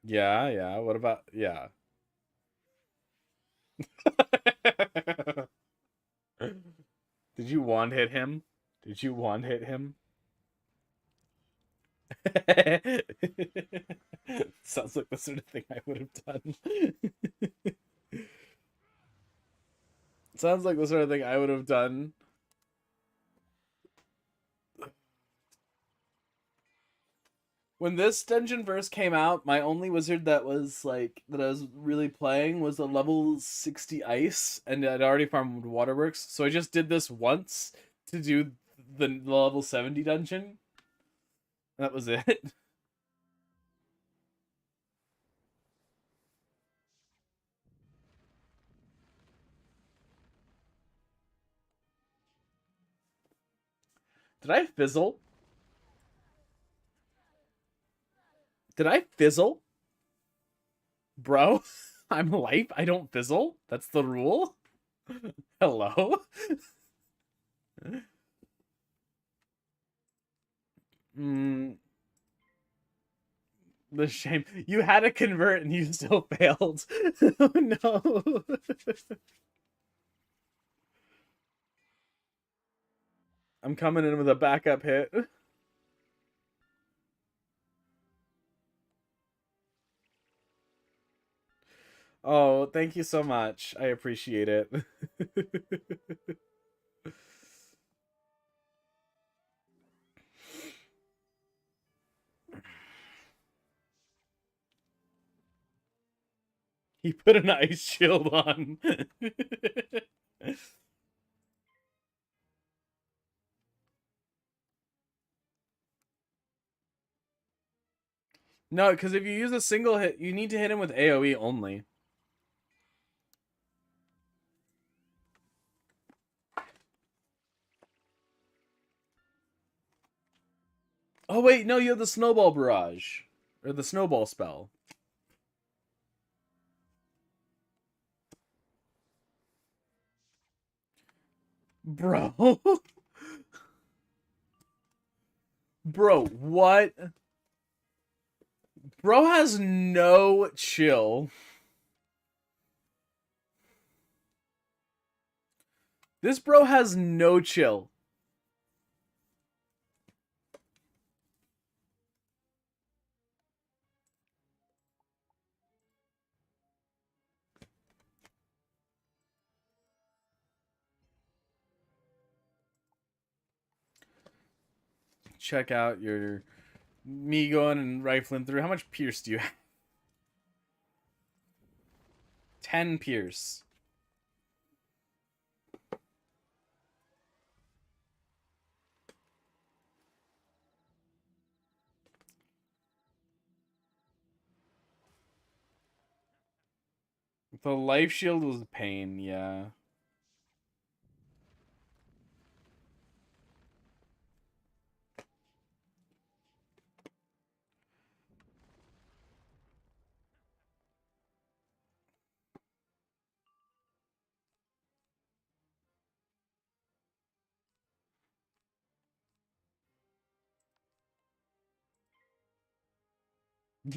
Yeah. What about... Yeah. Did you one hit him? Did you one hit him? Sounds like the sort of thing I would have done. Sounds like the sort of thing I would have done. When this dungeon first came out, my only wizard that was like that I was really playing was a level 60 ice, and I'd already farmed waterworks, so I just did this once to do the level 70 dungeon. That was it. Did I fizzle? Did I fizzle? Bro, I'm life. I don't fizzle. That's the rule. Hello? The shame. You had to convert and you still failed. Oh no. I'm coming in with a backup hit. Oh, thank you so much. I appreciate it. He put an ice shield on. No, because if you use a single hit, you need to hit him with AoE only. Oh wait, no, you have the snowball barrage. Or the snowball spell. Bro. Bro, what? Bro has no chill. This bro has no chill. Check out your me going and rifling through. How much pierce do you have? 10 pierce. The life shield was a pain, yeah.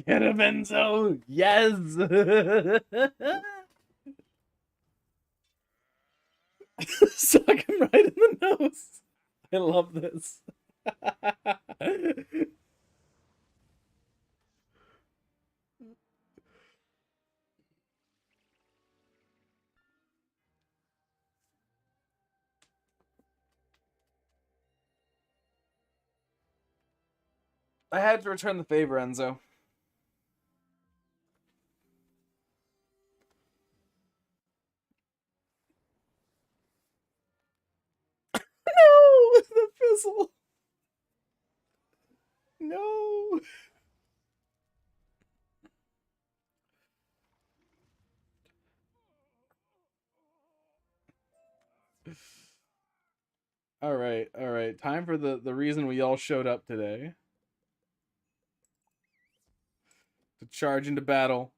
Get him, Enzo! Yes! Suck him right in the nose. I love this. I had to return the favor, Enzo. No! The fizzle! No! Alright. Time for the reason we all showed up today. To charge into battle.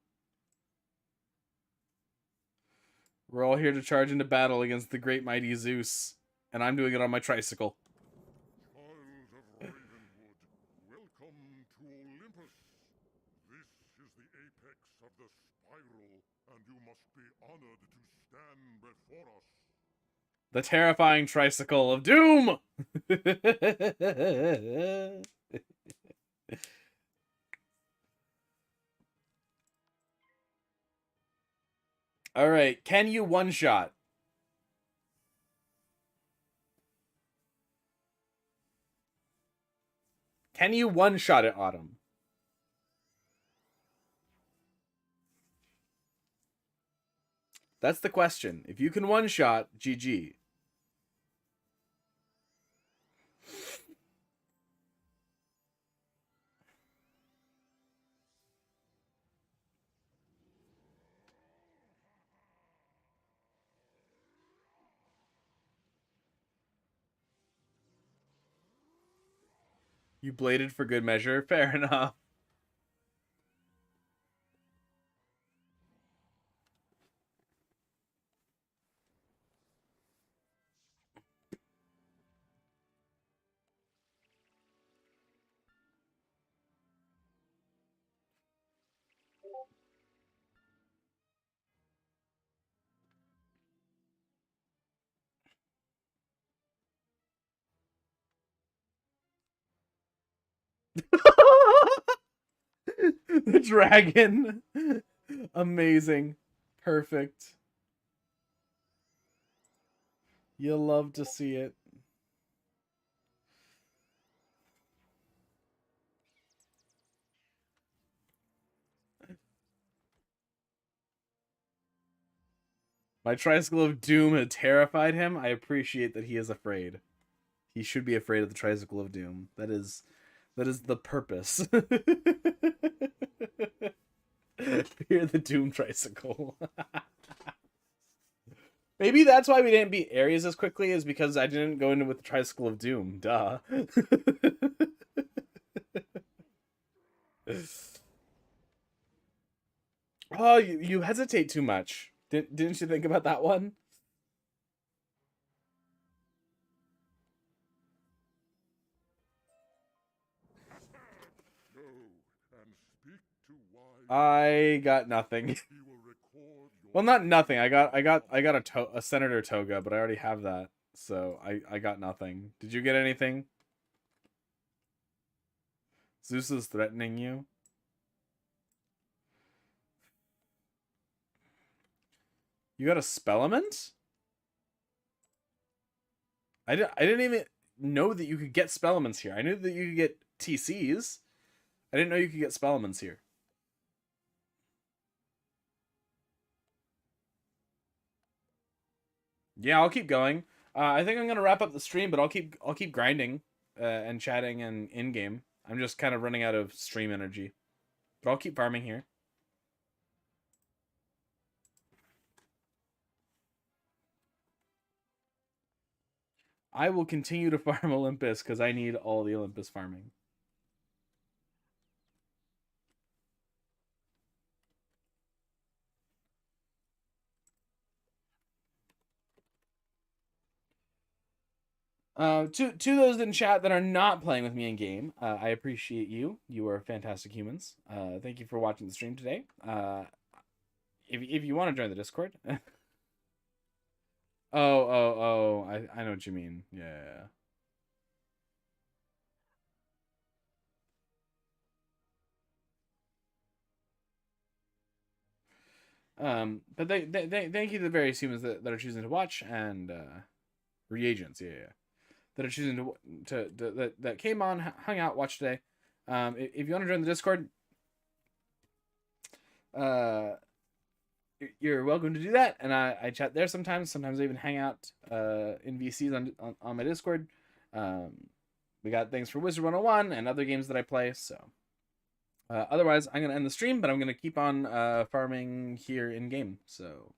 We're all here to charge into battle against the great mighty Zeus. And I'm doing it on my tricycle. Child of Ravenwood, welcome to Olympus. This is the apex of the spiral, and you must be honored to stand before us. The terrifying tricycle of doom! Alright, can you one-shot? Can you one-shot it, Autumn? That's the question. If you can one-shot, GG. You bladed for good measure. Fair enough. The dragon. Amazing. Perfect. You'll love to see it. My tricycle of doom had terrified him. I appreciate that he is afraid. He should be afraid of the tricycle of doom. That is the purpose. Fear the doom tricycle. Maybe that's why we didn't beat Ares as quickly, is because I didn't go into with the tricycle of doom. Duh. Oh, you hesitate too much. Didn't you think about that one? I got nothing. Well, not nothing. I got a senator toga, but I already have that, so I got nothing. Did you get anything? Zeus is threatening you. You got a Spellement? I didn't even know that you could get Spellements here. I knew that you could get TCs. I didn't know you could get Spellements here. Yeah, I'll keep going. I think I'm gonna wrap up the stream, but I'll keep grinding and chatting and in game. I'm just kind of running out of stream energy, but I'll keep farming here. I will continue to farm Olympus because I need all the Olympus farming. To those in chat that are not playing with me in game, I appreciate you. You are fantastic humans. Thank you for watching the stream today. If you want to join the Discord. Oh, I know what you mean. Yeah. But thank you to the various humans that are choosing to watch and reagents, yeah, that are choosing that came on, hung out, watched today. If you want to join the Discord, you're welcome to do that, and I chat there sometimes. Sometimes I even hang out in VCs on my Discord. We got things for Wizard 101 and other games that I play. So otherwise, I'm gonna end the stream, but I'm gonna keep on farming here in game. So